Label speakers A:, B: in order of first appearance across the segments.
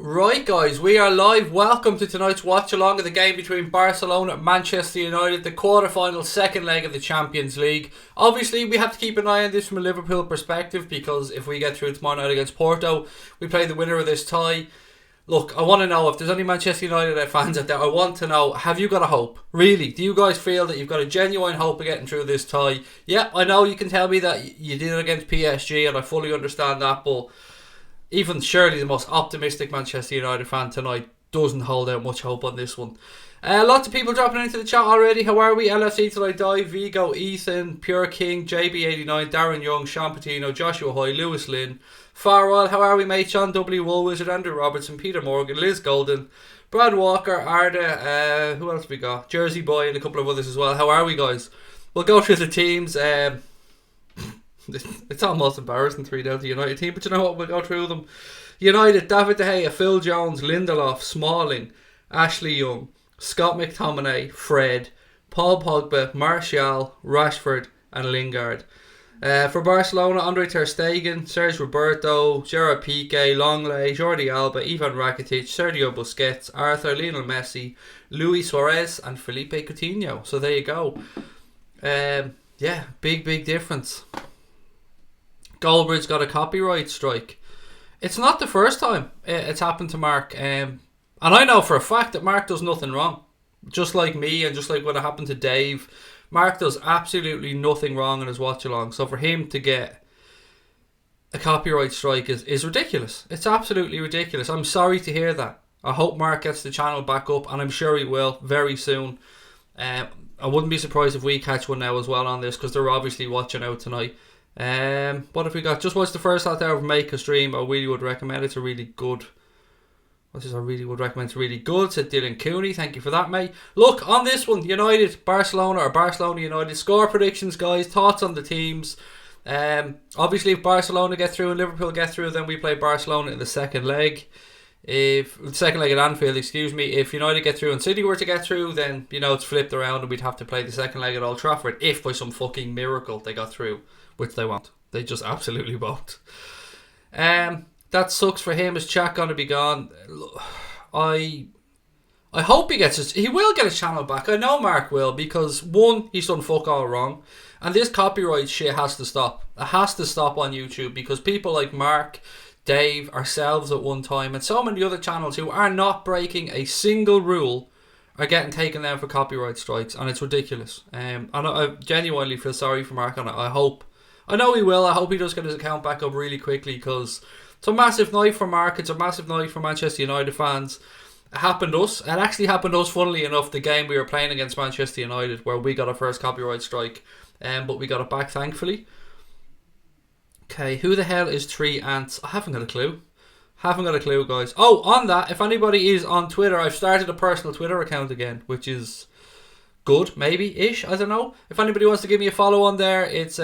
A: Right guys, we are live. Welcome to tonight's watch along of the game between Barcelona and Manchester United, the quarter-final second leg of the Champions League. Obviously we have to keep an eye on this from a Liverpool perspective, because if we get through tomorrow night against Porto, we play the winner of this tie. Look, I want to know if there's any Manchester United fans out there. I want to know, have you got a hope? Really? Do you guys feel that you've got a genuine hope of getting through this tie? Yeah, I know you can tell me that you did it against PSG and I fully understand that, but even surely the most optimistic Manchester United fan tonight doesn't hold out much hope on this one. Lots of people dropping into the chat already. How are we? LFC Till I Die, Vigo, Ethan, Pure King, JB89, Darren Young, Sean Patino, Joshua Hoy, Lewis Lynn, Farwell. How are we, mate? Sean W. Wool Wizard, Andrew Robertson, Peter Morgan, Liz Golden, Brad Walker, Arda, who else we got? Jersey Boy and a couple of others as well. How are we, guys? We'll go through the teams. It's almost embarrassing 3-0 the United team, but you know what, we'll go through them. United: David De Gea, Phil Jones, Lindelof, Smalling, Ashley Young, Scott McTominay, Fred, Paul Pogba, Martial, Rashford and Lingard. For Barcelona: Andre Ter Stegen, Serge Roberto, Gerard Piqué, Longley, Jordi Alba, Ivan Rakitic, Sergio Busquets, Arthur, Lionel Messi, Luis Suarez and Felipe Coutinho. So there you go. Yeah, big difference. Goldbridge got a copyright strike. It's not the first time it's happened to Mark. And I know for a fact that Mark does nothing wrong. Just like me and just like what happened to Dave, Mark does absolutely nothing wrong in his watch along. So for him to get a copyright strike is ridiculous. It's absolutely ridiculous. I'm sorry to hear that. I hope Mark gets the channel back up, and I'm sure he will very soon. I wouldn't be surprised if we catch one now as well on this, because they're obviously watching out tonight. What have we got? Just watch the first half hour of Make a Stream. I really would recommend it. It's a really good. What's this? I really would recommend. It's really good, said Dylan Cooney. Thank you for that, mate. Look, on this one, United, Barcelona, or Barcelona United. Score predictions, guys. Thoughts on the teams. Obviously, if Barcelona get through and Liverpool get through, then we play Barcelona in the second leg. If the second leg at Anfield, excuse me. If United get through and City were to get through, then it's flipped around and we'd have to play the second leg at Old Trafford. If by some fucking miracle they got through. Which they won't. They just absolutely won't. That sucks for him. His chat gonna be gone. I hope he will get his channel back. I know Mark will, because one, he's done fuck all wrong, and this copyright shit has to stop. It has to stop on YouTube, because people like Mark, Dave, ourselves at one time, and so many other channels who are not breaking a single rule are getting taken down for copyright strikes, and it's ridiculous. And I genuinely feel sorry for Mark on it. I know he will. I hope he does get his account back up really quickly, because it's a massive night for Mark. It's a massive night for Manchester United fans. It actually happened to us, funnily enough, the game we were playing against Manchester United, where we got our first copyright strike, but we got it back, thankfully. Okay, who the hell is Three Ants? I haven't got a clue. Guys. Oh, on that, if anybody is on Twitter, I've started a personal Twitter account again, which is good, maybe-ish, I don't know. If anybody wants to give me a follow on there, it's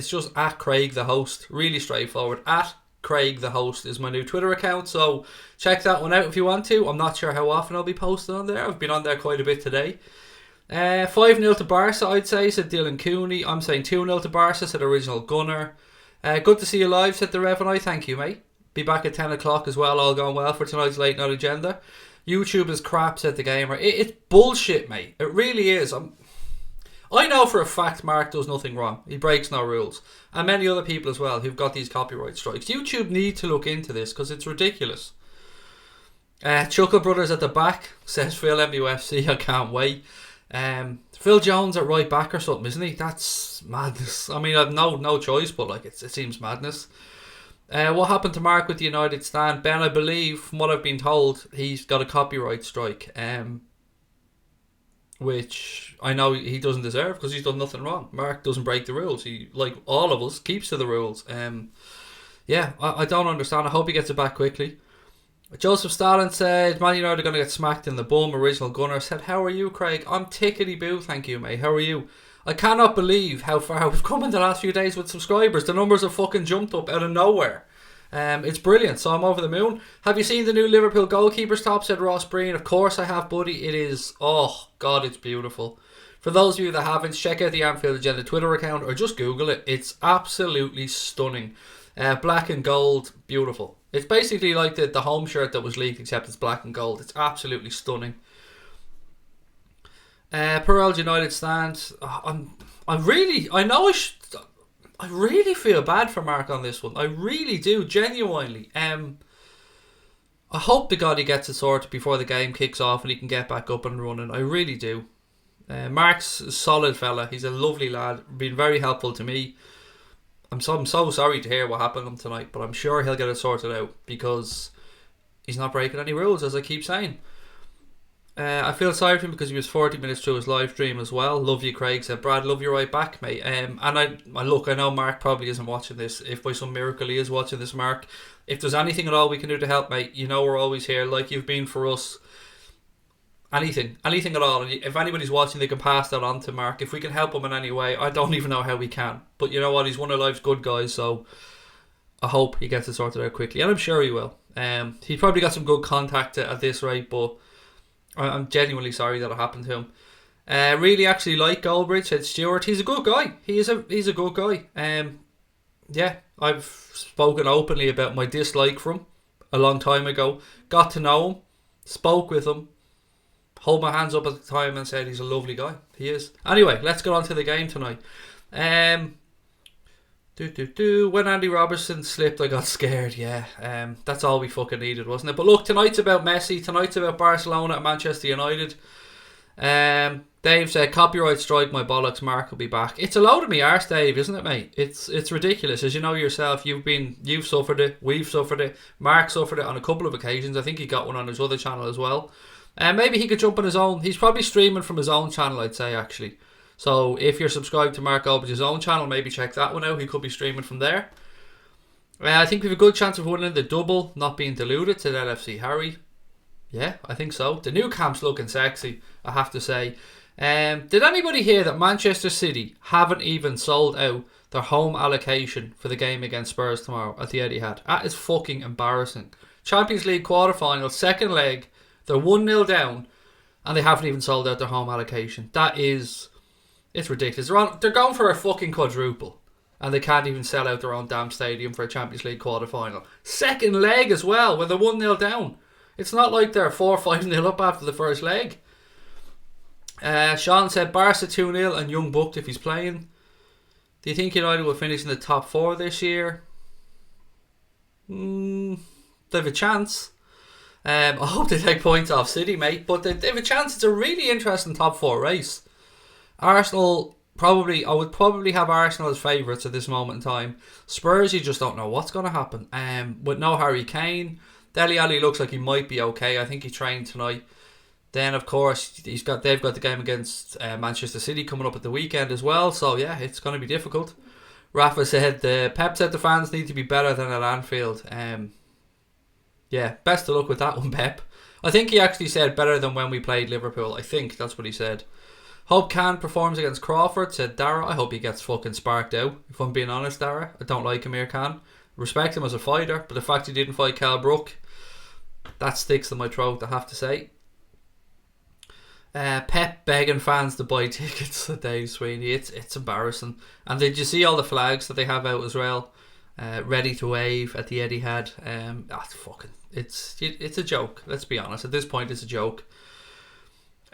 A: just at Craig the Host. Really straightforward. At Craig the Host is my new Twitter account, so check that one out if you want to. I'm not sure how often I'll be posting on there. I've been on there quite a bit today. 5-0 to Barca, I'd say, said Dylan Cooney. I'm saying 2-0 to Barca, said Original Gunner. Good to see you live, said the Rev, and I thank you, mate. Be back at 10 o'clock as well, all going well for tonight's late night agenda. YouTube is crap, said the gamer. It's bullshit, mate. It really is. I know for a fact Mark does nothing wrong. He breaks no rules. And many other people as well who've got these copyright strikes. YouTube need to look into this, because it's ridiculous. Chuckle Brothers at the back, says Phil MUFC. I can't wait. Phil Jones at right back or something, isn't he? That's madness. I mean, I've no choice, but it seems madness. What happened to Mark with the United stand? Ben, I believe, from what I've been told, he's got a copyright strike, which I know he doesn't deserve, because he's done nothing wrong. Mark doesn't break the rules. He, like all of us, keeps to the rules. Yeah, I don't understand. I hope he gets it back quickly. Joseph Stalin said, Man United are going to get smacked in the bum. Original Gunner said, how are you, Craig? I'm tickety-boo, thank you, mate. How are you? I cannot believe how far we've come in the last few days with subscribers. The numbers have fucking jumped up out of nowhere. It's brilliant, so I'm over the moon. Have you seen the new Liverpool goalkeeper's top, said Ross Breen. Of course I have, buddy. It is, oh God, it's beautiful. For those of you that haven't, check out the Anfield Agenda Twitter account, or just Google it. It's absolutely stunning. Black and gold, beautiful. It's basically like the home shirt that was leaked, except it's black and gold. It's absolutely stunning. Per old United stand. I really feel bad for Mark on this one. I really do, genuinely. I hope to God he gets it sorted before the game kicks off and he can get back up and running. I really do. Mark's a solid fella. He's a lovely lad. Been very helpful to me. I'm so sorry to hear what happened to him tonight, but I'm sure he'll get it sorted out because he's not breaking any rules, as I keep saying. I feel sorry for him because he was 40 minutes through his live stream as well. Love you, Craig said. Brad, love you right back, mate. And I know Mark probably isn't watching this. If by some miracle he is watching this, Mark, if there's anything at all we can do to help, mate, you know we're always here, like you've been for us. Anything at all. And if anybody's watching, they can pass that on to Mark. If we can help him in any way, I don't even know how we can. But you know what? He's one of life's good guys, so I hope he gets it sorted out quickly, and I'm sure he will. He's probably got some good contact at this rate, but I'm genuinely sorry that it happened to him. Really actually like Goldbridge, said Stuart. He's a good guy. He's a good guy. Yeah, I've spoken openly about my dislike for him a long time ago. Got to know him, spoke with him, hold my hands up at the time and said he's a lovely guy. He is. Anyway, let's get on to the game tonight. When Andy Robertson slipped, I got scared. Yeah, that's all we fucking needed, wasn't it? But look, tonight's about Messi. Tonight's about Barcelona and Manchester United. Dave said, copyright strike my bollocks, Mark will be back. It's a load of me arse, Dave, isn't it, mate? It's ridiculous. As you know yourself, you've suffered it, we've suffered it, Mark suffered it on a couple of occasions. I think he got one on his other channel as well. Maybe he could jump on his own. He's probably streaming from his own channel, I'd say, actually. So if you're subscribed to Mark Goldbridge's own channel, maybe check that one out. He could be streaming from there. I think we have a good chance of winning the double, not being diluted, to LFC Harry. Yeah, I think so. The Nou Camp's looking sexy, I have to say. Did anybody hear that Manchester City haven't even sold out their home allocation for the game against Spurs tomorrow at the Etihad? That is fucking embarrassing. Champions League quarterfinal, second leg, they're 1-0 down, and they haven't even sold out their home allocation. It's ridiculous. They're going for a fucking quadruple, and they can't even sell out their own damn stadium for a Champions League quarter-final. Second leg as well, when they're 1-0 down. It's not like they're 4-5-0 up after the first leg. Sean said, Barca 2-0 and Young booked if he's playing. Do you think United will finish in the top 4 this year? They have a chance. I hope they take points off City, mate, but they have a chance. It's a really interesting top 4 race. Arsenal, I would probably have Arsenal as favourites at this moment in time. Spurs, you just don't know what's going to happen. With no Harry Kane, Dele Alli looks like he might be okay. I think he trained tonight. Then, of course, they've got the game against Manchester City coming up at the weekend as well. So, yeah, it's going to be difficult. Rafa said, Pep said the fans need to be better than at Anfield. Yeah, best of luck with that one, Pep. I think he actually said better than when we played Liverpool. I think that's what he said. Hope Can performs against Crawford, said Dara. I hope he gets fucking sparked out, if I'm being honest, Dara. I don't like Amir Khan. Respect him as a fighter, but the fact he didn't fight Cal Brook, that sticks in my throat, I have to say. Pep begging fans to buy tickets, said Dave Sweeney. It's embarrassing. And did you see all the flags that they have out as well? Ready to wave at the Etihad. That's fucking... It's a joke, let's be honest. At this point, it's a joke.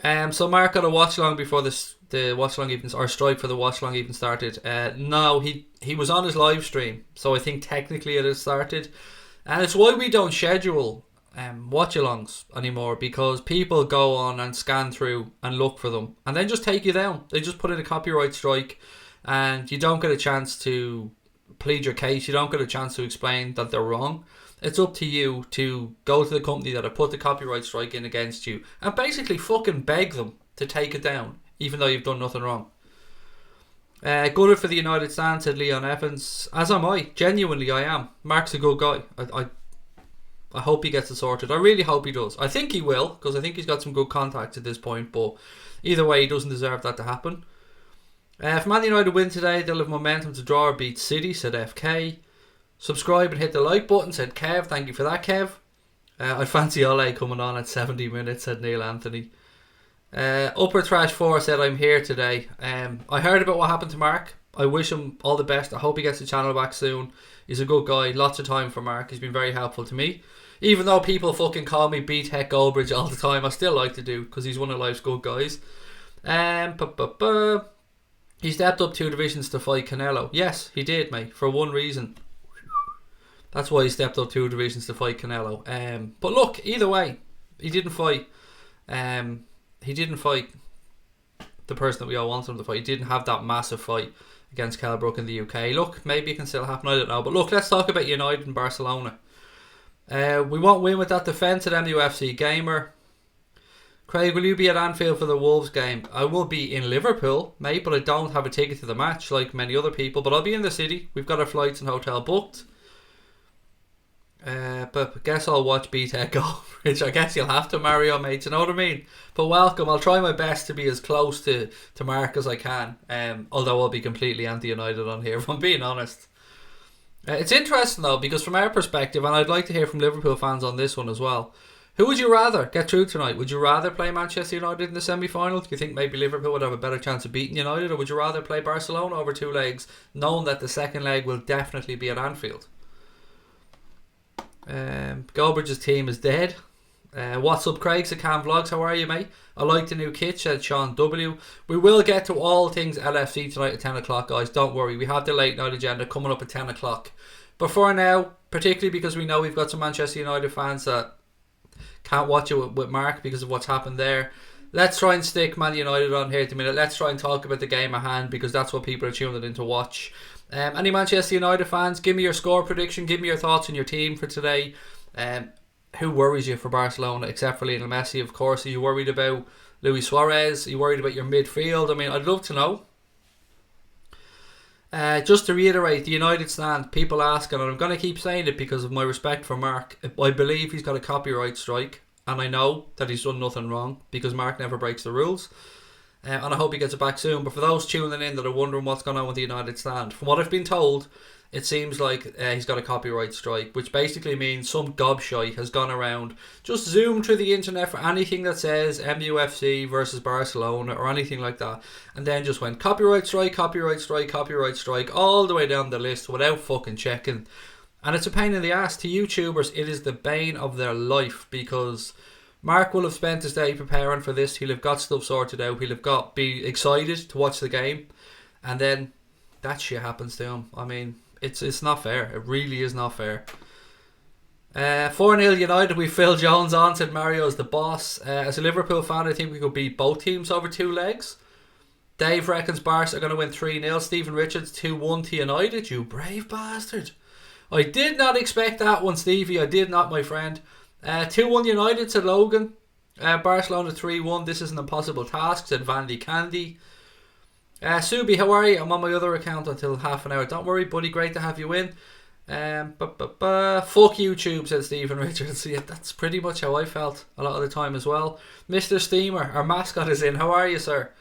A: So Mark got a watch along before the watch along even, or strike for the watch along even started. No, he was on his live stream, so I think technically it has started, and it's why we don't schedule watch alongs anymore, because people go on and scan through and look for them and then just take you down. They just put in a copyright strike, and you don't get a chance to plead your case. You don't get a chance to explain that they're wrong. It's up to you to go to the company that have put the copyright strike in against you and basically fucking beg them to take it down, even though you've done nothing wrong. Good for the United stand, said Leon Evans. As am I. Genuinely, I am. Mark's a good guy. I hope he gets it sorted. I really hope he does. I think he will, because I think he's got some good contacts at this point, but either way, he doesn't deserve that to happen. If Man United win today, they'll have momentum to draw or beat City, said FK. Subscribe and hit the like button, said Kev. Thank you for that, Kev. I fancy Ole coming on at 70 minutes, said Neil Anthony. Upper Trash 4 said, I'm here today. I heard about what happened to Mark. I wish him all the best. I hope he gets the channel back soon. He's a good guy. Lots of time for Mark. He's been very helpful to me. Even though people fucking call me Beat Heck Goldbridge all the time, I still like to do because he's one of life's good guys. He stepped up 2 divisions to fight Canelo. Yes, he did, mate, for one reason. That's why he stepped up 2 divisions to fight Canelo. But look, either way, he didn't fight. He didn't fight the person that we all wanted him to fight. He didn't have that massive fight against Kell Brook in the UK. Look, maybe it can still happen, I don't know. But look, let's talk about United and Barcelona. We won't win with that defence at MUFC Gamer. Craig, will you be at Anfield for the Wolves game? I will be in Liverpool, mate, but I don't have a ticket to the match like many other people. But I'll be in the city. We've got our flights and hotel booked. But I guess I'll watch BTEC go, which I guess you'll have to, Mario, mate. You know what I mean? But welcome. I'll try my best to be as close to Mark as I can. Although I'll be completely anti-United on here, if I'm being honest. It's interesting, though, because from our perspective, and I'd like to hear from Liverpool fans on this one as well, who would you rather get through tonight? Would you rather play Manchester United in the semi-final? Do you think maybe Liverpool would have a better chance of beating United? Or would you rather play Barcelona over 2 legs, knowing that the second leg will definitely be at Anfield? Goldbridge's team is dead. What's up, Craig? Sakan Vlogs, how are you, mate? I like the new kit, said Sean W. We will get to all things LFC tonight at 10 o'clock, guys. Don't worry, we have the late night agenda coming up at 10 o'clock. But for now, particularly because we know we've got some Manchester United fans that can't watch it with Mark because of what's happened there, let's try and stick Man United on here at the minute. Let's try and talk about the game at hand because that's what people are tuning in to watch. Any Manchester United fans, give me your score prediction, give me your thoughts on your team for today. Who worries you for Barcelona except for Lionel Messi, of course? Are you worried about Luis Suarez? Are you worried about your midfield? I mean, I'd love to know. Just to reiterate, the United stand, people asking, and I'm going to keep saying it because of my respect for Mark, I believe he's got a copyright strike, and I know that he's done nothing wrong because Mark never breaks the rules. And I hope he gets it back soon. But for those tuning in that are wondering what's going on with the United stand, from what I've been told, it seems like he's got a copyright strike, which basically means some gobshite has gone around, just zoomed through the internet for anything that says MUFC versus Barcelona or anything like that, and then just went copyright strike, copyright strike, copyright strike, all the way down the list without fucking checking. And it's a pain in the ass. To YouTubers, it is the bane of their life because Mark will have spent his day preparing for this. He'll have got stuff sorted out. He'll have be excited to watch the game, and then that shit happens to him. I mean, it's not fair. It really is not fair. 4-0 United with Phil Jones on, said Mario's the boss. As a Liverpool fan, I think we could beat both teams over 2 legs. Dave reckons Barca are going to win 3-0. Stephen Richards 2-1 to United. You brave bastard. I did not expect that one, Stevie. I did not, my friend. 2-1 United, said Logan. Barcelona 3-1. This is an impossible task, said Vandy Candy. Subi, how are you? I'm on my other account until half an hour. Don't worry, buddy. Great to have you in. Fuck YouTube, said Stephen Richards. Yeah, that's pretty much how I felt a lot of the time as well. Mr. Steamer, our mascot, is in. How are you, sir?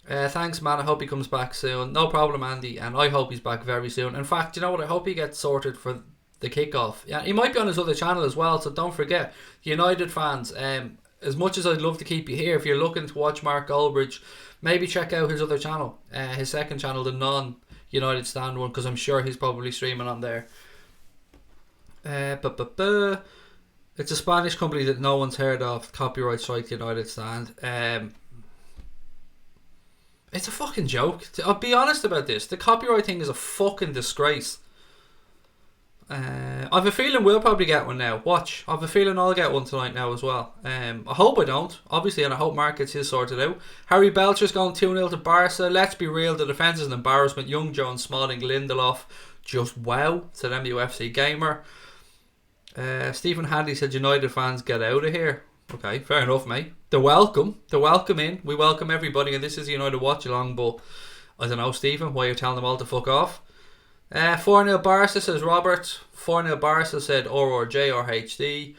A: Thanks, man. I hope he comes back soon. No problem, Andy. And I hope he's back very soon. In fact, you know what? I hope he gets sorted for the kickoff. Yeah, he might be on his other channel as well, so don't forget. United fans, as much as I'd love to keep you here, if you're looking to watch Mark Goldbridge, maybe check out his other channel, his second channel, the non-United stand one, because I'm sure he's probably streaming on there. It's a Spanish company that no one's heard of. Copyright strike, United stand. It's a fucking joke. I'll be honest about this. The copyright thing is a fucking disgrace. I have a feeling we'll probably get one now. Watch. I have a feeling I'll get one tonight now as well. I hope I don't, obviously, and I hope Mark gets his sorted out. Harry Belcher's going 2-0 to Barca. Let's be real, the defence is an embarrassment. Young, Jones, Smalling, Lindelof. Just wow, said MUFC Gamer. Stephen Hadley said United fans get out of here. Okay, fair enough, mate. They're welcome. They're welcome in. We welcome everybody, and this is United Watchalong, but I don't know, Stephen, why you're telling them all to fuck off. 4-0 Barca, says Robert. 4-0 Barca, said RRJRHD.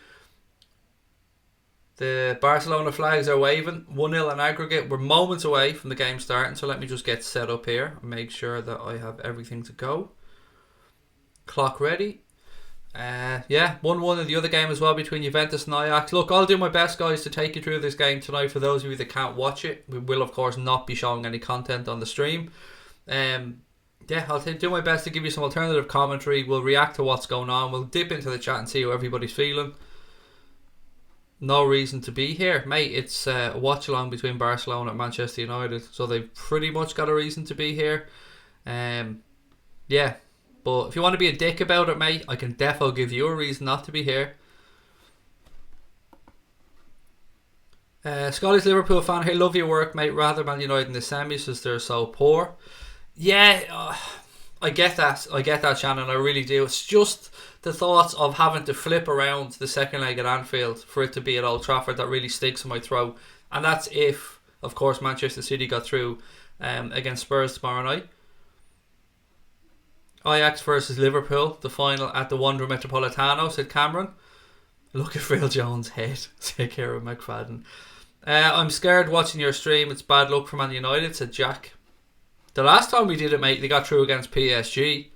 A: The Barcelona flags are waving. 1-0 in aggregate. We're moments away from the game starting, so let me just get set up here and make sure that I have everything to go. Clock ready. 1-1 in the other game as well between Juventus and Ajax. Look, I'll do my best, guys, to take you through this game tonight. For those of you that can't watch it, we will of course not be showing any content on the stream. Yeah, I'll do my best to give you some alternative commentary. We'll react to what's going on. We'll dip into the chat and see how everybody's feeling. No reason to be here, mate. It's a watch along between Barcelona and Manchester United, so they've pretty much got a reason to be here. Yeah, but if you want to be a dick about it, mate, I can defo give you a reason not to be here. Scotty's Liverpool fan here. Love your work, mate. Rather Man United in the semis as they're so poor. Yeah, I get that. I get that, Shannon. I really do. It's just the thoughts of having to flip around the second leg at Anfield for it to be at Old Trafford that really sticks in my throat. And that's if, of course, Manchester City got through against Spurs tomorrow night. Ajax versus Liverpool, the final at the Wanda Metropolitano, said Cameron. Look at Phil Jones' head, said Kieran McFadden. I'm scared watching your stream. It's bad luck for Man United, said Jack. The last time we did it, mate, they got through against PSG.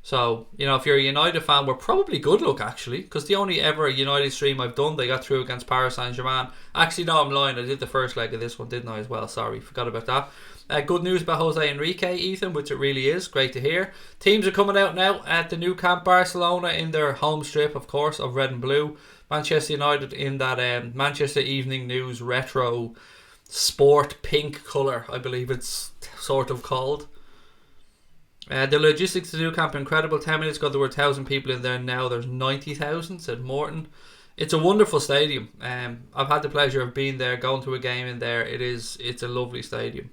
A: So, you know, if you're a United fan, we're probably good luck, actually. Because the only ever United stream I've done, they got through against Paris Saint-Germain. Actually, no, I'm lying. I did the first leg of this one, didn't I, as well? Sorry, forgot about that. Good news about Jose Enrique, Ethan, which it really is. Great to hear. Teams are coming out now at the Nou Camp. Barcelona in their home strip, of course, of red and blue. Manchester United in that Manchester Evening News retro sport pink colour, I believe it's sort of called. The logistics to Nou Camp are incredible. 10 minutes ago there were 1,000 people in there. Now there's 90,000, said Morton. It's a wonderful stadium. I've had the pleasure of being there, going to a game in there. It's a lovely stadium.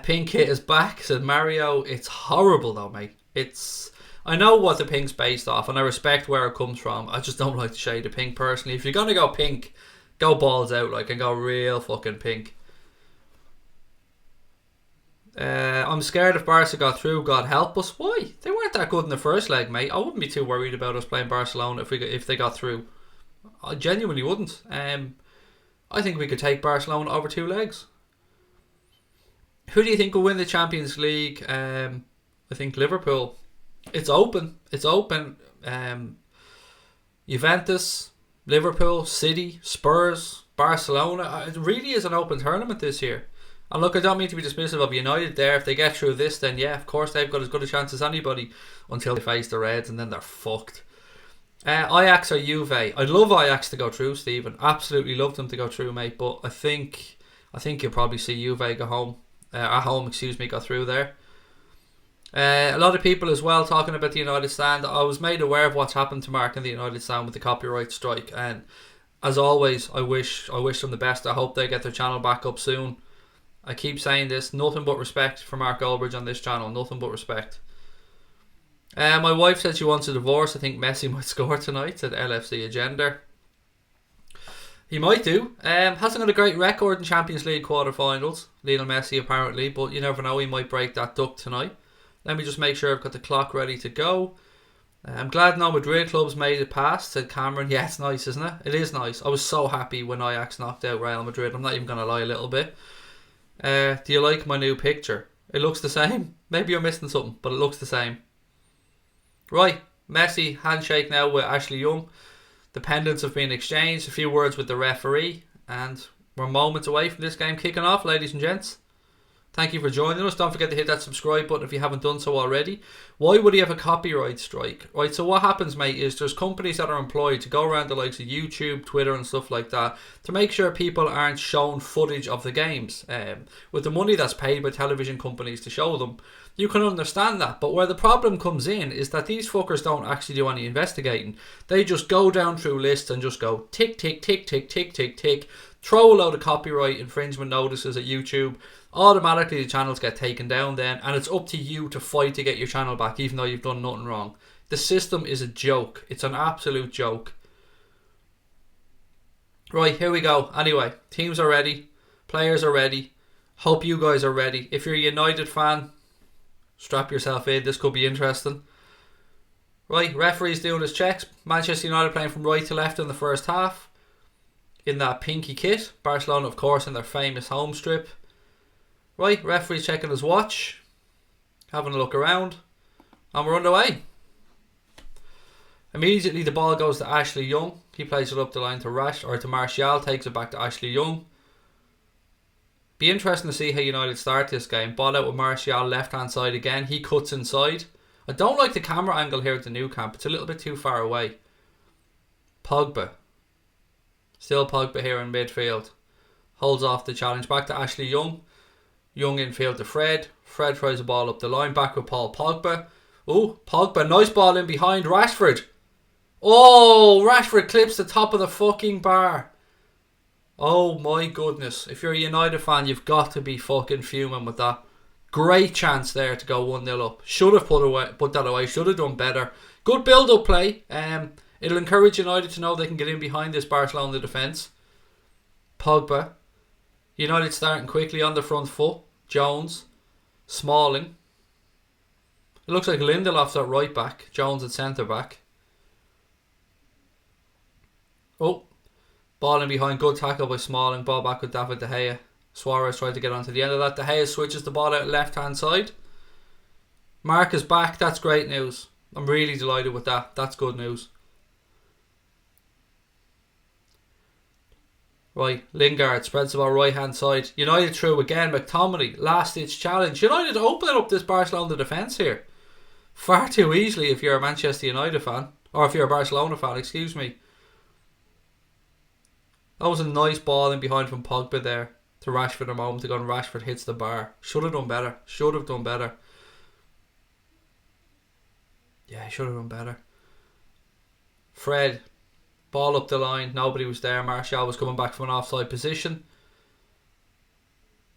A: Pink Hit is back, said Mario. It's horrible though, mate. I know what the pink's based off and I respect where it comes from. I just don't like the shade of pink personally. If you're gonna go pink, go balls out, like, and go real fucking pink. I'm scared if Barca got through, God help us. Why? They weren't that good in the first leg, mate. I wouldn't be too worried about us playing Barcelona if they got through. I genuinely wouldn't. I think we could take Barcelona over 2 legs. Who do you think will win the Champions League? I think Liverpool. It's open. It's open. Juventus, Liverpool, City, Spurs, Barcelona. It really is an open tournament this year. And look, I don't mean to be dismissive of United there. If they get through this, then yeah, of course they've got as good a chance as anybody until they face the Reds, and then they're fucked. Ajax or Juve? I'd love Ajax to go through, Stephen. Absolutely love them to go through, mate. But I think you'll probably see Juve go home. Go through there. A lot of people as well talking about the United stand. I was made aware of what's happened to Mark in the United stand with the copyright strike, and as always, I wish them the best. I hope they get their channel back up soon. I keep saying this, nothing but respect for Mark Goldbridge on this channel, nothing but respect. My wife said she wants a divorce. I think Messi might score tonight at LFC Agenda. He might do. Hasn't got a great record in Champions League quarterfinals, Lionel Messi apparently, but you never know, he might break that duck tonight. Let me just make sure I've got the clock ready to go. I'm glad no Madrid clubs made it past, said Cameron. Yeah, it's nice, isn't it? It is nice. I was so happy when Ajax knocked out Real Madrid. I'm not even going to lie a little bit. Do you like my new picture? It looks the same. Maybe you're missing something, but it looks the same. Right, Messi handshake now with Ashley Young. The pendants have been exchanged. A few words with the referee, and we're moments away from this game kicking off, ladies and gents. Thank you for joining us. Don't forget to hit that subscribe button if you haven't done so already. Why would he have a copyright strike? Right, so what happens, mate, is there's companies that are employed to go around the likes of YouTube, Twitter and stuff like that to make sure people aren't shown footage of the games. With the money that's paid by television companies to show them, you can understand that. But where the problem comes in is that these fuckers don't actually do any investigating. They just go down through lists and just go tick, tick, tick, tick, tick, tick, tick, throw a load of copyright infringement notices at YouTube. Automatically the channels get taken down then, and it's up to you to fight to get your channel back even though you've done nothing wrong. The system is a joke. It's an absolute joke. Right, here we go. Anyway, teams are ready. Players are ready. Hope you guys are ready. If you're a United fan, strap yourself in. This could be interesting. Right, referee's doing his checks. Manchester United playing from right to left in the first half in that pinky kit. Barcelona, of course, in their famous home strip. Right, referee's checking his watch, having a look around, and we're underway. Immediately the ball goes to Ashley Young. He plays it up the line to Martial, takes it back to Ashley Young. Be interesting to see how United start this game. Ball out with Martial, left hand side again. He cuts inside. I don't like the camera angle here at the Nou Camp. It's a little bit too far away. Pogba. Still Pogba here in midfield. Holds off the challenge. Back to Ashley Young. Young infield to Fred. Fred throws the ball up the line. Back with Paul Pogba. Oh, Pogba. Nice ball in behind. Rashford. Oh, Rashford clips the top of the fucking bar. Oh my goodness. If you're a United fan, you've got to be fucking fuming with that. Great chance there to go 1-0 up. Should have put that away. Should have done better. Good build-up play. It'll encourage United to know they can get in behind this Barcelona defence. Pogba. United starting quickly on the front foot. Jones. Smalling. It looks like Lindelof's at right back. Jones at centre back. Oh. Ball in behind. Good tackle by Smalling. Ball back with David De Gea. Suarez tried to get onto the end of that. De Gea switches the ball out left hand side. Mark is back. That's great news. I'm really delighted with that. That's good news. Right, Lingard spreads the ball right hand side. United through again. McTominay, last ditch challenge. United opening up this Barcelona defence here. Far too easily if you're a Manchester United fan. Or if you're a Barcelona fan, excuse me. That was a nice ball in behind from Pogba there to Rashford a moment ago, and Rashford hits the bar. Should have done better. Should have done better. Yeah, he should have done better. Fred, ball up the line. Nobody was there. Martial was coming back from an offside position.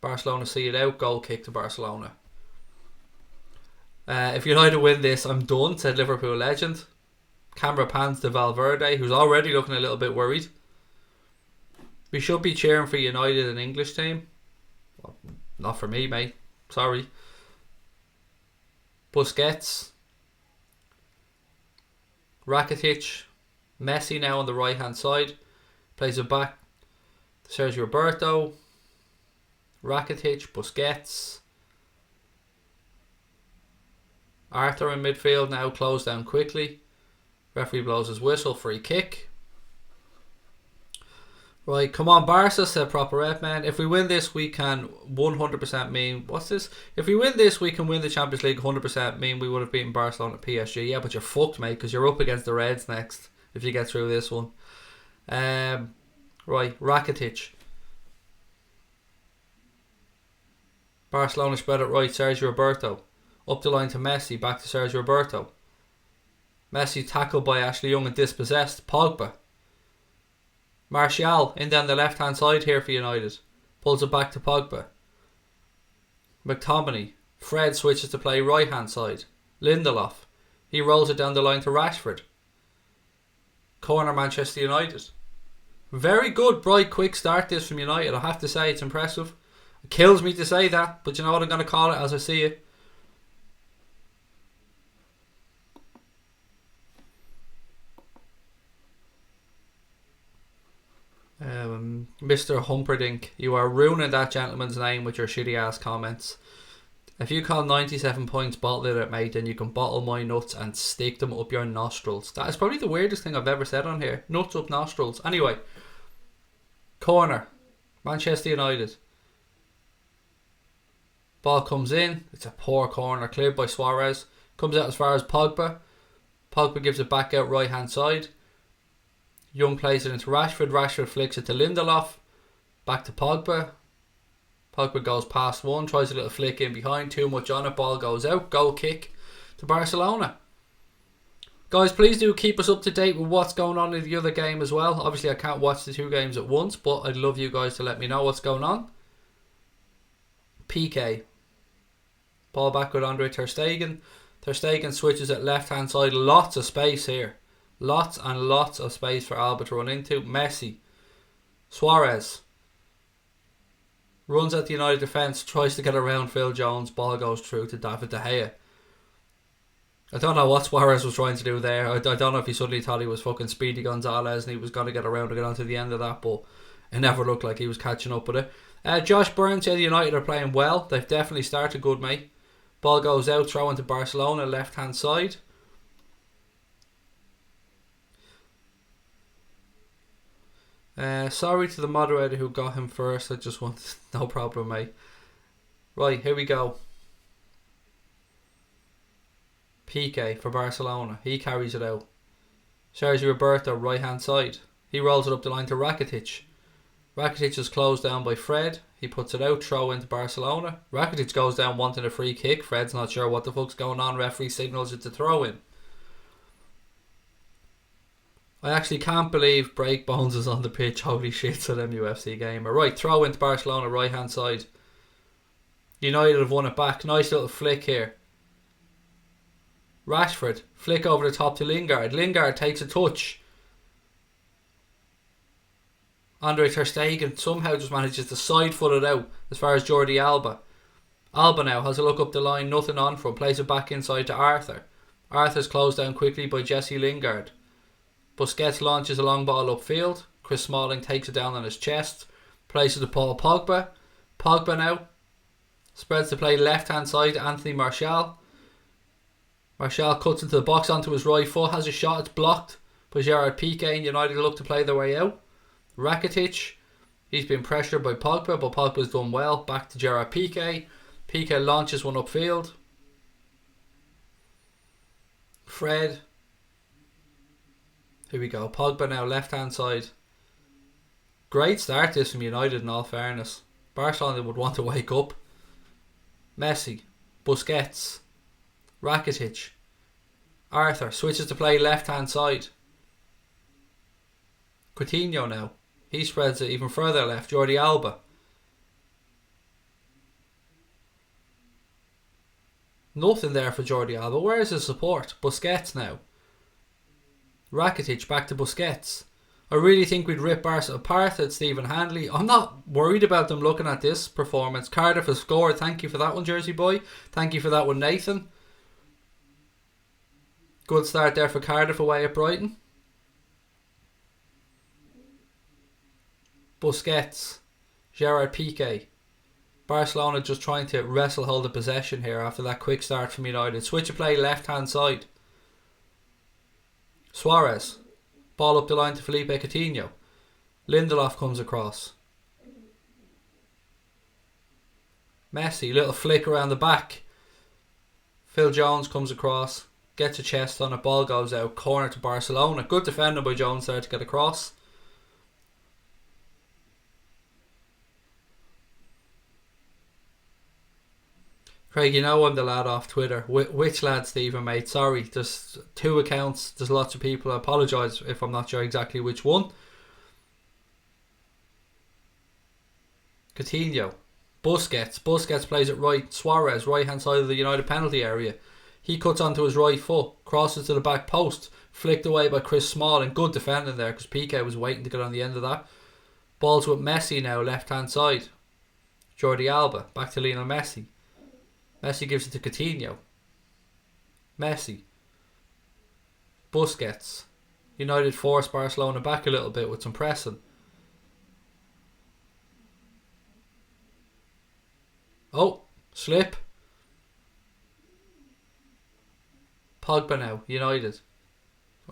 A: Barcelona see it out. Goal kick to Barcelona. If United win this, I'm done, said Liverpool legend. Camera pans to Valverde, who's already looking a little bit worried. We should be cheering for United, an English team. Well, not for me, mate. Sorry. Busquets. Rakitic. Messi now on the right hand side. Plays it back to Sergio Roberto. Rakitic. Busquets. Arthur in midfield now, closed down quickly. Referee blows his whistle. Free kick. Right, come on Barca, said Proper Rep Man. If we win this, we can 100% mean... What's this? If we win this, we can win the Champions League 100% mean we would have beaten Barcelona at PSG. Yeah, but you're fucked, mate, because you're up against the Reds next if you get through this one. Right, Rakitic. Barcelona spread it right, Sergio Roberto. Up the line to Messi, back to Sergio Roberto. Messi tackled by Ashley Young and dispossessed. Pogba. Martial in down the left hand side here for United. Pulls it back to Pogba. McTominay. Fred switches to play right hand side. Lindelof. He rolls it down the line to Rashford. Corner Manchester United. Very good, bright, quick start this from United. I have to say, it's impressive. It kills me to say that, but you know what I'm going to call it as I see it. Mr. Humperdinck, you are ruining that gentleman's name with your shitty ass comments. If you call 97 points bottle it, mate, then you can bottle my nuts and stick them up your nostrils. That is probably the weirdest thing I've ever said on here. Nuts up nostrils. Anyway, corner, Manchester United. Ball comes in. It's a poor corner, cleared by Suarez. Comes out as far as Pogba. Pogba gives it back out right hand side. Young plays it into Rashford. Rashford flicks it to Lindelof. Back to Pogba. Pogba goes past one. Tries a little flick in behind. Too much on it. Ball goes out. Goal kick to Barcelona. Guys, please do keep us up to date with what's going on in the other game as well. Obviously, I can't watch the two games at once, but I'd love you guys to let me know what's going on. PK. Ball back with Andre Ter Stegen. Ter Stegen switches at left hand side. Lots of space here. Lots and lots of space for Alba to run into. Messi. Suarez. Runs at the United defence. Tries to get around Phil Jones. Ball goes through to David De Gea. I don't know what Suarez was trying to do there. I don't know if he suddenly thought he was fucking Speedy Gonzalez and he was going to get around and get onto the end of that, but it never looked like he was catching up with it. Josh Burns said United are playing well. They've definitely started good, mate. Ball goes out, throw into Barcelona, left hand side. Sorry to the moderator who got him first. I just want... No problem, mate. Right, here we go. Piqué for Barcelona. He carries it out. Sergio Roberto, right hand side. He rolls it up the line to Rakitic. Rakitic is closed down by Fred. He puts it out, throw into Barcelona. Rakitic goes down wanting a free kick. Fred's not sure what the fuck's going on. Referee signals it's a throw in. I actually can't believe Breakbones is on the pitch. Holy shit, to them UFC gamer. Right, throw into Barcelona, right hand side. United have won it back. Nice little flick here. Rashford, flick over the top to Lingard. Lingard takes a touch. Andre Ter Stegen somehow just manages to side foot it out as far as Jordi Alba. Alba now has a look up the line, nothing on for him, plays it back inside to Arthur. Arthur's closed down quickly by Jesse Lingard. Busquets launches a long ball upfield. Chris Smalling takes it down on his chest. Plays it to Paul Pogba. Pogba now spreads the play left hand side to Anthony Martial. Martial cuts into the box onto his right foot, has a shot, it's blocked by Gerard Piqué, and United look to play their way out. Rakitic, he's been pressured by Pogba, but Pogba's done well. Back to Gerard Piqué. Piqué launches one upfield. Fred. Here we go. Pogba now left hand side. Great start this from United in all fairness. Barcelona would want to wake up. Messi. Busquets. Rakitic. Arthur switches to play left hand side. Coutinho now. He spreads it even further left. Jordi Alba. Nothing there for Jordi Alba. Where's his support? Busquets now. Rakitic back to Busquets. I really think we'd rip Barca apart at Stephen Handley. I'm not worried about them looking at this performance. Cardiff has scored. Thank you for that one, Jersey boy. Thank you for that one, Nathan. Good start there for Cardiff away at Brighton. Busquets. Gerard Piqué. Barcelona just trying to wrestle hold of possession here after that quick start from United. Switch of play left hand side. Suarez. Ball up the line to Felipe Coutinho. Lindelof comes across. Messi, little flick around the back. Phil Jones comes across. Gets a chest on it. Ball goes out. Corner to Barcelona. Good defending by Jones there to get across. Craig, you know I'm the lad off Twitter. Which lad, Stephen, mate? Sorry, there's two accounts. There's lots of people. I apologise if I'm not sure exactly which one. Coutinho. Busquets. Busquets plays it right. Suarez, right hand side of the United penalty area. He cuts onto his right foot. Crosses to the back post. Flicked away by Chris Smalling. Good defending there because Piqué was waiting to get on the end of that. Ball's with Messi now, left hand side. Jordi Alba. Back to Lionel Messi. Messi gives it to Coutinho. Messi. Busquets. United force Barcelona back a little bit with some pressing. Oh, slip. Pogba now, United.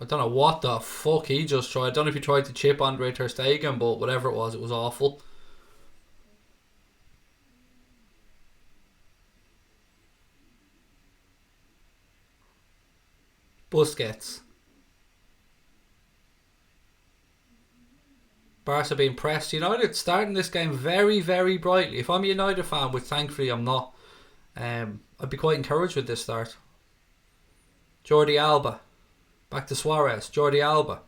A: I don't know what the fuck he just tried. I don't know if he tried to chip Andre Ter Stegen, but whatever it was awful. Busquets. Barca being pressed. United starting this game very, very brightly. If I'm a United fan, which thankfully I'm not, I'd be quite encouraged with this start. Jordi Alba. Back to Suarez. Jordi Alba.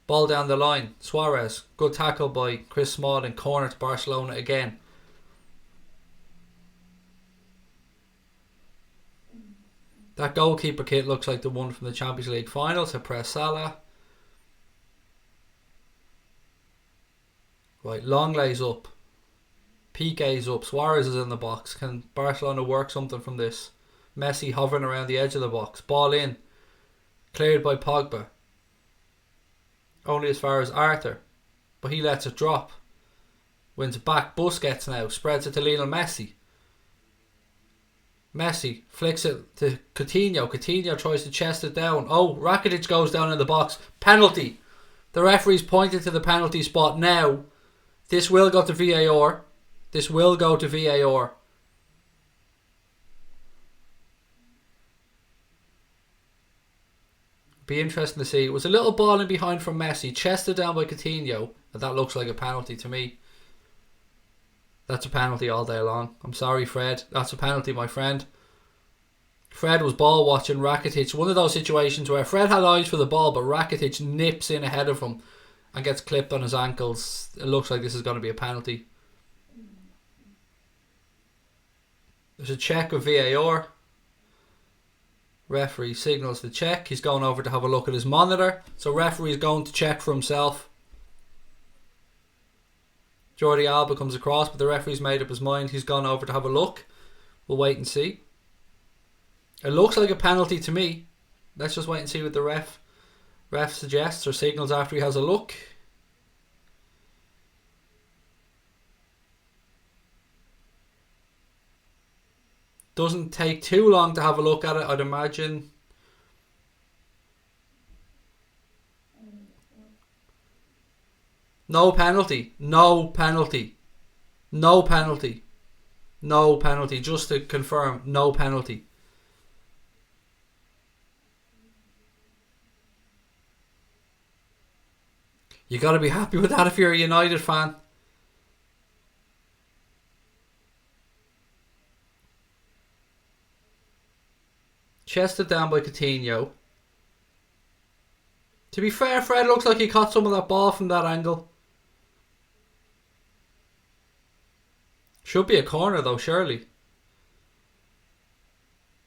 A: Ball down the line. Suarez. Good tackle by Chris Smalling. Corner to Barcelona again. That goalkeeper kit looks like the one from the Champions League final. To press Salah. Right, Lenglet's up. Piqué's up. Suarez is in the box. Can Barcelona work something from this? Messi hovering around the edge of the box. Ball in. Cleared by Pogba. Only as far as Arthur. But he lets it drop. Wins it back. Busquets now. Spreads it to Lionel Messi. Messi flicks it to Coutinho. Coutinho tries to chest it down. Oh, Rakitic goes down in the box. Penalty. The referee's pointed to the penalty spot now. This will go to VAR. This will go to VAR. Be interesting to see. It was a little ball in behind from Messi, chested down by Coutinho, and that looks like a penalty to me. That's a penalty all day long. I'm sorry, Fred. That's a penalty, my friend. Fred was ball watching Rakitic. One of those situations where Fred had eyes for the ball, but Rakitic nips in ahead of him and gets clipped on his ankles. It looks like this is going to be a penalty. There's a check with VAR. Referee signals the check. He's going over to have a look at his monitor. So referee's going to check for himself. Jordi Alba comes across, but the referee's made up his mind. He's gone over to have a look. We'll wait and see. It looks like a penalty to me. Let's just wait and see what the ref suggests or signals after he has a look. Doesn't take too long to have a look at it, I'd imagine. No penalty. No penalty. No penalty. No penalty. Just to confirm, no penalty. You got to be happy with that if you're a United fan. Chested down by Coutinho. To be fair, Fred looks like he caught some of that ball from that angle. Should be a corner though, surely.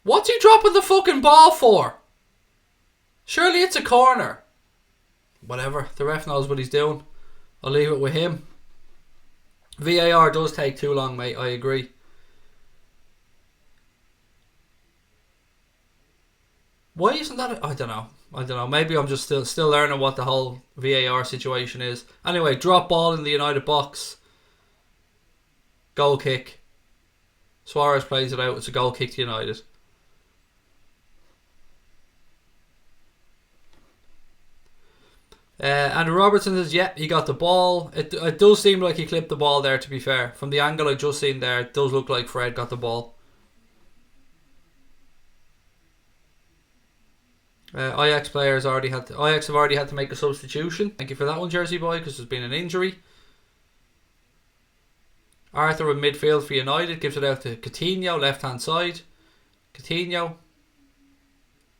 A: What's he dropping the fucking ball for? Surely it's a corner. Whatever, the ref knows what he's doing. I'll leave it with him. VAR does take too long, mate, I agree. Why isn't that? I don't know. Maybe I'm just still learning what the whole VAR situation is. Anyway, drop ball in the United box. Goal kick. Suarez plays it out. It's a goal kick to United. Andrew Robertson says, yeah, he got the ball. It does seem like he clipped the ball there, to be fair. From the angle I just seen there, it does look like Fred got the ball. Ajax have already had to make a substitution. Thank you for that one, Jersey boy, because there's been an injury. Arthur in midfield for United gives it out to Coutinho, left hand side. Coutinho,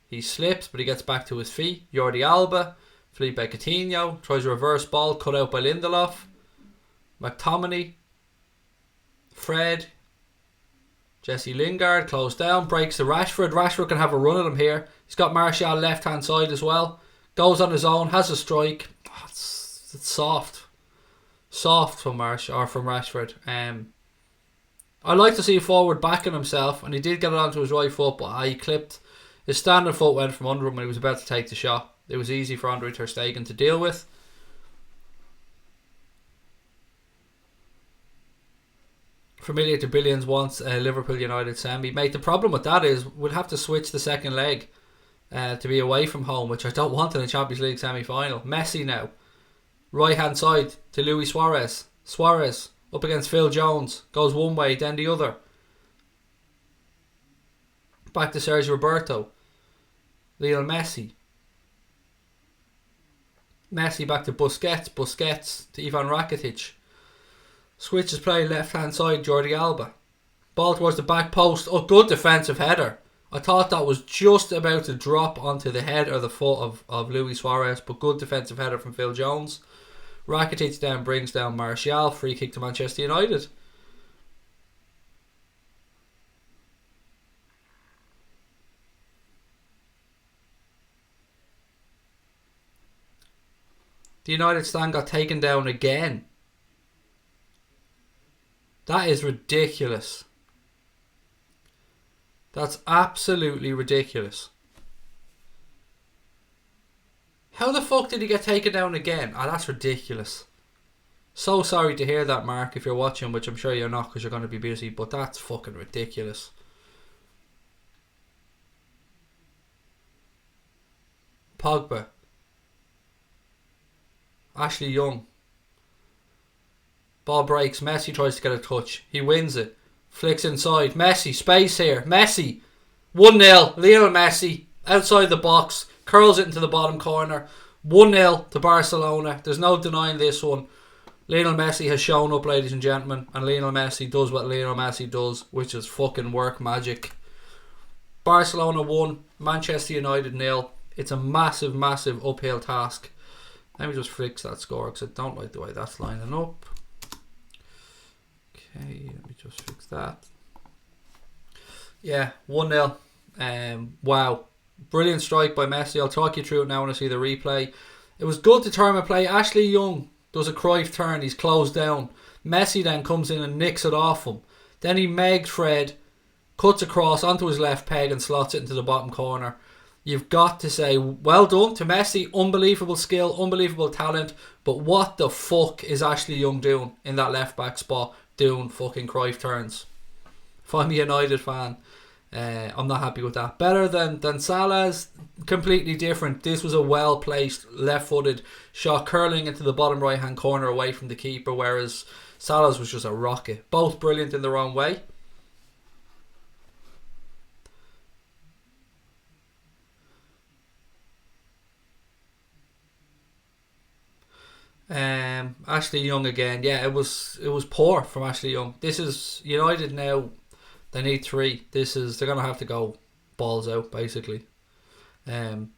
A: he slips, but he gets back to his feet. Jordi Alba, Felipe Coutinho tries a reverse ball, cut out by Lindelof. McTominay, Fred, Jesse Lingard closed down, breaks to Rashford. Rashford can have a run at him here. He's got Martial left hand side as well. Goes on his own, has a strike. Oh, it's soft from Rashford. I like to see a forward backing himself, and he did get it onto his right foot, but he clipped. His standing foot went from under him when he was about to take the shot. It was easy for Andre ter Stegen to deal with. Familiar to billions wants a Liverpool United semi. Mate, the problem with that is we'll have to switch the second leg to be away from home, which I don't want in a Champions League semi-final. Messi now. Right hand side to Luis Suarez. Suarez up against Phil Jones. Goes one way, then the other. Back to Sergio Roberto. Lionel Messi. Messi back to Busquets. Busquets to Ivan Rakitic. Switches play left hand side, Jordi Alba. Ball towards the back post. Oh, good defensive header. I thought that was just about to drop onto the head or the foot of Luis Suarez, but good defensive header from Phil Jones. Rakitic then brings down Martial. Free kick to Manchester United. The United stand got taken down again. That is ridiculous. That's absolutely ridiculous. How the fuck did he get taken down again? Oh, that's ridiculous. So sorry to hear that, Mark, if you're watching, which I'm sure you're not because you're going to be busy, but that's fucking ridiculous. Pogba. Ashley Young. Ball breaks. Messi tries to get a touch. He wins it. Flicks inside. Messi. Space here. Messi. 1-0. Lionel Messi. Outside the box. Curls it into the bottom corner. 1-0 to Barcelona. There's no denying this one. Lionel Messi has shown up, ladies and gentlemen. And Lionel Messi does what Lionel Messi does, which is fucking work magic. Barcelona 1. Manchester United 0. It's a massive, massive uphill task. Let me just fix that score because I don't like the way that's lining up. Okay, let me just fix that. Yeah, 1-0. Wow. Brilliant strike by Messi. I'll talk you through it now when I see the replay. It was good determined play. Ashley Young does a Cruyff turn. He's closed down. Messi then comes in and nicks it off him. Then he megs Fred, cuts across onto his left peg and slots it into the bottom corner. You've got to say, well done to Messi. Unbelievable skill, unbelievable talent. But what the fuck is Ashley Young doing in that left back spot, doing fucking Cruyff turns? If I'm a United fan, I'm not happy with that. Better than Salah's, completely different. This was a well placed left footed shot curling into the bottom right hand corner away from the keeper, whereas Salah's was just a rocket. Both brilliant in their own way. Ashley Young again. Yeah, it was poor from Ashley Young. This is United now. They need 3. They're gonna have to go balls out basically. Joe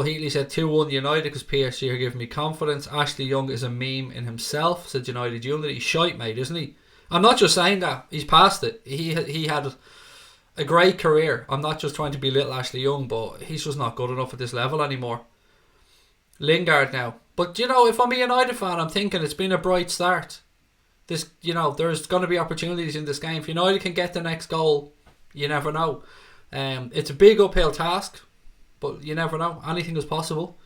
A: Heatley said 2-1 United because PSG are giving me confidence. Ashley Young is a meme in himself, said United Unity. He's shite, mate, isn't he? I'm not just saying that. He's past it. He had a great career. I'm not just trying to belittle Ashley Young, but he's just not good enough at this level anymore. Lingard now. But, if I'm a United fan, I'm thinking it's been a bright start. This, there's going to be opportunities in this game. If United can get the next goal, you never know. It's a big uphill task, but you never know. Anything is possible.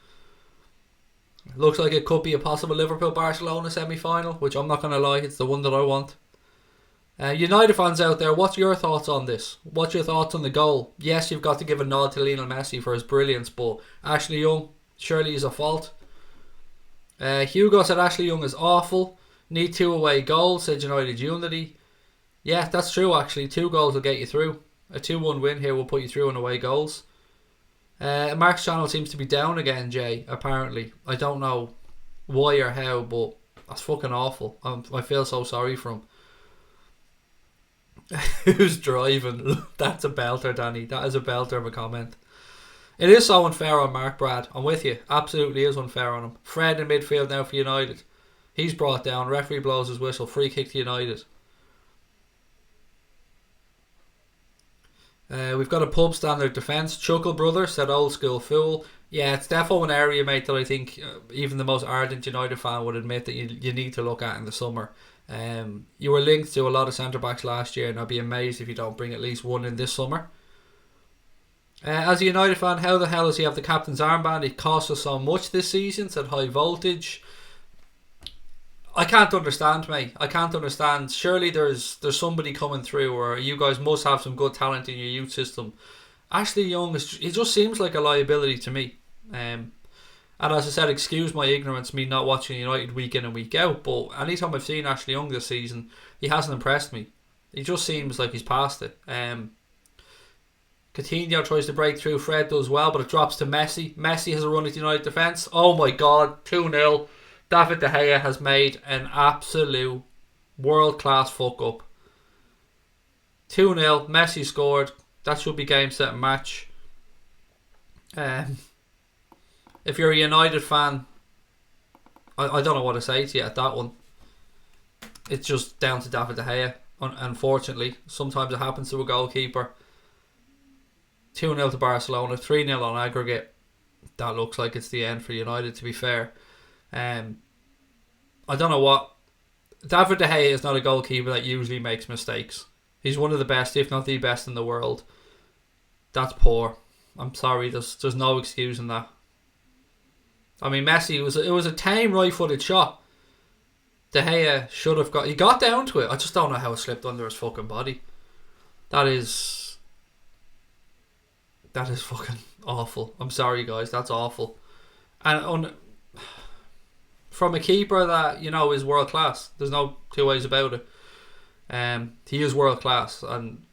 A: Looks like it could be a possible Liverpool-Barcelona semi-final, which I'm not going to lie, it's the one that I want. United fans out there, what's your thoughts on this? What's your thoughts on the goal? Yes, you've got to give a nod to Lionel Messi for his brilliance, but Ashley Young surely is a fault. Hugo said Ashley Young is awful. Need 2 away goals, said United Unity. Yeah, that's true actually. 2 goals will get you through. A 2-1 win here will put you through in away goals. Mark's channel seems to be down again, Jay, apparently. I don't know why or how, but that's fucking awful. I feel so sorry for him. Who's driving? That's a belter, Danny. That is a belter of a comment. It is so unfair on Mark, Brad. I'm with you. Absolutely is unfair on him. Fred in midfield now for United. He's brought down. Referee blows his whistle. Free kick to United. We've got a pub standard defence. Chuckle Brother said old school fool. Yeah, it's definitely an area, mate, that I think even the most ardent United fan would admit that you need to look at in the summer. You were linked to a lot of centre-backs last year, and I'd be amazed if you don't bring at least one in this summer. As a United fan, how the hell does he have the captain's armband? It cost us so much this season, said High Voltage. I can't understand, mate. I can't understand. Surely there's somebody coming through, or you guys must have some good talent in your youth system. Ashley Young, he just seems like a liability to me. And as I said, excuse my ignorance, me not watching United week in and week out, but anytime I've seen Ashley Young this season, he hasn't impressed me. He just seems like he's past it. Coutinho tries to break through. Fred does well, but it drops to Messi. Messi has a run at United defence. Oh my god, 2-0. David De Gea has made an absolute world-class fuck-up. 2-0. Messi scored. That should be game, set, and match. If you're a United fan, I don't know what to say to you at that one. It's just down to David De Gea. Unfortunately, sometimes it happens to a goalkeeper. 2-0 to Barcelona, 3-0 on aggregate. That looks like it's the end for United, to be fair. I don't know what. David De Gea is not a goalkeeper that usually makes mistakes. He's one of the best, if not the best in the world. That's poor. I'm sorry, there's no excuse in that. I mean, Messi, it was a tame right-footed shot. De Gea should have he got down to it. I just don't know how it slipped under his fucking body. That is fucking awful. I'm sorry, guys. That's awful. And from a keeper that, you know, is world class. There's no two ways about it. He is world class, and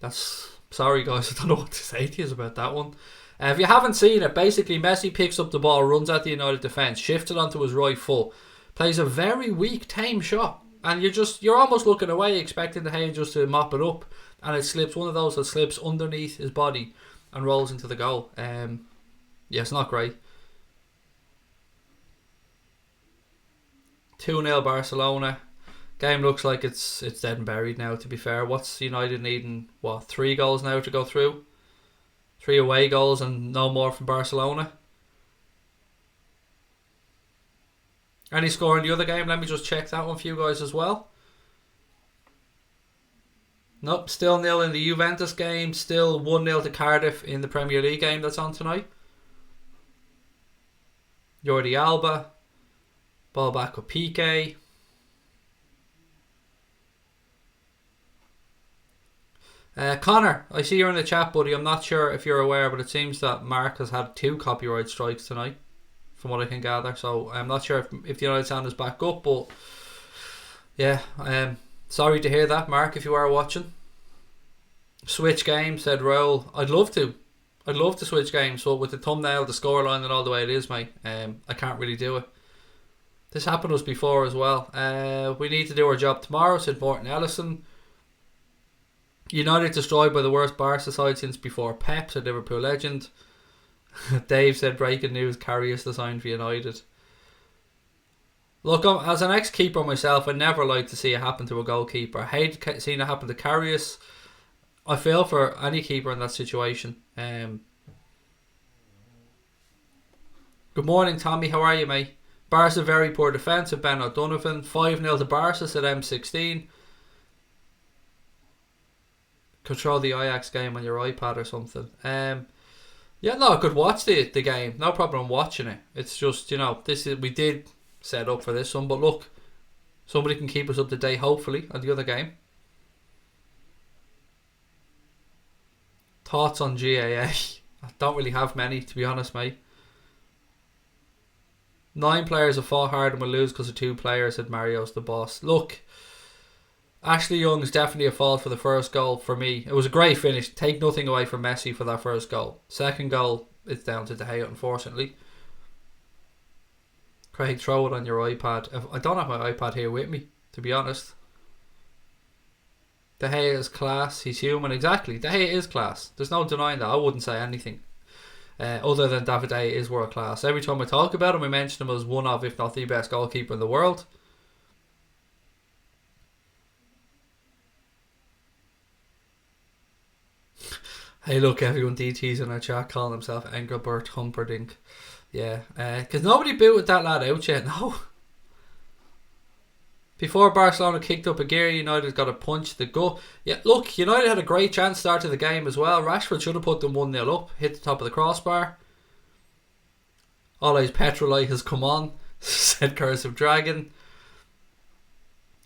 A: that's... Sorry guys, I don't know what to say to you about that one. If you haven't seen it, basically Messi picks up the ball, runs at the United defence, shifts it onto his right foot, plays a very weak, tame shot, and you're almost looking away, expecting the Hay just to mop it up, and it slips, one of those that slips underneath his body and rolls into the goal. Yeah, it's not great. 2-0 Barcelona. Game looks like it's dead and buried now, to be fair. What's United needing? 3 goals now to go through? 3 away goals and no more from Barcelona. Any score in the other game? Let me just check that one for you guys as well. Nope, still 0 in the Juventus game. Still 1-0 to Cardiff in the Premier League game that's on tonight. Jordi Alba. Ball back with Piqué. Connor, I see you're in the chat, buddy. I'm not sure if you're aware, but it seems that Mark has had 2 copyright strikes tonight, from what I can gather. So I'm not sure if the United sound is back up, but yeah, sorry to hear that, Mark, if you are watching. Switch game, said Raul. I'd love to switch games, but with the thumbnail, the scoreline and all the way it is, mate, I can't really do it. This happened to us before as well. We need to do our job tomorrow, said Morton Ellison. United destroyed by the worst Barca side since before Pep, said Liverpool legend. Dave said breaking news, Karius the sign for United. Look, as an ex-keeper myself, I never like to see it happen to a goalkeeper. I hate seeing it happen to Karius. I feel for any keeper in that situation. Good morning, Tommy. How are you, mate? Barca very poor defence of Ben O'Donovan. 5-0 to Barca, said M16. Control the Ajax game on your iPad or something. Yeah, no, I could watch the game. No problem watching it. It's just, you know, we did set up for this one, but look, somebody can keep us up to date, hopefully, on the other game. Thoughts on GAA? I don't really have many, to be honest, mate. 9 players have fought hard and will lose because of 2 players, said Mario's the boss. Look, Ashley Young's definitely a fault for the first goal for me. It was a great finish. Take nothing away from Messi for that first goal. Second goal, it's down to De Gea, unfortunately. Craig, throw it on your iPad. I don't have my iPad here with me, to be honest. De Gea is class. He's human. Exactly. De Gea is class. There's no denying that. I wouldn't say anything other than David De Gea is world class. Every time I talk about him, I mention him as one of, if not the best goalkeeper in the world. Hey, look, everyone, DT's in our chat calling himself Engelbert Humperdinck. Yeah, because nobody booted that lad out yet, no. Before Barcelona kicked up a gear, United got a punch to the gut. Yeah, look, United had a great chance start to the game as well. Rashford should have put them 1-0 up, hit the top of the crossbar. Ole's Petrolite has come on, said Cursive Dragon.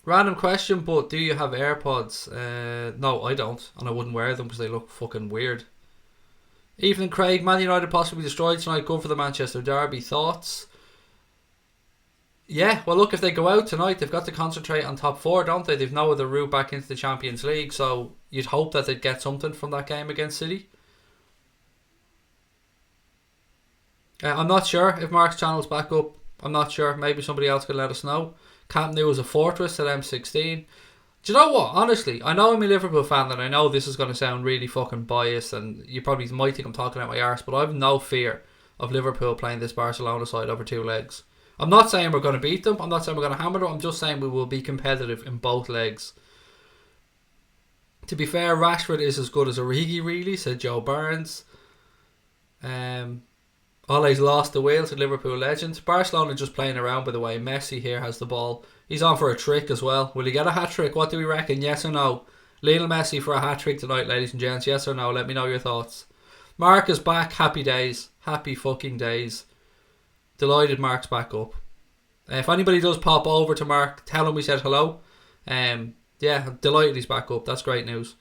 A: Random question, but do you have AirPods? No, I don't, and I wouldn't wear them because they look fucking weird. Evening, Craig. Man United possibly destroyed tonight. Good for the Manchester derby. Thoughts? Yeah, well, look, if they go out tonight, they've got to concentrate on top 4, don't they? They've no other route back into the Champions League, so you'd hope that they'd get something from that game against City. I'm not sure if Mark's channel's back up. I'm not sure. Maybe somebody else could let us know. Camp Nou is a fortress at M16. Do you know what? Honestly, I know I'm a Liverpool fan and I know this is going to sound really fucking biased and you probably might think I'm talking out my arse, but I have no fear of Liverpool playing this Barcelona side over 2 legs. I'm not saying we're going to beat them. I'm not saying we're going to hammer them. I'm just saying we will be competitive in both legs. To be fair, Rashford is as good as Origi, really, said Joe Barnes. Ole's lost the wheel to Liverpool legend. Barcelona just playing around, by the way. Messi here has the ball. He's on for a trick as well. Will he get a hat-trick? What do we reckon? Yes or no? Lionel Messi for a hat-trick tonight, ladies and gents. Yes or no? Let me know your thoughts. Mark is back. Happy days. Happy fucking days. Delighted Mark's back up. If anybody does pop over to Mark, tell him we said hello. Yeah, delighted he's back up. That's great news.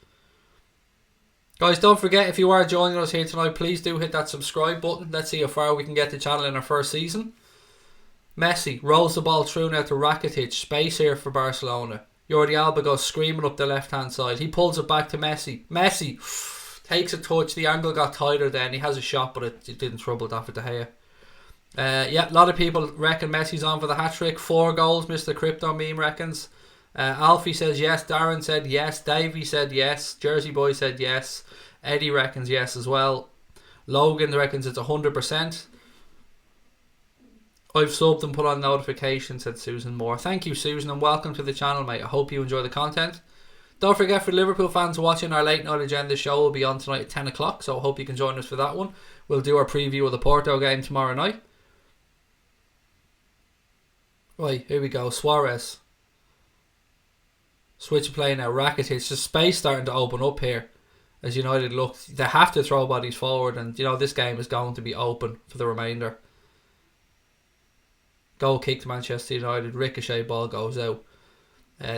A: Guys, don't forget, if you are joining us here tonight, please do hit that subscribe button. Let's see how far we can get the channel in our first season. Messi rolls the ball through now to Rakitic. Space here for Barcelona. Jordi Alba goes screaming up the left hand side. He pulls it back to Messi. Messi takes a touch. The angle got tighter then. He has a shot, but it didn't trouble David De Gea. Yeah, a lot of people reckon Messi's on for the hat-trick. 4 goals, Mr. Crypto Meme reckons. Alfie says yes. Darren said yes. Davey said yes. Jersey Boy said yes. Eddie reckons yes as well. Logan reckons it's 100%. I've subbed and put on notifications, said Susan Moore. Thank you, Susan, and welcome to the channel, mate. I hope you enjoy the content. Don't forget, for Liverpool fans watching, our late night agenda show will be on tonight at 10 o'clock, so I hope you can join us for that one. We'll do our preview of the Porto game tomorrow night. Right, here we go. Suarez. Switch of play now. Rakitic. Just space starting to open up here. As United look, they have to throw bodies forward, and you know this game is going to be open for the remainder. Goal kick to Manchester United. Ricochet ball goes out.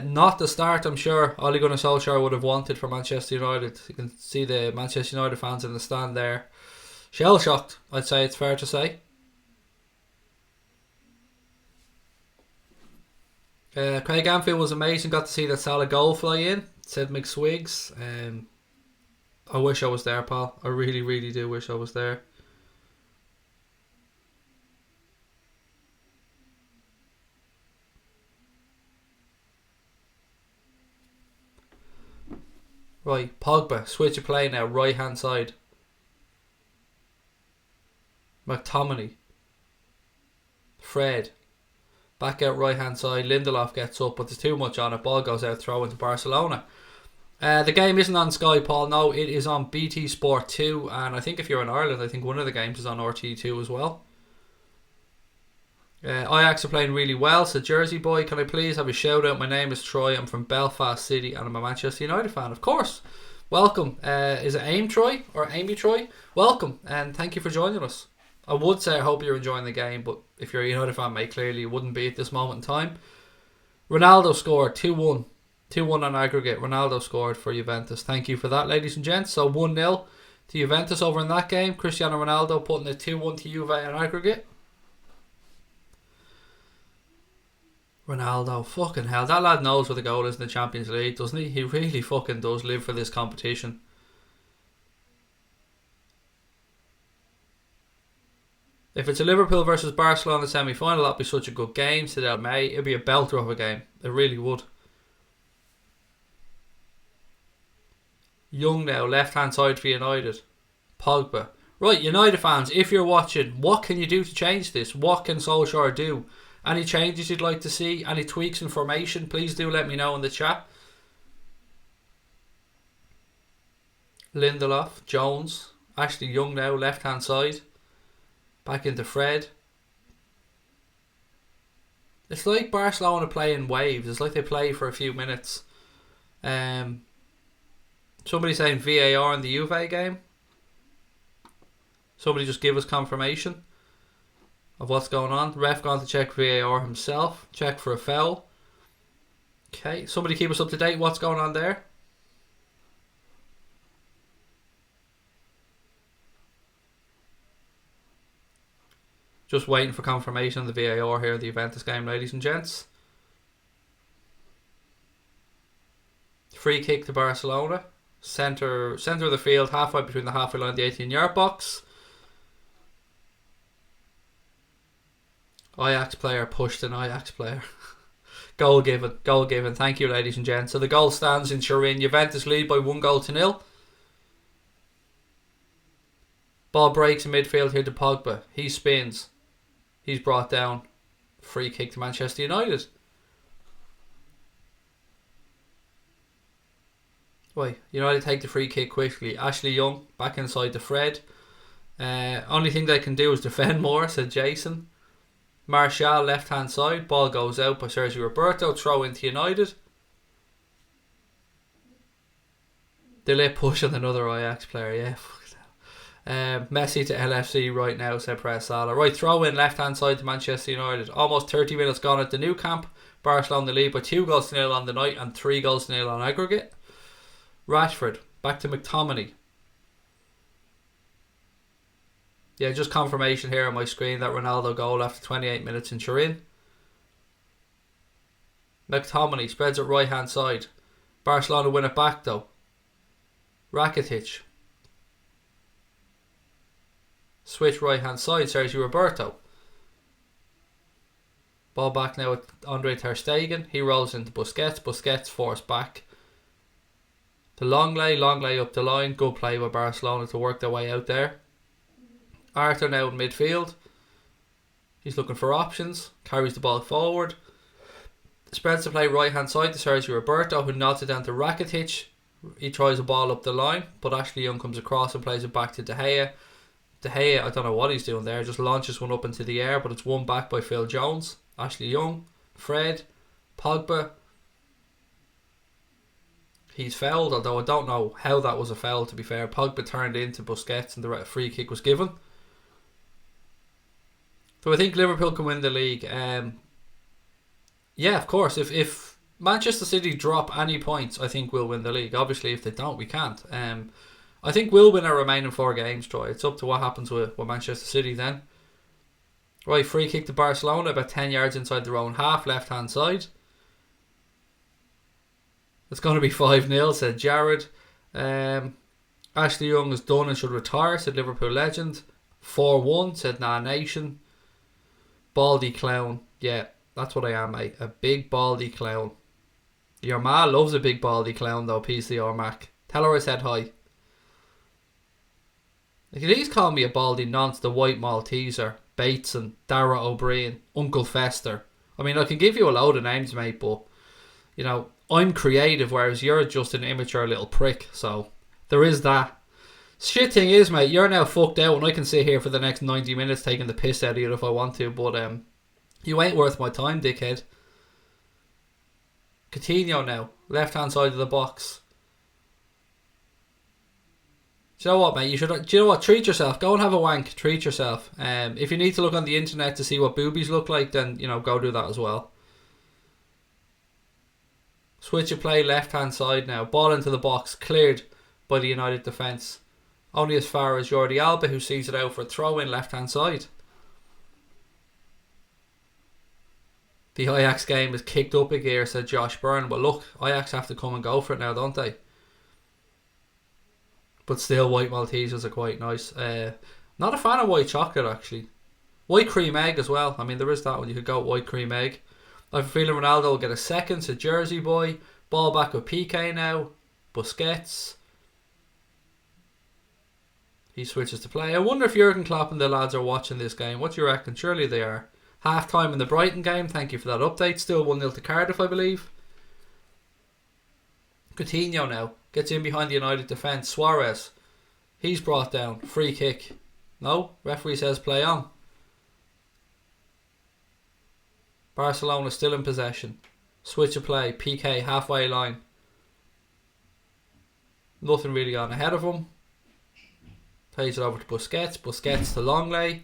A: Not the start, I'm sure, Ole Gunnar Solskjaer would have wanted for Manchester United. You can see the Manchester United fans in the stand there. Shell shocked, I'd say it's fair to say. Craig Anfield was amazing. Got to see that Salah goal fly in, said McSwiggs. I wish I was there, pal. I really, really do wish I was there. Right, Pogba, switch of play now, right hand side. McTominay. Fred. Back out right hand side. Lindelof gets up, but there's too much on it. Ball goes out, throw into Barcelona. The game isn't on Sky, Paul. No, it is on BT Sport 2. And I think if you're in Ireland, I think one of the games is on RT2 as well. Ajax are playing really well. So Jersey Boy, can I please have a shout out? My name is Troy. I'm from Belfast City and I'm a Manchester United fan. Of course. Welcome. Is it Aim Troy or Amy Troy? Welcome and thank you for joining us. I would say I hope you're enjoying the game, but if you're a United fan, mate, clearly you wouldn't be at this moment in time. Ronaldo scored 2-1. 2-1 on aggregate. Ronaldo scored for Juventus. Thank you for that, ladies and gents. So 1-0 to Juventus over in that game. Cristiano Ronaldo putting it 2-1 to Juve on aggregate. Ronaldo, fucking hell. That lad knows what the goal is in the Champions League, doesn't he? He really fucking does live for this competition. If it's a Liverpool versus Barcelona semi-final, that'd be such a good game. So that May, it'd be a belter of a game. It really would. Young now, left-hand side for United. Pogba. Right, United fans, if you're watching, what can you do to change this? What can Solskjaer do? Any changes you'd like to see? Any tweaks in formation? Please do let me know in the chat. Lindelof, Jones, Ashley Young now, left-hand side. Back into Fred. It's like Barcelona play in waves. It's like they play for a few minutes. Somebody saying VAR in the Juve game. Somebody just give us confirmation of what's going on. The ref gone to check VAR himself. Check for a foul. Okay, somebody keep us up to date. What's going on there? Just waiting for confirmation of the VAR here at the Juventus game, ladies and gents. Free kick to Barcelona. Centre of the field, halfway between the halfway line and the 18-yard box. Ajax player pushed an Ajax player. Goal given. Goal given. Thank you, ladies and gents. So the goal stands in Turin. Juventus lead by 1-0. Ball breaks in midfield here to Pogba. He spins. He's brought down. Free kick to Manchester United. Right, United take the free kick quickly. Ashley Young back inside to Fred. Only thing they can do is defend more, said Jason. Martial left hand side. Ball goes out by Sergio Roberto. Throw into United. They let push on another Ajax player, yeah. Messi to LFC right now, said Press Salah. Right, throw in left hand side to Manchester United. Almost 30 minutes gone at the Nou Camp. Barcelona lead by 2-0 on the night and 3-0 on aggregate. Rashford back to McTominay. Yeah, just confirmation here on my screen that Ronaldo goal after 28 minutes in Turin. McTominay spreads it right hand side. Barcelona win it back though. Rakitic. Switch right hand side. Sergio Roberto. Ball back now with Andre Ter Stegen. He rolls into Busquets. Busquets forced back. The long lay up the line. Good play by Barcelona to work their way out there. Arthur now in midfield. He's looking for options. Carries the ball forward. Spreads the play right hand side to Sergio Roberto, who nods it down to Rakitic. He tries a ball up the line, but Ashley Young comes across and plays it back to De Gea. De Gea, I don't know what he's doing there, just launches one up into the air, but it's won back by Phil Jones. Ashley Young, Fred, Pogba. He's fouled, although I don't know how that was a foul, to be fair. Pogba turned into Busquets and the free kick was given. So I think Liverpool can win the league. Yeah, of course. If Manchester City drop any points, I think we'll win the league. Obviously, if they don't, we can't. I think we'll win our remaining 4 games, Troy. It's up to what happens with Manchester City then. Right, free kick to Barcelona, about 10 yards inside their own half, left-hand side. It's going to be 5-0, said Jared. Ashley Young is done and should retire, said Liverpool legend. 4-1, said Nah Nation. Baldy clown. Yeah, that's what I am, mate. A big baldy clown. Your ma loves a big baldy clown, though, PCR Mac. Tell her I said hi. You can at least call me a baldy nonce, the white Malteser, Bateson, Dara O'Brien, Uncle Fester. I mean, I can give you a load of names, mate, but, you know, I'm creative, whereas you're just an immature little prick, so there is that. Shit thing is, mate, you're now fucked out and I can sit here for the next 90 minutes taking the piss out of you if I want to, but you ain't worth my time, dickhead. Coutinho now, left hand side of the box. Do you know what, mate? Do you know what? Treat yourself. Go and have a wank. Treat yourself. If you need to look on the internet to see what boobies look like, then, you know, go do that as well. Switch of play, left hand side now. Ball into the box, cleared by the United defence. Only as far as Jordi Alba, who sees it out for a throw in left hand side. The Ajax game is kicked up a gear, said Josh Byrne. But look, Ajax have to come and go for it now, don't they? But still, white Maltesers are quite nice. Not a fan of white chocolate, actually. White cream egg as well. I mean, there is that one. You could go with white cream egg. I have a feeling Ronaldo will get a second. So Jersey boy. Ball back with PK now. Busquets. He switches to play. I wonder if Jurgen Klopp and the lads are watching this game. What do you reckon? Surely they are. Half time in the Brighton game. Thank you for that update. Still 1-0 to Cardiff, I believe. Coutinho now. Gets in behind the United defence. Suarez. He's brought down. Free kick. No. Referee says play on. Barcelona still in possession. Switch of play. PK halfway line. Nothing really on ahead of him. Plays it over to Busquets. Busquets to Longley.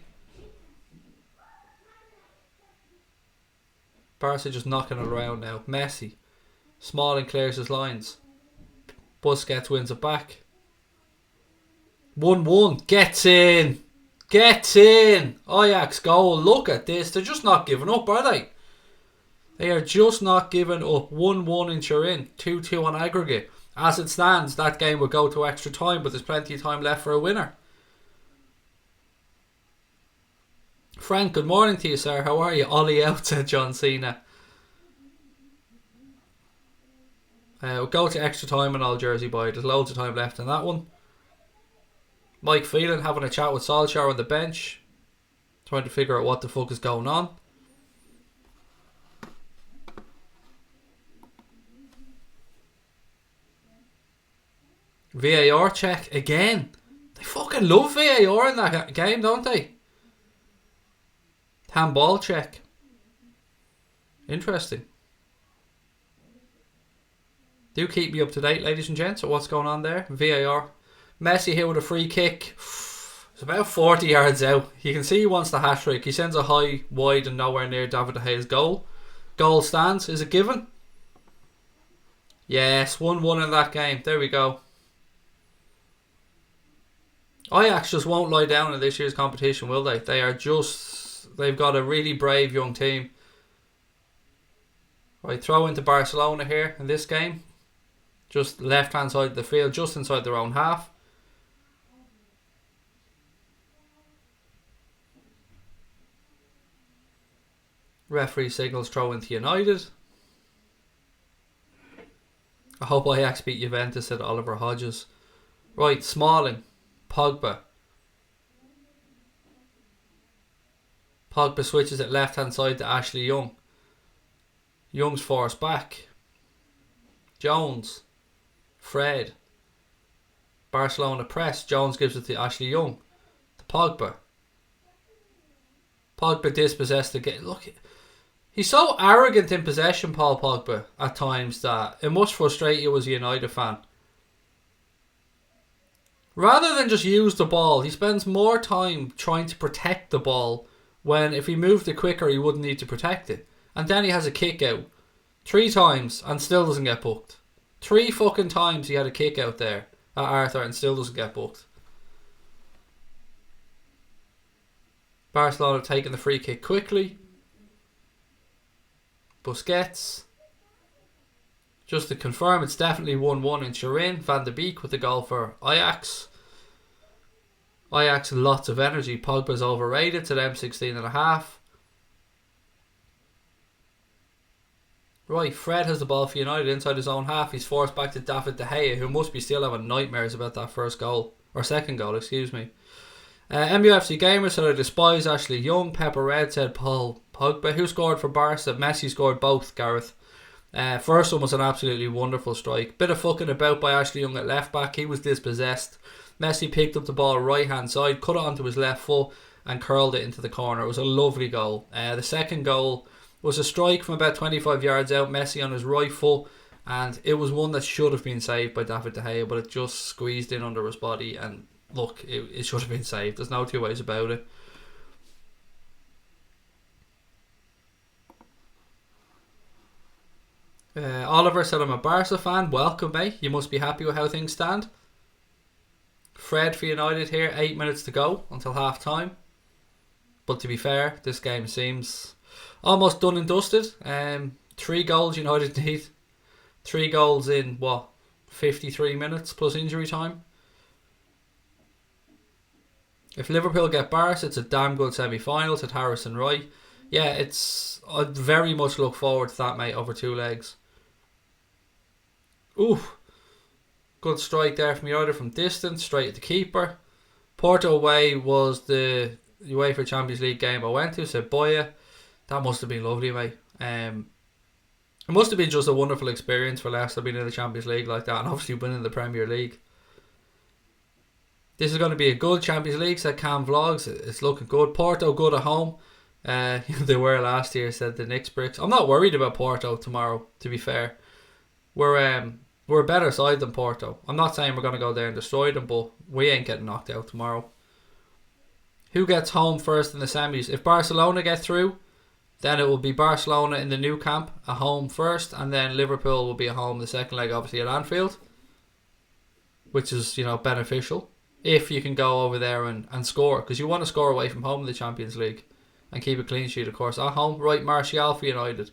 A: Barca just knocking it around now. Messi. Smalling clears his lines. Busquets wins it back. 1-1. Gets in. Gets in. Ajax goal. Look at this. They're just not giving up, are they? They are just not giving up. 1-1 in Turin. 2-2 on aggregate. As it stands, that game will go to extra time, but there's plenty of time left for a winner. Frank, good morning to you, sir. How are you? Ollie out, said John Cena. We'll go to extra time and all, Jersey boy. There's loads of time left in that one. Mike Phelan having a chat with Solskjaer on the bench. Trying to figure out what the fuck is going on. VAR check again. They fucking love VAR in that game, don't they? Handball check. Interesting. Do keep me up to date, ladies and gents, at what's going on there. VAR. Messi here with a free kick. It's about 40 yards out. You can see he wants the hat-trick. He sends a high, wide and nowhere near David De Gea's goal. Goal stands. Is it given? Yes, 1-1 in that game. There we go. Ajax just won't lie down in this year's competition, will they? They've got a really brave young team. Right, throw into Barcelona here in this game. Just left hand side of the field, just inside their own half. Referee signals throw into United. I hope Ajax beat Juventus, said Oliver Hodges. Right, Smalling. Pogba. Pogba switches it left hand side to Ashley Young. Young's forced back. Jones. Fred. Barcelona press. Jones gives it to Ashley Young. To Pogba. Pogba dispossessed again. Look, he's so arrogant in possession, Paul Pogba, at times that it must frustrate you as a United fan. Rather than just use the ball, he spends more time trying to protect the ball when if he moved it quicker he wouldn't need to protect it. And then he has a kick out 3 times and still doesn't get booked. 3 fucking times he had a kick out there at Arthur and still doesn't get booked. Barcelona have taken the free kick quickly. Busquets. Just to confirm, it's definitely 1-1 in Turin. Van de Beek with the goal for Ajax. Ajax, lots of energy. Pogba's overrated to them, 16.5. Right, Fred has the ball for United inside his own half. He's forced back to David De Gea, who must be still having nightmares about that first goal. Or second goal, excuse me. MUFC Gamer said I despise Ashley Young. Pepper Red said Paul Pogba. Who scored for Barca? Messi scored both, Gareth. First one was an absolutely wonderful strike. Bit of fucking about by Ashley Young at left back. He was dispossessed. Messi picked up the ball right hand side, cut it onto his left foot and curled it into the corner. It was a lovely goal. The second goal was a strike from about 25 yards out. Messi on his right foot, and it was one that should have been saved by David De Gea, but it just squeezed in under his body, and look, it should have been saved. There's no two ways about it. Oliver said I'm a Barca fan. Welcome, mate. You must be happy with how things stand. Fred for United here. 8 minutes to go until half time. But to be fair, this game seems almost done and dusted. 3 goals United need. 3 goals in 53 minutes plus injury time. If Liverpool get Barca, it's a damn good semi-final, said Harrison Wright. Yeah, I'd very much look forward to that, mate, over 2 legs. Ooh, good strike there from United from distance, straight at the keeper. Porto away was the UEFA Champions League game I went to, said Boya. That must have been lovely, mate. It must have been just a wonderful experience for Leicester being in the Champions League like that, and obviously winning the Premier League. This is going to be a good Champions League, said Cam Vlogs. It's looking good. Porto good at home. They were last year, said the Knicks Bricks. I'm not worried about Porto tomorrow, to be fair. We're a better side than Porto. I'm not saying we're going to go there and destroy them, but we ain't getting knocked out tomorrow. Who gets home first in the semis? If Barcelona get through, then it will be Barcelona in the Nou Camp at home first, and then Liverpool will be at home the second leg, obviously at Anfield, which is, beneficial if you can go over there and score, because you want to score away from home in the Champions League and keep a clean sheet, of course. At home, right, Martial for United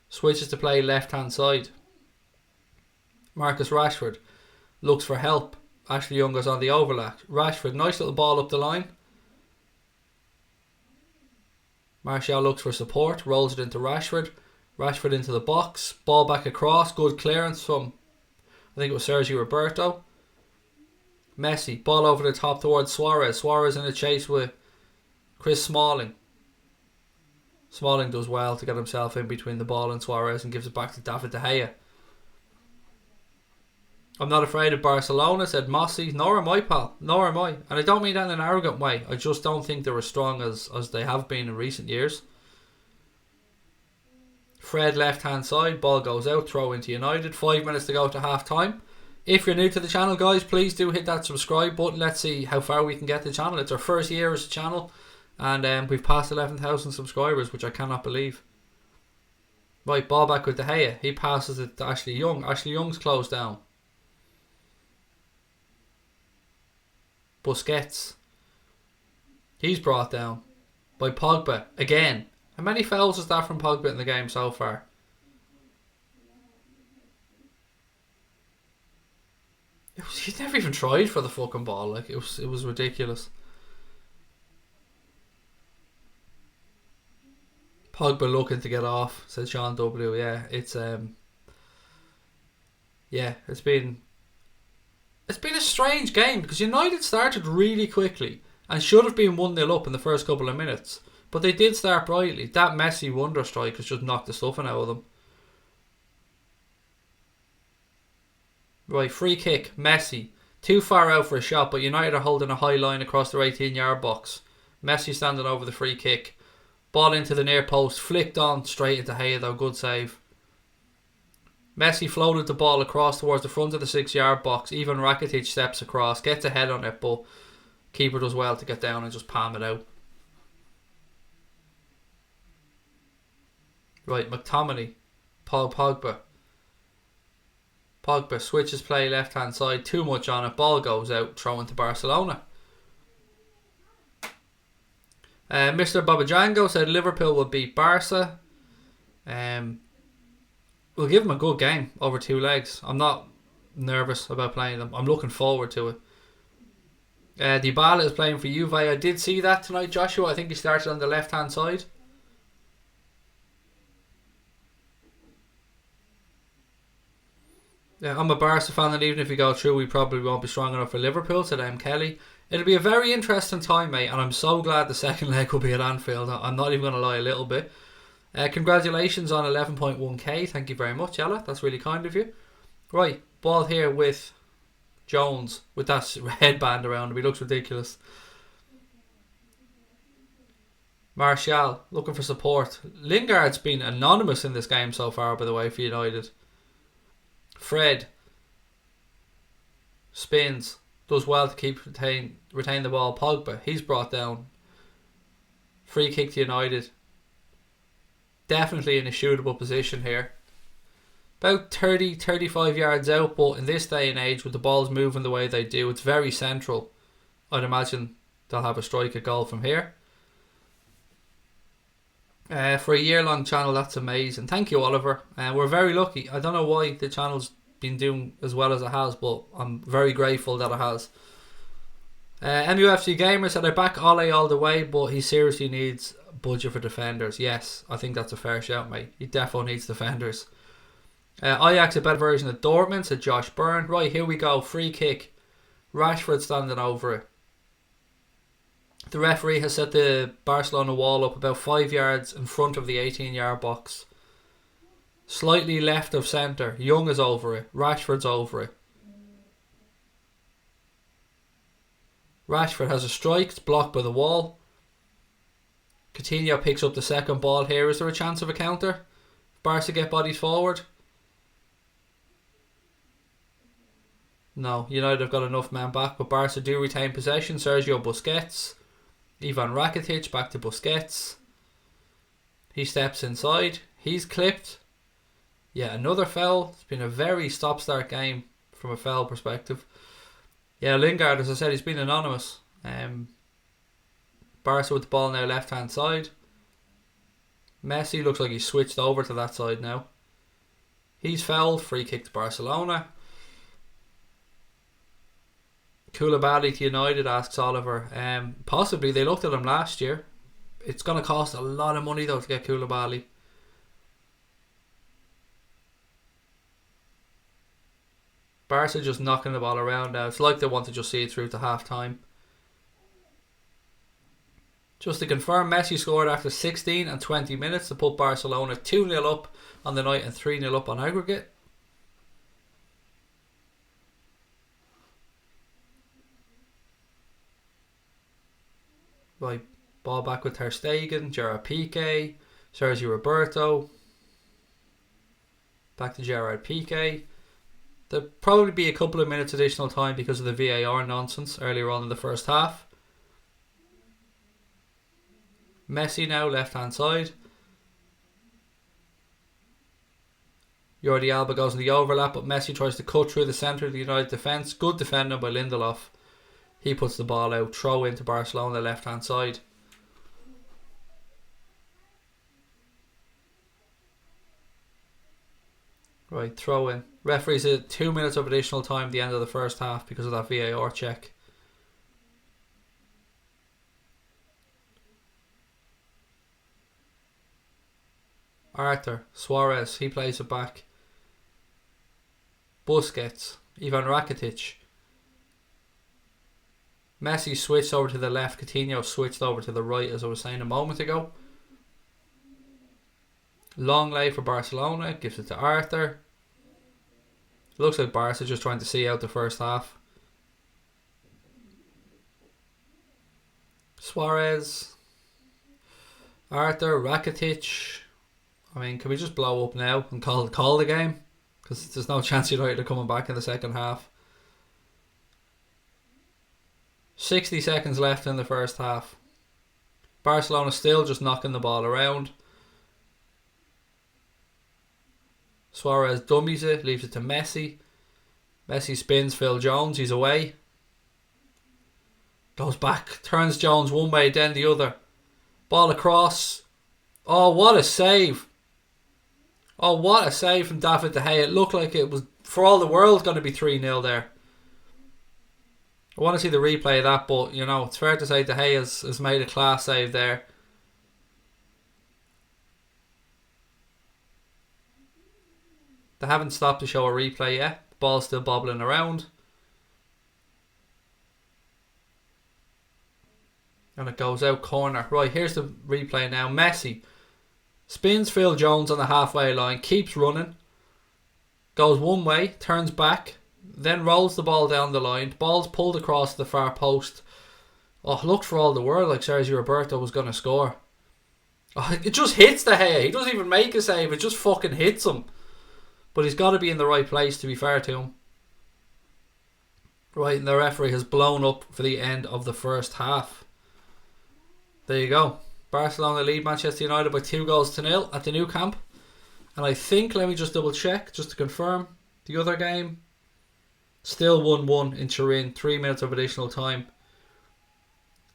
A: switches to play left hand side. Marcus Rashford looks for help. Ashley Young goes on the overlap. Rashford, nice little ball up the line. Martial looks for support, rolls it into Rashford. Rashford into the box, ball back across, good clearance from, I think it was Sergio Roberto. Messi, ball over the top towards Suarez. Suarez in a chase with Chris Smalling. Smalling does well to get himself in between the ball and Suarez and gives it back to David De Gea. I'm not afraid of Barcelona, said Mossy. Nor am I, pal. Nor am I. And I don't mean that in an arrogant way. I just don't think they're as strong as they have been in recent years. Fred left hand side. Ball goes out. Throw into United. 5 minutes to go to half time. If you're new to the channel, guys, please do hit that subscribe button. Let's see how far we can get the channel. It's our first year as a channel. And we've passed 11,000 subscribers, which I cannot believe. Right, ball back with De Gea. He passes it to Ashley Young. Ashley Young's closed down. Busquets. He's brought down by Pogba again. How many fouls is that from Pogba in the game so far? He never even tried for the fucking ball. Like it was ridiculous. Pogba looking to get off, said Sean W. Yeah, it's been a strange game because United started really quickly and should have been 1-0 up in the first couple of minutes. But they did start brightly. That Messi wonder strike has just knocked the stuffing out of them. Right, free kick, Messi. Too far out for a shot, but United are holding a high line across their 18-yard box. Messi standing over the free kick. Ball into the near post, flicked on straight into Hay though, good save. Messi floated the ball across towards the front of the 6-yard box. Even Rakitic steps across, gets a head on it, but keeper does well to get down and just palm it out. Right, McTominay, Pogba. Pogba switches play left hand side, too much on it, ball goes out, throw into Barcelona. Mr. Babajango said Liverpool will beat Barca. We'll give them a good game over 2 legs. I'm not nervous about playing them. I'm looking forward to it. Dybala is playing for Juve. I did see that tonight, Joshua. I think he started on the left hand side. I'm a Barca fan, and even if we go through, we probably won't be strong enough for Liverpool, said M. Kelly. It'll be a very interesting time, mate, and I'm so glad the second leg will be at Anfield. I'm not even going to lie a little bit. Congratulations on 11.1k. Thank you very much, Ella. That's really kind of you. Right, ball here with Jones, with that headband around him. He looks ridiculous. Martial, looking for support. Lingard's been anonymous in this game so far, by the way, for United. Fred spins, does well to retain the ball. Pogba, he's brought down. Free kick to United. Definitely in a shootable position here. About 30-35 yards out, but in this day and age with the balls moving the way they do, it's very central. I'd imagine they'll have a strike at goal from here. For a year-long channel, that's amazing. Thank you, Oliver. We're very lucky. I don't know why the channel's been doing as well as it has, but I'm very grateful that it has. MUFC Gamer said, I back Ole all the way, but he seriously needs budget for defenders. Yes, I think that's a fair shout, mate. He definitely needs defenders. Ajax a better version of Dortmund, said Josh Byrne. Right, here we go. Free kick. Rashford standing over it. The referee has set the Barcelona wall up about 5 yards in front of the 18-yard box. Slightly left of centre. Young is over it. Rashford's over it. Rashford has a strike. It's blocked by the wall. Coutinho picks up the second ball here. Is there a chance of a counter? Barca get bodies forward? No, United have got enough men back, but Barca do retain possession. Sergio Busquets. Ivan Rakitic back to Busquets. He steps inside. He's clipped. Yeah, another foul. It's been a very stop-start game from a foul perspective. Yeah, Lingard, as I said, he's been anonymous. Barca with the ball now left-hand side. Messi looks like he's switched over to that side now. He's fouled. Free kick to Barcelona. Koulibaly to United, asks Oliver. Possibly. They looked at him last year. It's going to cost a lot of money though to get Koulibaly. Barca just knocking the ball around now. It's like they want to just see it through to half time. Just to confirm, Messi scored after 16 and 20 minutes to put Barcelona 2-0 up on the night and 3-0 up on aggregate. Right, ball back with Ter Stegen, Gerard Piqué, Sergio Roberto. Back to Gerard Piqué. There'll probably be a couple of minutes additional time because of the VAR nonsense earlier on in the first half. Messi now, left hand side. Jordi Alba goes in the overlap, but Messi tries to cut through the centre of the United defence. Good defending by Lindelof. He puts the ball out. Throw into Barcelona left hand side. Right, throw in. Referee said 2 minutes of additional time at the end of the first half because of that VAR check. Arthur, Suarez, he plays it back. Busquets, Ivan Rakitic. Messi switched over to the left. Coutinho switched over to the right, as I was saying a moment ago. Long lay for Barcelona. Gives it to Arthur. Looks like Barca just trying to see out the first half. Suarez. Arthur, Rakitic. I mean, can we just blow up now and call the game? Because there's no chance United are coming back in the second half. 60 seconds left in the first half. Barcelona still just knocking the ball around. Suarez dummies it, leaves it to Messi. Messi spins Phil Jones, he's away. Goes back, turns Jones one way, then the other. Ball across. Oh, what a save. Oh, what a save from David De Gea. It looked like it was, for all the world, going to be 3-0 there. I want to see the replay of that, but, you know, it's fair to say De Gea has made a class save there. They haven't stopped to show a replay yet. The ball's still bobbling around. And it goes out corner. Right, here's the replay now. Messi spins Phil Jones on the halfway line. Keeps running. Goes one way. Turns back. Then rolls the ball down the line. Ball's pulled across the far post. Oh, looked for all the world like Sergio Roberto was going to score. Oh, it just hits De Gea. He doesn't even make a save. It just fucking hits him. But he's got to be in the right place, to be fair to him. Right, and the referee has blown up for the end of the first half. There you go. Barcelona lead Manchester United by 2-0 at the Nou Camp. And I think, let me just double check, just to confirm, the other game, still 1-1 in Turin, 3 minutes of additional time.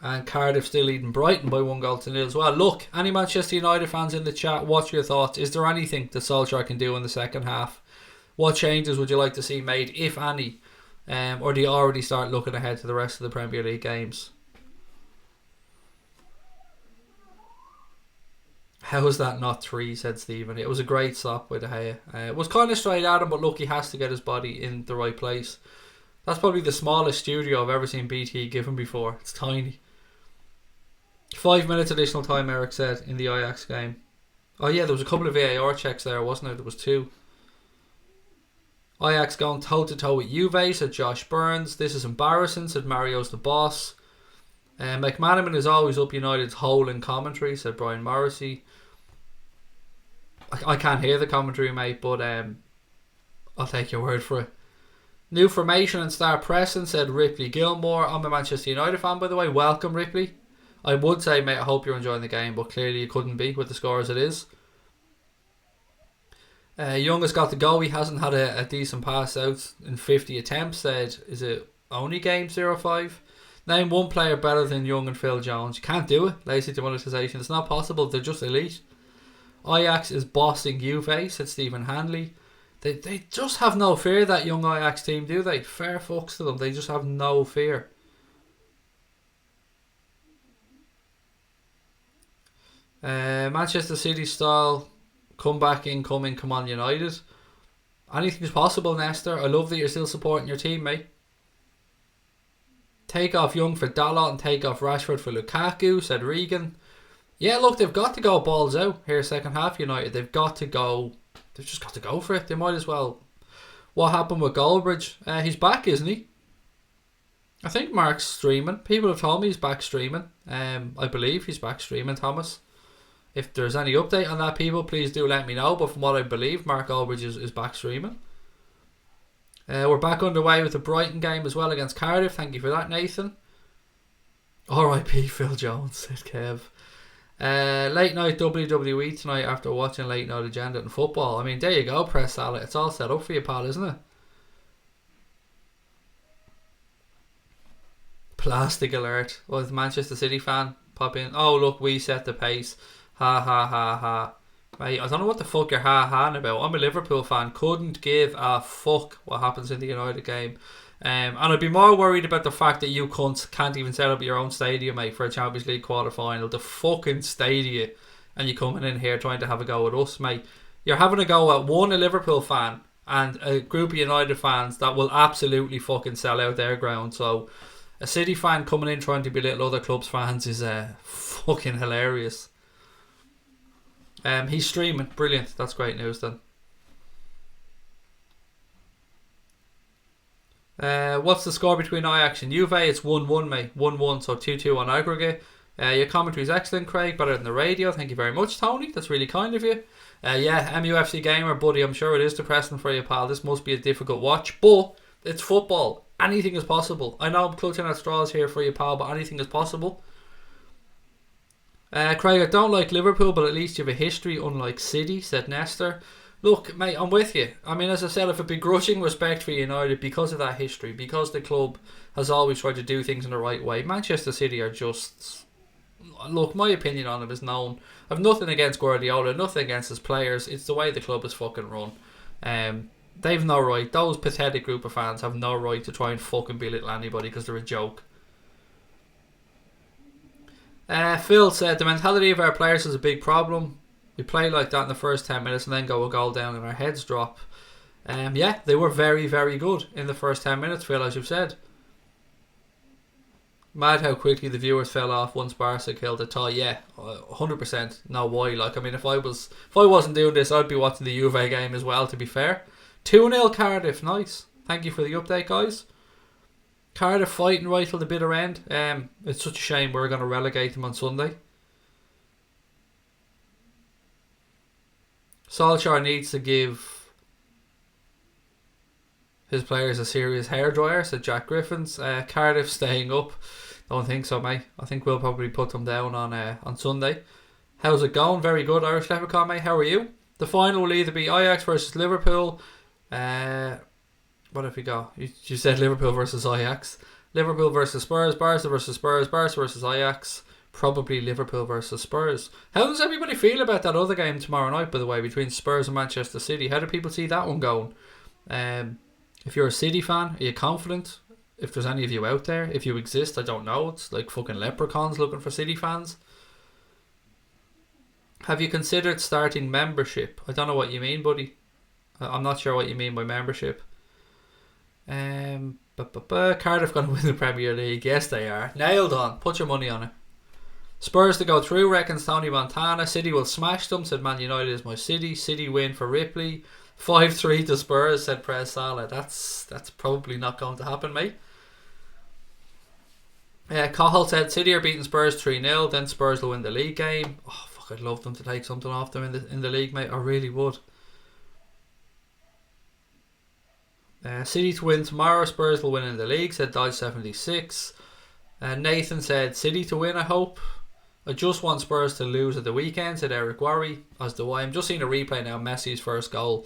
A: And Cardiff still leading Brighton by 1-0 as well. Look, any Manchester United fans in the chat, what's your thoughts? Is there anything that Solskjaer can do in the second half? What changes would you like to see made, if any? Or do you already start looking ahead to the rest of the Premier League games? How is that not 3, said Stephen. It was a great stop by De Gea. It was kind of straight at him, but look, he has to get his body in the right place. That's probably the smallest studio I've ever seen BT given before. It's tiny. 5 minutes additional time, Eric said, in the Ajax game. Oh yeah, there was a couple of VAR checks there, wasn't there? There was 2. Ajax going toe-to-toe with Juve, said Josh Burns. This is embarrassing, said Mario's the boss. McManaman is always up United's hole in commentary, said Brian Morrissey. I can't hear the commentary, mate, but I'll take your word for it. New formation and start pressing, said Ripley Gilmore. I'm a Manchester United fan, by the way. Welcome, Ripley. I would say, mate, I hope you're enjoying the game, but clearly you couldn't be with the score as it is. Young has got to go. He hasn't had a decent pass out in 50 attempts, said, is it only game 05? Name one player better than Young and Phil Jones. You can't do it. Lazy demonetisation. It's not possible. They're just elite. Ajax is bossing Juve, said Stephen Hanley. They just have no fear, that young Ajax team, do they? Fair fucks to them. They just have no fear. Manchester City style comeback incoming. Come on, United. Anything's possible, Nestor. I love that you're still supporting your team, mate. Take off Young for Dalot and take off Rashford for Lukaku, said Regan. Yeah, look, they've got to go balls out here second half, United. They've got to go. They've just got to go for it. They might as well. What happened with Goldbridge? He's back, isn't he? I think Mark's streaming. People have told me he's back streaming. I believe he's back streaming, Thomas. If there's any update on that, people, please do let me know. But from what I believe, Mark Goldbridge is back streaming. We're back underway with the Brighton game as well against Cardiff. Thank you for that, Nathan. R.I.P. Phil Jones, said Kev. Late night WWE tonight after watching Late Night Agenda and football. I mean, there you go, Press Salah. It's all set up for you, pal, isn't it? Plastic alert. Was Manchester City fan pop in? Oh look, we set the pace. Ha ha ha ha. Mate, I don't know what the fuck you're ha-haing about. I'm a Liverpool fan. Couldn't give a fuck what happens in the United game. And I'd be more worried about the fact that you cunts can't even set up your own stadium, mate, for a Champions League quarter-final. The fucking stadium. And you coming in here trying to have a go at us, mate. You're having a go at one, a Liverpool fan, and a group of United fans that will absolutely fucking sell out their ground. So a City fan coming in trying to belittle other clubs' fans is fucking hilarious. He's streaming. Brilliant. That's great news then. What's the score between Ajax and Juve? It's 1-1, mate. 1-1, so 2-2 on aggregate. Your commentary is excellent, Craig. Better than the radio. Thank you very much, Tony. That's really kind of you. Yeah, MUFC Gamer, buddy. I'm sure it is depressing for you, pal. This must be a difficult watch, but it's football. Anything is possible. I know I'm clutching at straws here for you, pal, but anything is possible. Craig, I don't like Liverpool, but at least you have a history, unlike City, said Nestor. Look, mate, I'm with you. I mean, as I said, I have a begrudging respect for United because of that history, because the club has always tried to do things in the right way. Manchester City are just... Look, my opinion on them is known. I've nothing against Guardiola, nothing against his players. It's the way the club is fucking run. They've no right. Those pathetic group of fans have no right to try and fucking belittle anybody because they're a joke. Phil said, the mentality of our players is a big problem. We play like that in the first 10 minutes and then go a goal down and our heads drop. Yeah, they were very, very good in the first 10 minutes, Phil, as you've said. Mad how quickly the viewers fell off once Barca killed a tie. Yeah, 100%. No why. Like, I mean, if I wasn't doing this, I'd be watching the Juve game as well, to be fair. 2-0 Cardiff, nice. Thank you for the update, guys. Cardiff fighting right till the bitter end. It's such a shame we're going to relegate them on Sunday. Solskjaer needs to give his players a serious hairdryer, said Jack Griffins. Cardiff staying up. Don't think so, mate. I think we'll probably put them down on Sunday. How's it going? Very good, Irish Leprechaun, mate. How are you? The final will either be Ajax versus Liverpool. What have we got? You said Liverpool versus Ajax. Liverpool versus Spurs. Barca versus Spurs. Barca versus Ajax. Probably Liverpool versus Spurs. How does everybody feel about that other game tomorrow night, by the way, between Spurs and Manchester City? How do people see that one going? If you're a City fan, are you confident? If there's any of you out there, if you exist, I don't know. It's like fucking leprechauns looking for City fans. Have you considered starting membership? I don't know what you mean, buddy. I'm not sure what you mean by membership. Cardiff going to win the Premier League. Yes, they are. Nailed on. Put your money on it. Spurs to go through, reckons Tony Montana. City will smash them, said Man United is my city. City win for Ripley. 5-3 to Spurs, said Prez Salah. That's probably not going to happen, mate. Cahill said City are beating Spurs 3-0, then Spurs will win the league game. Oh fuck, I'd love them to take something off them in the league, mate. I really would. City to win tomorrow, Spurs will win in the league, said Dodge 76. Nathan said City to win, I hope. I just want Spurs to lose at the weekend, said Eric Worry. As do I. I'm just seeing a replay now, Messi's first goal.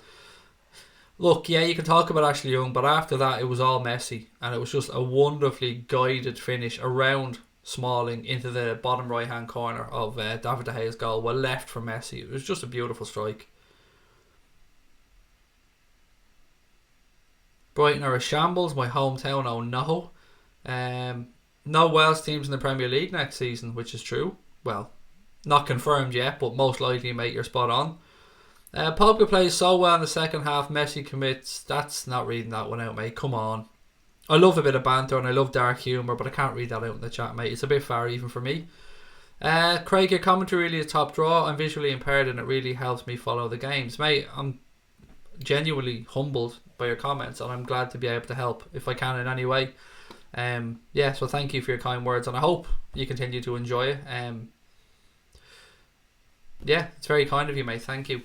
A: Look, yeah, you can talk about Ashley Young, but after that it was all Messi, and it was just a wonderfully guided finish around Smalling into the bottom right hand corner of David De Gea's goal, well left from Messi. It was just a beautiful strike. Brighton are a shambles, my hometown, oh no. No Wales teams in the Premier League next season, which is true. Well, not confirmed yet, but most likely, mate, you're spot on. Pogba plays so well in the second half, Messi commits. That's not reading that one out, mate. Come on. I love a bit of banter and I love dark humour, but I can't read that out in the chat, mate. It's a bit far even for me. Craig, your commentary really is top draw. I'm visually impaired and it really helps me follow the games. Mate, I'm genuinely humbled by your comments and I'm glad to be able to help if I can in any way. Yeah, so thank you for your kind words and I hope you continue to enjoy it. Yeah, it's very kind of you, mate. Thank you.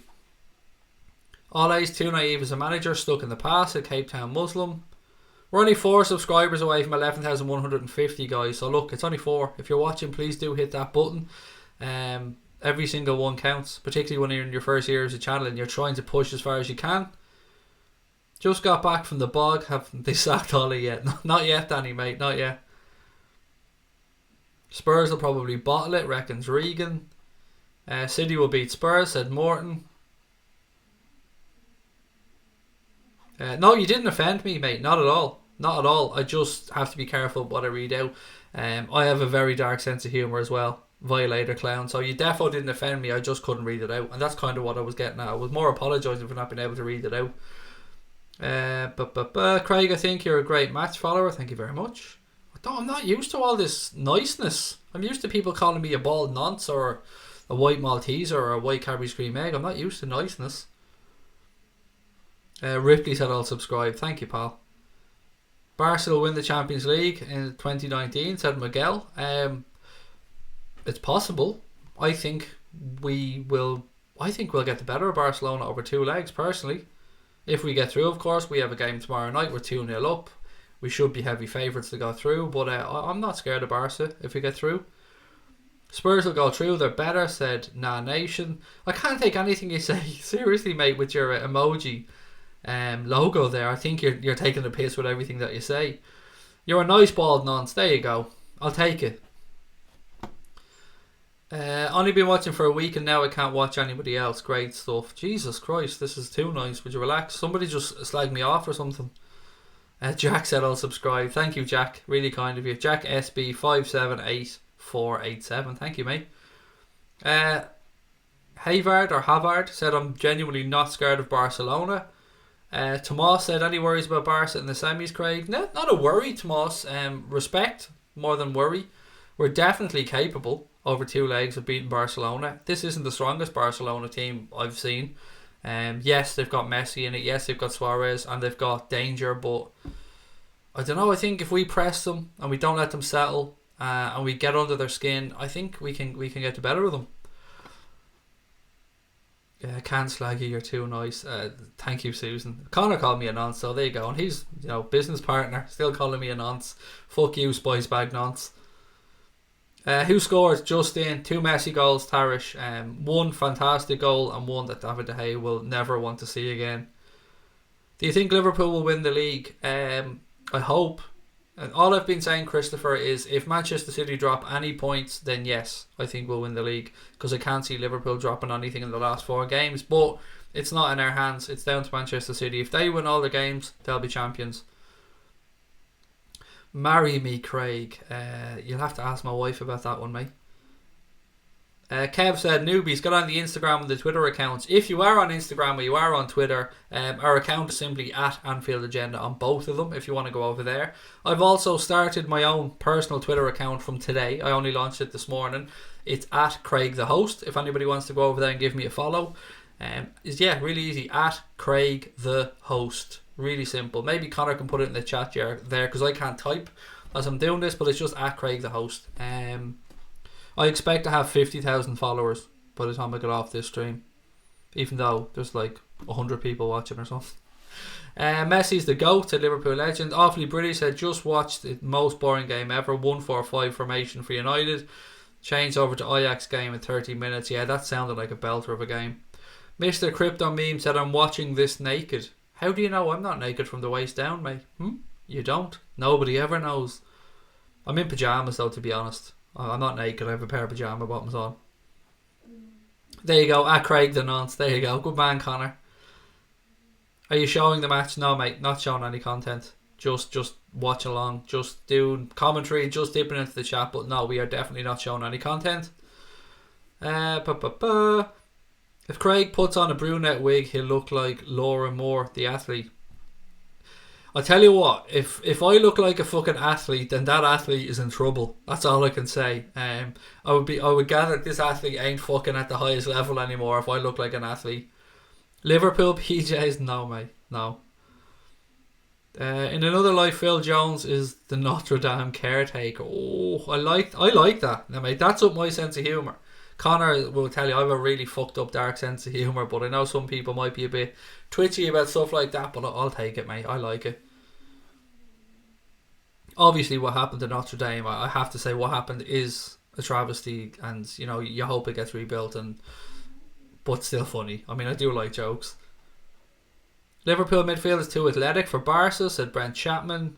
A: Always too naive as a manager, stuck in the past, at Cape Town Muslim. We're only 4 subscribers away from 11,150, guys, so look, it's only 4. If you're watching, please do hit that button. Every single one counts, particularly when you're in your first year as a channel and you're trying to push as far as you can. Just got back from the bog. Haven't they sacked Ollie yet? Not yet, Danny, mate, not yet. Spurs will probably bottle it, reckons Regan. City will beat Spurs, said Morton. No, you didn't offend me, mate. Not at all. Not at all. I just have to be careful what I read out. I have a very dark sense of humour as well. Violator clown. So you defo didn't offend me. I just couldn't read it out. And that's kind of what I was getting at. I was more apologising for not being able to read it out. Craig, I think you're a great match follower. Thank you very much. I'm not used to all this niceness. I'm used to people calling me a bald nonce or a white Malteser or a white Cadbury's cream egg. I'm not used to niceness. Ripley said I'll subscribe. Thank you, pal. Barca will win the Champions League in 2019, said Miguel. It's possible. I think we'll get the better of Barcelona over 2 legs, personally. If we get through, of course, we have a game tomorrow night. We're 2-0 up. We should be heavy favourites to go through, but I'm not scared of Barca if we get through. Spurs will go through. They're better, said Nah Nation. I can't take anything you say seriously, mate, with your emoji logo there. I think you're taking the piss with everything that you say. You're a nice bald nonce. There you go. I'll take it. Only been watching for a week and now I can't watch anybody else. Great stuff. Jesus Christ, this is too nice. Would you relax? Somebody just slag me off or something. Jack said I'll subscribe. Thank you, Jack. Really kind of you. Jack SB 578487. Thank you, mate. Havard said I'm genuinely not scared of Barcelona. Tomas said any worries about Barca in the semis, Craig? No, not a worry, Tomas. Respect more than worry. We're definitely capable over 2 legs of beating Barcelona. This isn't the strongest Barcelona team I've seen. Yes, they've got Messi in it. Yes, they've got Suarez and they've got danger. But I don't know. I think if we press them and we don't let them settle and we get under their skin, I think we can get the better of them. Can't slag you. You're too nice. Thank you, Susan. Connor called me a nonce, so there you go. And he's business partner, still calling me a nonce. Fuck you, spice bag nonce. Who scored? Justin. 2 Messi goals, Tarish. 1 fantastic goal and 1 that David De Gea will never want to see again. Do you think Liverpool will win the league? I hope. And all I've been saying, Christopher, is if Manchester City drop any points, then yes, I think we'll win the league. Because I can't see Liverpool dropping anything in the last 4 games. But it's not in our hands. It's down to Manchester City. If they win all the games, they'll be champions. Marry me, Craig. You'll have to ask my wife about that one, mate. Kev said, newbies, get on the Instagram and the Twitter accounts. If you are on Instagram or you are on Twitter, our account is simply at Anfield Agenda on both of them if you want to go over there. I've also started my own personal Twitter account from today. I only launched it this morning. It's at Craig the Host. If anybody wants to go over there and give me a follow. It's really easy. At Craig the Host. Really simple. Maybe Connor can put it in the chat there because I can't type as I'm doing this, but it's just at Craig the Host. I expect to have 50,000 followers by the time I get off this stream, even though there's like 100 people watching or something. Messi's the GOAT, a Liverpool legend. Awfully British said just watched the most boring game ever. 1-4-5 formation for United. Changed over to Ajax game in 30 minutes. Yeah, that sounded like a belter of a game. Mr. Crypto Meme said I'm watching this naked. How do you know I'm not naked from the waist down, mate? You don't. Nobody ever knows. I'm in pyjamas though, to be honest. I'm not naked. I have a pair of pyjama bottoms on. There you go. At Craig the Nonce. There you go. Good man, Connor. Are you showing the match? No, mate. Not showing any content. Just watch along. Just doing commentary. Just dipping into the chat. But no, we are definitely not showing any content. If Craig puts on a brunette wig, he'll look like Laura Moore, the athlete. I'll tell you what, if I look like a fucking athlete, then that athlete is in trouble. That's all I can say. I would gather this athlete ain't fucking at the highest level anymore if I look like an athlete. Liverpool PJs, no, mate, no. In another life, Phil Jones is the Notre Dame caretaker. Oh, I like that. Now, mate, that's up my sense of humour. Connor will tell you I have a really fucked up dark sense of humour, but I know some people might be a bit twitchy about stuff like that, but I'll take it, mate. I like it. Obviously what happened to Notre Dame, I have to say what happened is a travesty, and you hope it gets rebuilt, but still funny. I mean, I do like jokes. Liverpool midfield is too athletic for Barca, said Brent Chapman.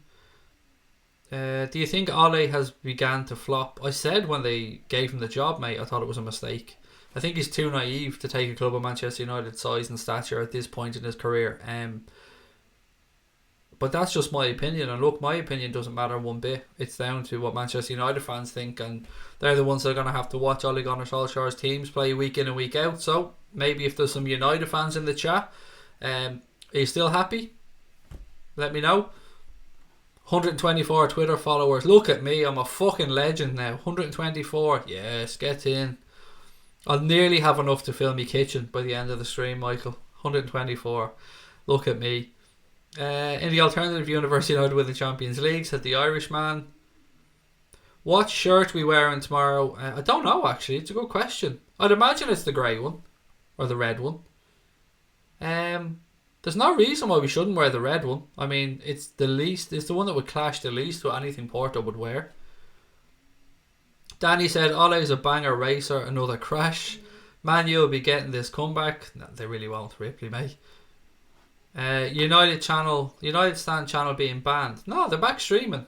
A: Do you think Ole has began to flop? I said when they gave him the job, mate, I thought it was a mistake. I think he's too naive to take a club of Manchester United's size and stature at this point in his career. But that's just my opinion. And look, my opinion doesn't matter one bit. It's down to what Manchester United fans think. And they're the ones that are going to have to watch Ole Gunnar Solskjaer's teams play week in and week out. So maybe if there's some United fans in the chat, are you still happy? Let me know. 124 Twitter followers. Look at me, I'm a fucking legend now. 124. Yes, get in. I'll nearly have enough to fill my kitchen by the end of the stream, Michael. 124. Look at me. In the alternative universe, United win the Champions League, said the Irishman. What shirt we wearing tomorrow? I don't know, actually. It's a good question. I'd imagine it's the grey one. Or the red one. There's no reason why we shouldn't wear the red one. I mean, it's the one that would clash the least with anything Porto would wear. Danny said, Ole is a banger racer, another crash. Man U will be getting this comeback. No, they really won't, Ripley, mate. United Stand channel being banned. No, they're back streaming.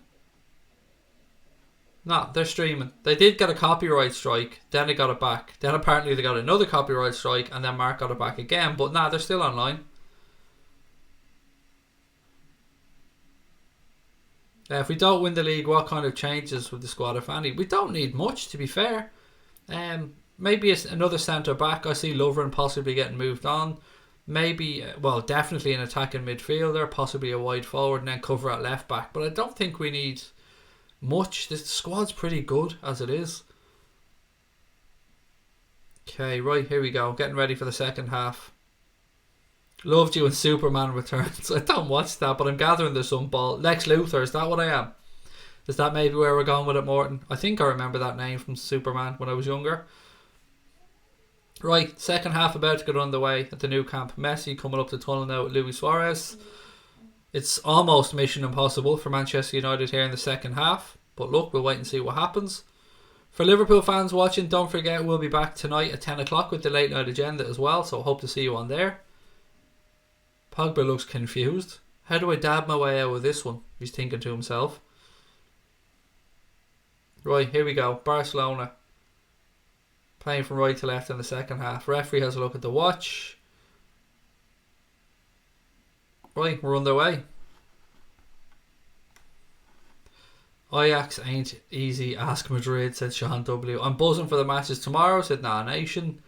A: No, they're streaming. They did get a copyright strike, then they got it back. Then apparently they got another copyright strike, and then Mark got it back again. But nah, they're still online. If we don't win the league, what kind of changes with the squad, if any? We don't need much, to be fair. Maybe another centre back. I see Lovren possibly getting moved on. Maybe, definitely an attacking midfielder, possibly a wide forward, and then cover at left back. But I don't think we need much. This squad's pretty good as it is. Okay, right, here we go. Getting ready for the second half. Loved you when Superman returns. I don't watch that, but I'm gathering there's some ball. Lex Luthor, is that what I am? Is that maybe where we're going with it, Morton? I think I remember that name from Superman when I was younger. Right, second half about to get underway at the Nou Camp. Messi coming up the tunnel now with Luis Suarez. It's almost mission impossible for Manchester United here in the second half. But look, we'll wait and see what happens. For Liverpool fans watching, don't forget we'll be back tonight at 10 o'clock with the late night agenda as well. So hope to see you on there. Pogba looks confused. How do I dab my way out of this one? He's thinking to himself. Right, here we go. Barcelona. Playing from right to left in the second half. Referee has a look at the watch. Right, we're underway. Ajax ain't easy, ask Madrid, said Sean W. I'm buzzing for the matches tomorrow, said Nah Nation.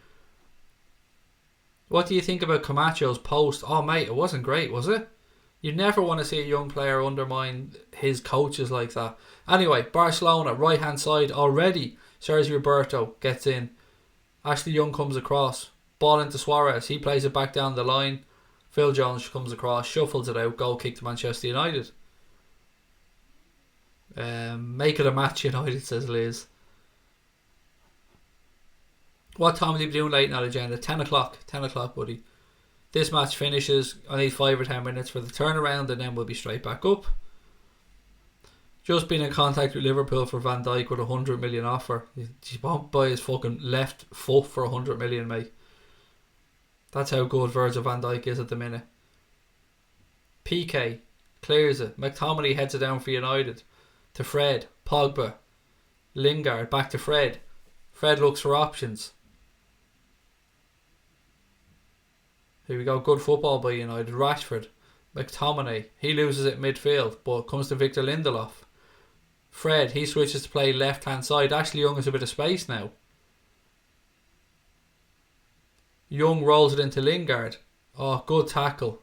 A: What do you think about Camacho's post? Oh mate, it wasn't great, was it? You never want to see a young player undermine his coaches like that. Anyway, Barcelona, right hand side already. Sergio Roberto gets in. Ashley Young comes across. Ball into Suarez. He plays it back down the line. Phil Jones comes across, shuffles it out. Goal kick to Manchester United. Make it a match, United, says Liz. What time will you be doing late night agenda? 10 o'clock. 10 o'clock, buddy. This match finishes. I need 5 or 10 minutes for the turnaround and then we'll be straight back up. Just been in contact with Liverpool for Van Dijk with a 100 million offer. He won't buy his fucking left foot for 100 million, mate. That's how good Virgil van Dijk is at the minute. PK clears it. McTominay heads it down for United. To Fred. Pogba. Lingard. Back to Fred. Fred looks for options. Here we go. Good football by United. Rashford. McTominay. He loses it midfield, but comes to Victor Lindelof. Fred. He switches to play left hand side. Ashley Young has a bit of space now. Young rolls it into Lingard. Oh, good tackle.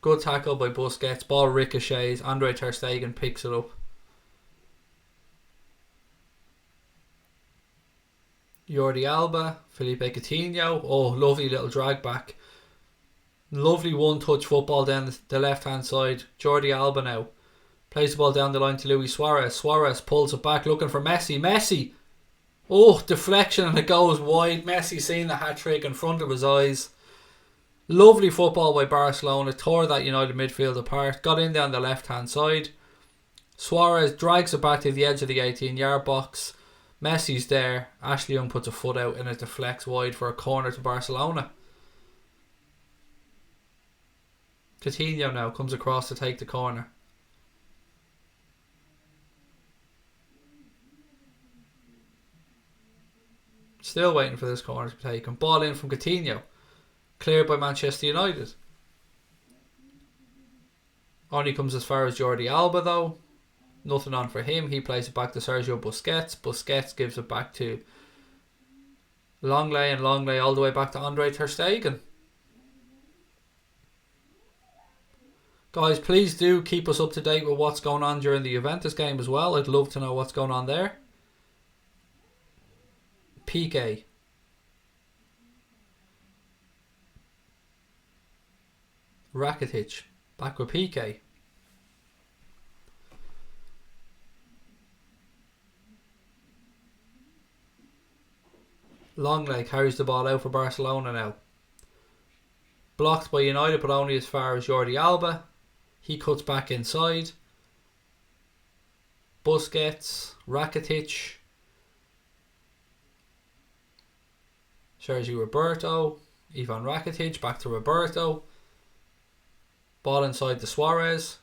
A: Good tackle by Busquets. Ball ricochets. Andre Ter Stegen picks it up. Jordi Alba. Felipe Coutinho. Oh, lovely little drag back. Lovely one-touch football down the left-hand side. Jordi Alba now. Plays the ball down the line to Luis Suarez. Suarez pulls it back looking for Messi. Messi! Oh, deflection and it goes wide. Messi seeing the hat-trick in front of his eyes. Lovely football by Barcelona. Tore that United midfield apart. Got in down the left-hand side. Suarez drags it back to the edge of the 18-yard box. Messi's there. Ashley Young puts a foot out and it deflects wide for a corner to Barcelona. Coutinho now comes across to take the corner. Still waiting for this corner to be taken. Ball in from Coutinho. Cleared by Manchester United. Only comes as far as Jordi Alba though. Nothing on for him. He plays it back to Sergio Busquets. Busquets gives it back to Longley, and Longley all the way back to Andre Ter Stegen. Guys, please do keep us up to date with what's going on during the Juventus game as well. I'd love to know what's going on there. Piqué. Rakitic. Back with Piqué. Longley carries the ball out for Barcelona now. Blocked by United, but only as far as Jordi Alba. He cuts back inside. Busquets, Rakitic, Sergio Roberto, Ivan Rakitic, back to Roberto. Ball inside to Suarez.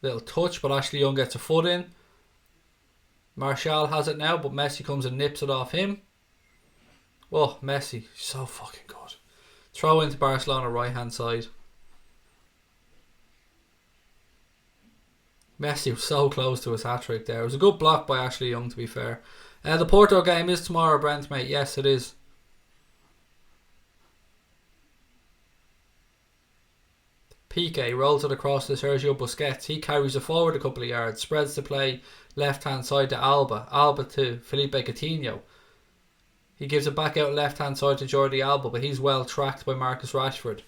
A: Little touch, but Ashley Young gets a foot in. Martial has it now, but Messi comes and nips it off him. Oh, Messi, so fucking good. Throw into Barcelona right hand side. Messi was so close to his hat-trick there. It was a good block by Ashley Young, to be fair. The Porto game is tomorrow, Brent, mate. Yes, it is. Piqué rolls it across to Sergio Busquets. He carries it forward a couple of yards. Spreads the play left-hand side to Alba. Alba to Felipe Coutinho. He gives it back out left-hand side to Jordi Alba, but he's well tracked by Marcus Rashford.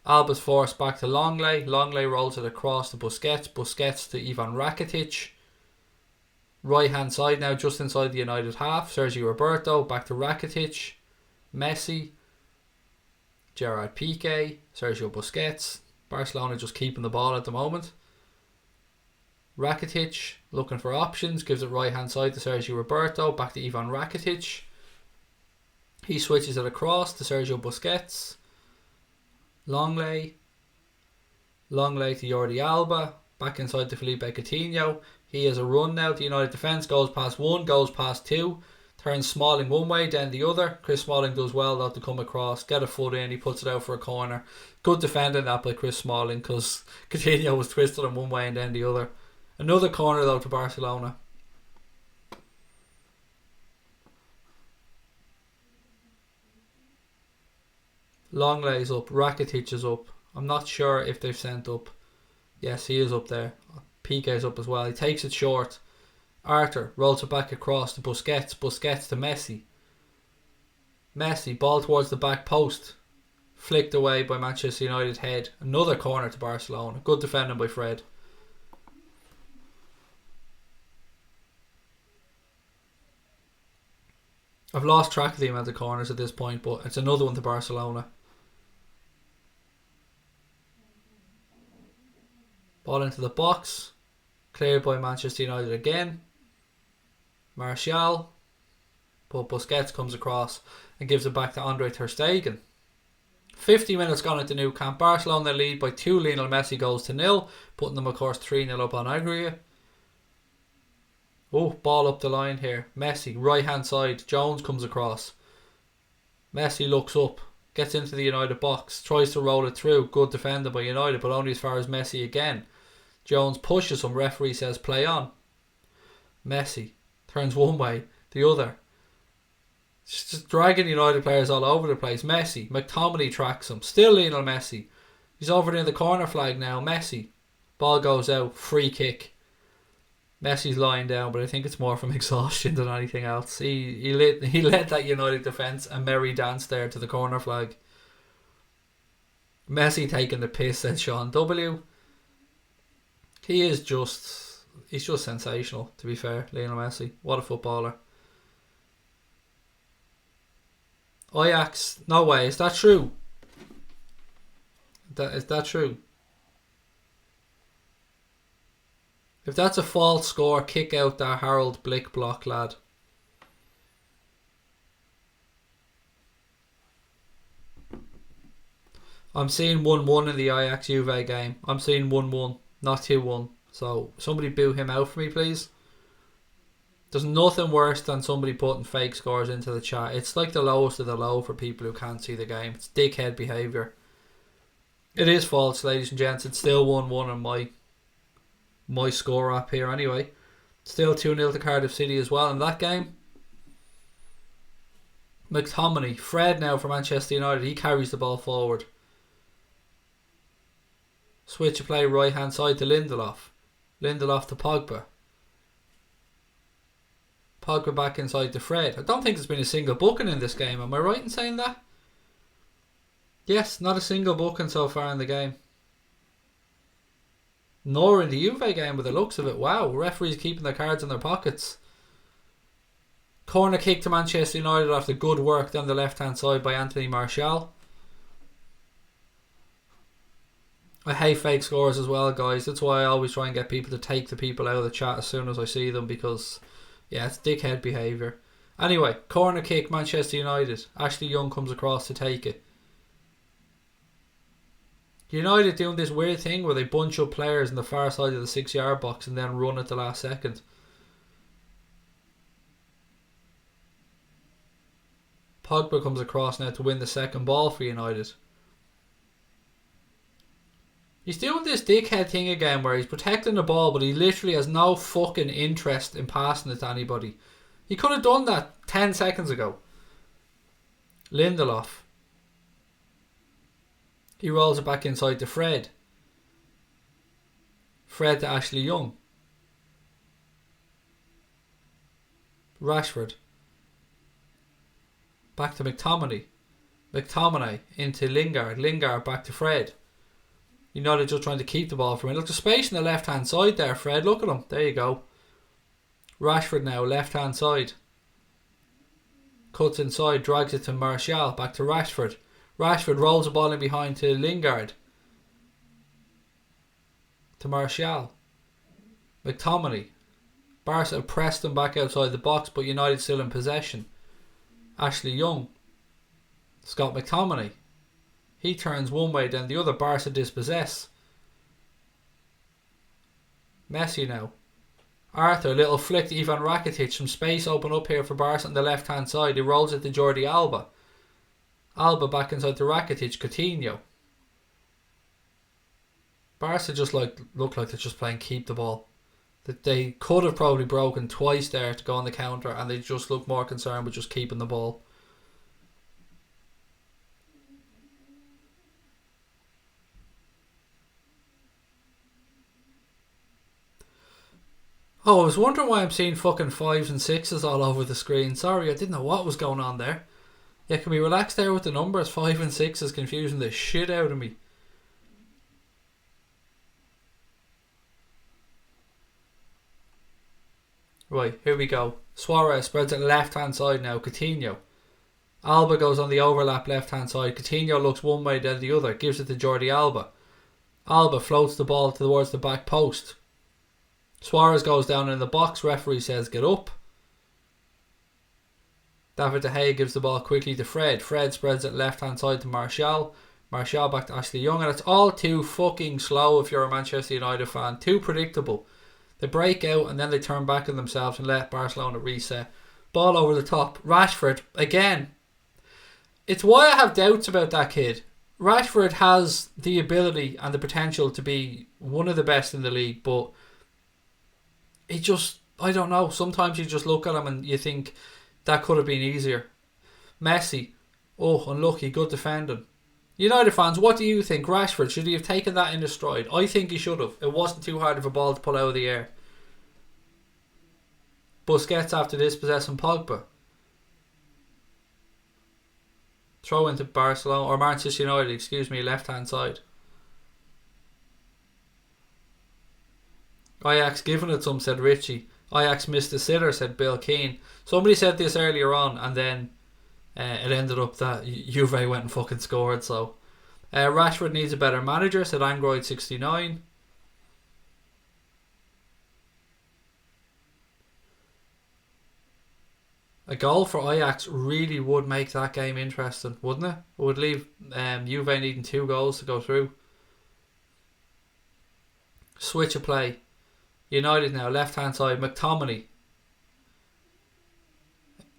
A: Alba's forced back to Longley. Longley rolls it across to Busquets. Busquets to Ivan Rakitic. Right hand side now, just inside the United half. Sergio Roberto back to Rakitic. Messi. Gerard Piqué. Sergio Busquets. Barcelona just keeping the ball at the moment. Rakitic looking for options. Gives it right hand side to Sergio Roberto. Back to Ivan Rakitic. He switches it across to Sergio Busquets. Longley to Jordi Alba, back inside to Felipe Coutinho. He has a run now. The United defence goes past one, goes past two, turns Smalling one way, then the other. Chris Smalling does well though to come across, get a foot in, he puts it out for a corner. Good defending that by Chris Smalling, because Coutinho was twisted in one way and then the other. Another corner though to Barcelona. Longley's up, Rakitic is up. I'm not sure if they've sent up. Yes, he is up there. Piqué's up as well. He takes it short. Arthur rolls it back across to Busquets. Busquets to Messi. Messi, ball towards the back post. Flicked away by Manchester United head. Another corner to Barcelona. Good defending by Fred. I've lost track of the amount of corners at this point, but it's another one to Barcelona. Ball into the box. Cleared by Manchester United again. Martial. But Busquets comes across and gives it back to Andre Ter Stegen. 50 minutes gone into Nou Camp. Barcelona lead by 2 Lionel Messi goals to 0. Putting them, of course, 3-0 up on aggregate. Oh, ball up the line here. Messi, right hand side. Jones comes across. Messi looks up. Gets into the United box. Tries to roll it through. Good defended by United, but only as far as Messi again. Jones pushes him. Referee says play on. Messi turns one way, the other. Just dragging United players all over the place. Messi. McTominay tracks him. Still Lionel Messi. He's over near the corner flag now. Messi. Ball goes out. Free kick. Messi's lying down, but I think it's more from exhaustion than anything else. He led that United defence a merry dance there to the corner flag. Messi taking the piss, said Sean W. He's just sensational, to be fair, Lionel Messi. What a footballer. Ajax, no way, is that true? Is that true? If that's a false score, kick out that Harold Blick block, lad. I'm seeing 1-1 in the Ajax Juve game. I'm seeing 1-1, not 2-1. So somebody boo him out for me, please. There's nothing worse than somebody putting fake scores into the chat. It's like the lowest of the low for people who can't see the game. It's dickhead behaviour. It is false, ladies and gents. It's still 1-1 on my score app here anyway. Still 2-0 to Cardiff City as well in that game. McTominay, Fred now for Manchester United. He carries the ball forward. Switch of play right hand side to Lindelof. Lindelof to Pogba. Pogba back inside to Fred. I don't think there's been a single booking in this game. Am I right in saying that? Yes, not a single booking so far in the game. Nor in the Juve game with the looks of it. Wow, referees keeping their cards in their pockets. Corner kick to Manchester United after good work down the left hand side by Anthony Martial. I hate fake scores as well, guys. That's why I always try and get people to take the people out of the chat as soon as I see them, because yeah, it's dickhead behaviour. Anyway, corner kick, Manchester United. Ashley Young comes across to take it. United doing this weird thing where they bunch up players in the far side of the 6-yard box and then run at the last second. Pogba comes across now to win the second ball for United. He's doing this dickhead thing again where he's protecting the ball, but he literally has no fucking interest in passing it to anybody. He could have done that 10 seconds ago. Lindelof. He rolls it back inside to Fred. Fred to Ashley Young. Rashford. Back to McTominay. McTominay into Lingard. Lingard back to Fred. United just trying to keep the ball from him. Look, the space on the left hand side there, Fred. Look at him. There you go. Rashford now, left hand side. Cuts inside, drags it to Martial. Back to Rashford. Rashford rolls the ball in behind to Lingard. To Martial. McTominay. Barca pressed them back outside the box, but United still in possession. Ashley Young. Scott McTominay. He turns one way, then the other. Barca dispossess. Messi now. Arthur, little flick to Ivan Rakitic. Some space open up here for Barca on the left hand side. He rolls it to Jordi Alba. Alba back inside to Rakitic. Coutinho. Barca just look like they're just playing keep the ball. That they could have probably broken twice there to go on the counter, and they just look more concerned with just keeping the ball. Oh, I was wondering why I'm seeing fucking 5s and 6s all over the screen. Sorry, I didn't know what was going on there. Yeah, can we relax there with the numbers? 5 and 6 is confusing the shit out of me. Right, here we go. Suarez spreads it left hand side now. Coutinho. Alba goes on the overlap left hand side. Coutinho looks one way then the other. Gives it to Jordi Alba. Alba floats the ball towards the back post. Suarez goes down in the box. Referee says get up. David De Gea gives the ball quickly to Fred. Fred spreads it left hand side to Martial. Martial back to Ashley Young. And it's all too fucking slow if you're a Manchester United fan. Too predictable. They break out and then they turn back on themselves and let Barcelona reset. Ball over the top. Rashford again. It's why I have doubts about that kid. Rashford has the ability and the potential to be one of the best in the league, but he just, I don't know, sometimes you just look at him and you think that could have been easier. Messi, oh, unlucky, good defending. United fans, what do you think? Rashford, should he have taken that in his stride? I think he should have. It wasn't too hard of a ball to pull out of the air. Busquets after dispossessing Pogba. Throw into Barcelona, or Manchester United, excuse me, left hand side. Ajax giving it some, said Richie. Ajax missed a sitter, said Bill Keane. Somebody said this earlier on, and then it ended up that Juve went and fucking scored. So Rashford needs a better manager, said Android69. A goal for Ajax really would make that game interesting, wouldn't it? It would leave Juve needing 2 goals to go through. Switch of play. United now, left hand side. McTominay.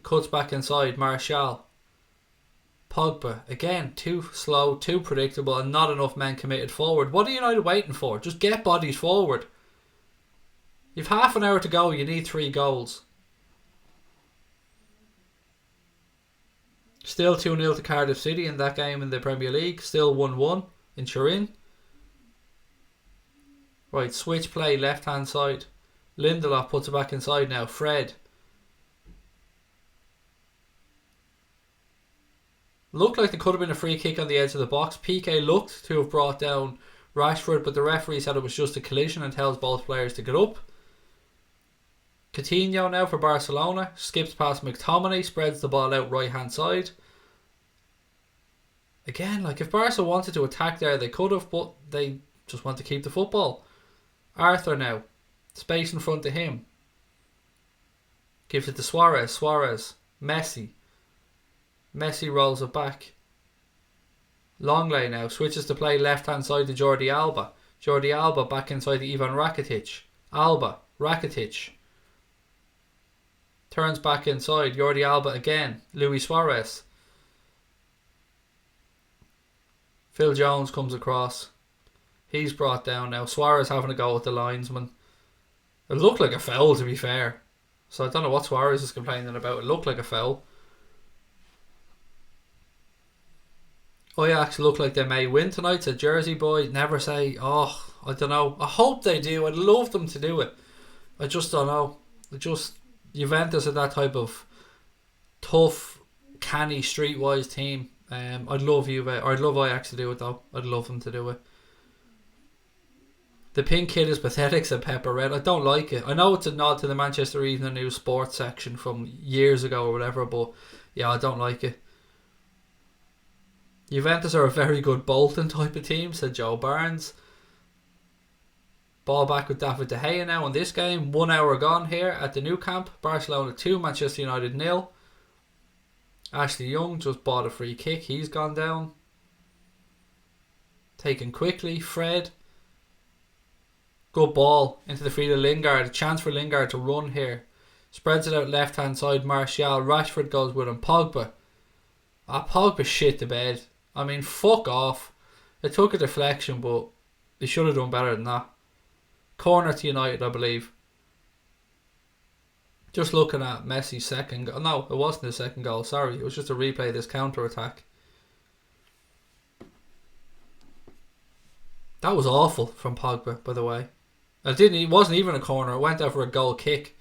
A: Cuts back inside. Martial. Pogba. Again, too slow, too predictable, and not enough men committed forward. What are United waiting for? Just get bodies forward. You've half an hour to go. You need 3 goals. Still 2-0 to Cardiff City in that game in the Premier League. Still 1-1 in Turin. Right, switch play, left hand side. Lindelof puts it back inside now. Fred. Looked like there could have been a free kick on the edge of the box. Piqué looked to have brought down Rashford, but the referee said it was just a collision and tells both players to get up. Coutinho now for Barcelona. Skips past McTominay, spreads the ball out right hand side. Again, like if Barca wanted to attack there, they could have, but they just want to keep the football. Arthur now. Space in front of him. Gives it to Suarez. Suarez. Messi. Messi rolls it back. Longley now. Switches to play left hand side to Jordi Alba. Jordi Alba back inside to Ivan Rakitic. Alba. Rakitic. Turns back inside. Jordi Alba again. Luis Suarez. Phil Jones comes across. He's brought down now. Suarez having a go at the linesman. It looked like a foul, to be fair. So I don't know what Suarez is complaining about. It looked like a foul. Ajax look like they may win tonight. Said Jersey boy. Never say, oh, I don't know. I hope they do. I'd love them to do it. I just don't know. Juventus are that type of tough, canny, streetwise team. I'd love Ajax to do it though. I'd love them to do it. The pink kid is pathetic, said Pepper Red. I don't like it. I know it's a nod to the Manchester Evening News sports section from years ago or whatever, but yeah, I don't like it. Juventus are a very good Bolton type of team, said Joe Barnes. Ball back with David De Gea now in this game. 1 hour gone here at the Nou Camp. Barcelona 2, Manchester United 0. Ashley Young just bought a free kick. He's gone down. Taken quickly. Fred. Good ball into the feet of Lingard. A chance for Lingard to run here. Spreads it out left hand side. Martial. Rashford goes with him. Pogba. Pogba shit the bed. I mean, fuck off. It took a deflection, but they should have done better than that. Corner to United, I believe. Just looking at Messi's second goal. No, it wasn't his second goal. Sorry, it was just a replay of this counter attack. That was awful from Pogba, by the way. It wasn't even a corner. It went out for a goal kick.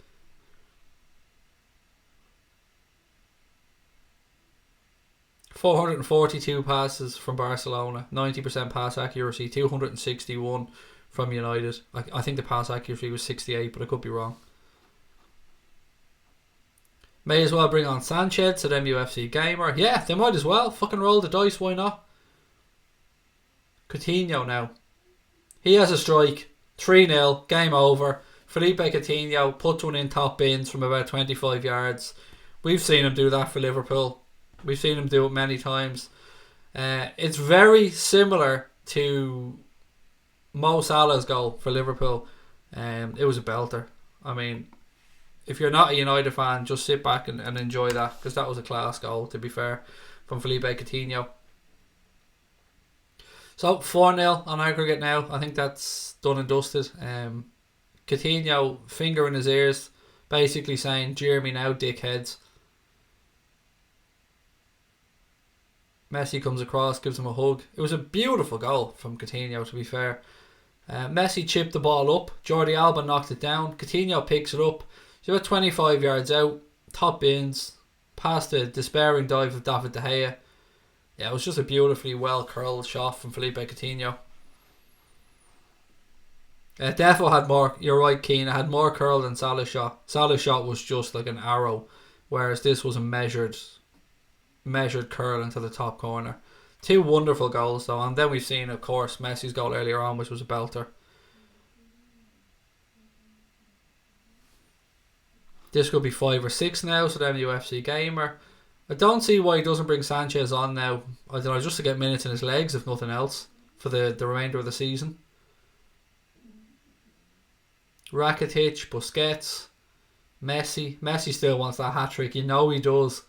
A: .442 passes from Barcelona, 90% pass accuracy, 261 from United. I think the pass accuracy was 68, but I could be wrong. May as well bring on Sanchez, said MUFC Gamer. Yeah, they might as well. Fucking roll the dice, why not? Coutinho now. He has a strike. 3-0, game over. Felipe Coutinho puts one in top bins from about 25 yards. We've seen him do that for Liverpool. We've seen him do it many times. It's very similar to Mo Salah's goal for Liverpool. It was a belter. I mean, if you're not a United fan, just sit back and enjoy that, because that was a class goal, to be fair, from Felipe Coutinho. So 4-0 on aggregate now. I think that's done and dusted. Coutinho, finger in his ears, basically saying, jeer me now, dickheads. Messi comes across, gives him a hug. It was a beautiful goal from Coutinho, to be fair. Messi chipped the ball up. Jordi Alba knocked it down. Coutinho picks it up. So about 25 yards out. Top bins. Past the despairing dive of David De Gea. Yeah, it was just a beautifully well curled shot from Felipe Coutinho. Defo had more, you're right, Keane, it had more curl than Salah's shot. Salah's shot was just like an arrow, whereas this was a measured curl into the top corner. Two wonderful goals though, and then we've seen, of course, Messi's goal earlier on, which was a belter. This could be 5 or 6 now, so then UFC Gamer. I don't see why he doesn't bring Sanchez on now. I don't know, just to get minutes in his legs, if nothing else, for the remainder of the season. Rakitic, Busquets, Messi still wants that hat-trick. You know he does.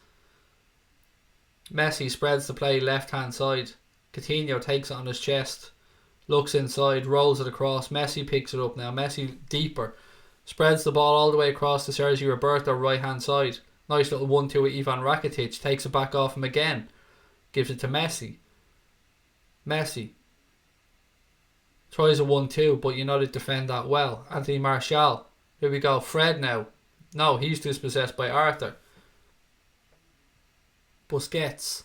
A: Messi spreads the play left-hand side. Coutinho takes it on his chest. Looks inside, rolls it across. Messi picks it up now. Messi deeper. Spreads the ball all the way across to Sergio Roberto, right-hand side. Nice little 1-2 with Ivan Rakitic. Takes it back off him again. Gives it to Messi. Messi tries a 1-2, but United defend that well. Anthony Martial. Here we go. Fred now. No, he's dispossessed by Arthur. Busquets.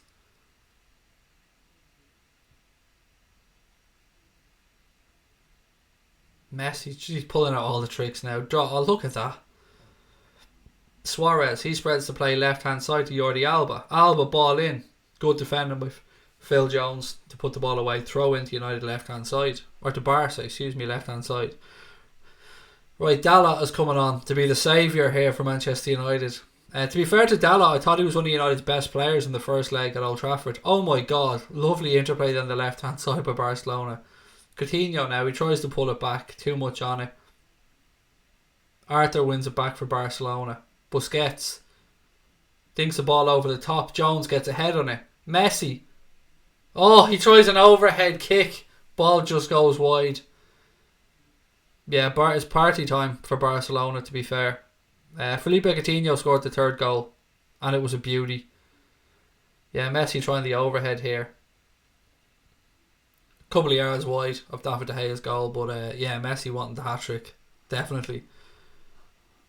A: Messi, he's pulling out all the tricks now. Oh, look at that. Suarez, he spreads the play left-hand side to Jordi Alba. Alba ball in. Good defending with Phil Jones to put the ball away. Throw into United left-hand side. Or to Barca, left-hand side. Right, Dalot is coming on to be the saviour here for Manchester United. To be fair to Dalot, I thought he was one of United's best players in the first leg at Old Trafford. Oh my god, lovely interplay on the left-hand side by Barcelona. Coutinho now, he tries to pull it back. Too much on it. Arthur wins it back for Barcelona. Busquets dinks the ball over the top. Jones gets ahead on it. Messi. Oh, he tries an overhead kick. Ball just goes wide. Yeah, it's party time for Barcelona, to be fair. Felipe Coutinho scored the third goal, and it was a beauty. Yeah, Messi trying the overhead here. Couple of yards wide of David De Gea's goal, but yeah, Messi wanting the hat-trick. Definitely.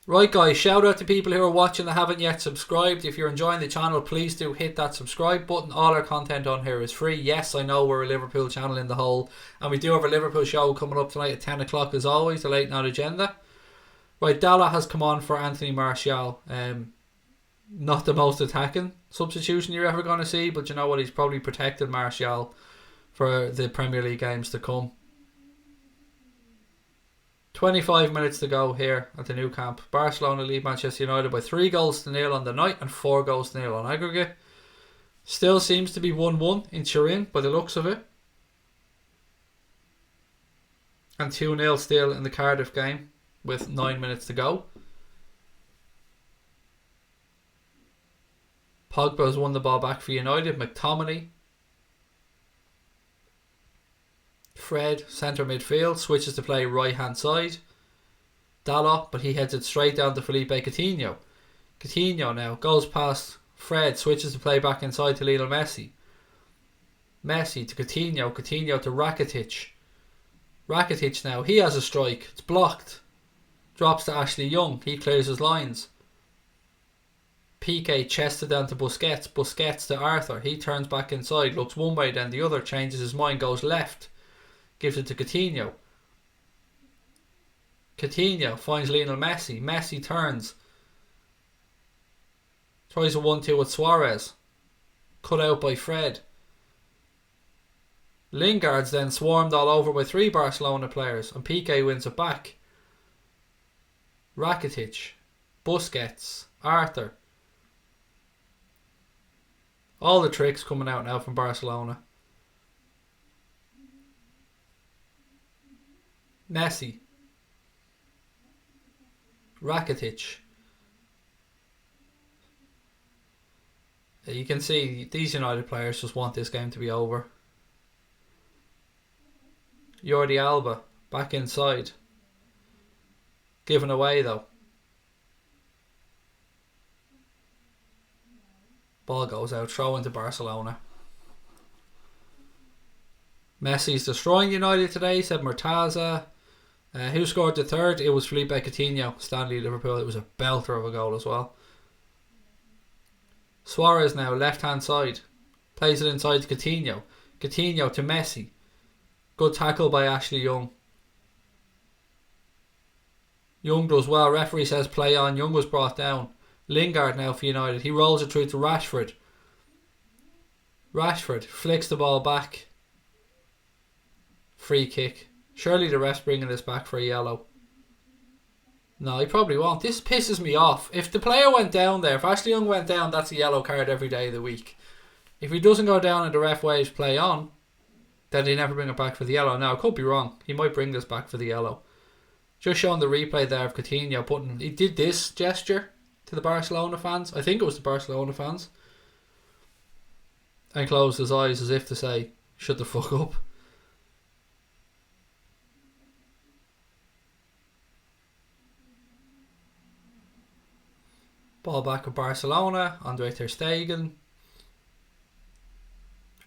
A: Right guys, shout out to people who are watching that haven't yet subscribed. If you're enjoying the channel, please do hit that subscribe button. All our content on here is free. Yes, I know we're a Liverpool channel in the hole, and we do have a Liverpool show coming up tonight at 10 o'clock as always, the late night agenda. Right, Dalot has come on for Anthony Martial. Not the most attacking substitution you're ever going to see, but you know what, he's probably protected Martial for the Premier League games to come. 25 minutes to go here at the Nou Camp. Barcelona lead Manchester United by 3-0 on the night and 4-0 on aggregate. Still seems to be 1-1 in Turin by the looks of it. And 2-0 still in the Cardiff game with 9 minutes to go. Pogba has won the ball back for United. McTominay. Fred, centre midfield, switches to play right hand side. Dalot, but he heads it straight down to Felipe Coutinho. Coutinho now goes past Fred, switches to play back inside to Lionel Messi. Messi to Coutinho, Coutinho to Rakitic. Rakitic now, he has a strike, it's blocked. Drops to Ashley Young, he clears his lines. Piqué chested down to Busquets, Busquets to Arthur, he turns back inside, looks one way then the other, changes his mind, goes left. Gives it to Coutinho. Coutinho finds Lionel Messi. Messi turns. Tries a 1-2 with Suarez. Cut out by Fred. Lingard's then swarmed all over by 3 Barcelona players, and Piqué wins it back. Rakitic. Busquets. Arthur. All the tricks coming out now from Barcelona. Messi. Rakitic. You can see these United players just want this game to be over. Jordi Alba back inside. Given away though. Ball goes out, throw into Barcelona. Messi's destroying United today, said Murtaza. Who scored the third? It was Felipe Coutinho, Stanley Liverpool. It was a belter of a goal as well. Suarez now, left hand side. Plays it inside to Coutinho. Coutinho to Messi. Good tackle by Ashley Young. Young does well. Referee says play on. Young was brought down. Lingard now for United. He rolls it through to Rashford. Rashford flicks the ball back. Free kick. Surely the ref's bringing this back for a yellow. No, he probably won't. This pisses me off. If the player went down there, if Ashley Young went down, that's a yellow card every day of the week. If he doesn't go down and the ref waves play on, then they never bring it back for the yellow. Now, I could be wrong. He might bring this back for the yellow. Just showing the replay there of Coutinho putting... He did this gesture to the Barcelona fans. I think it was the Barcelona fans. And closed his eyes as if to say, shut the fuck up. Ball back with Barcelona. Andre ter Stegen.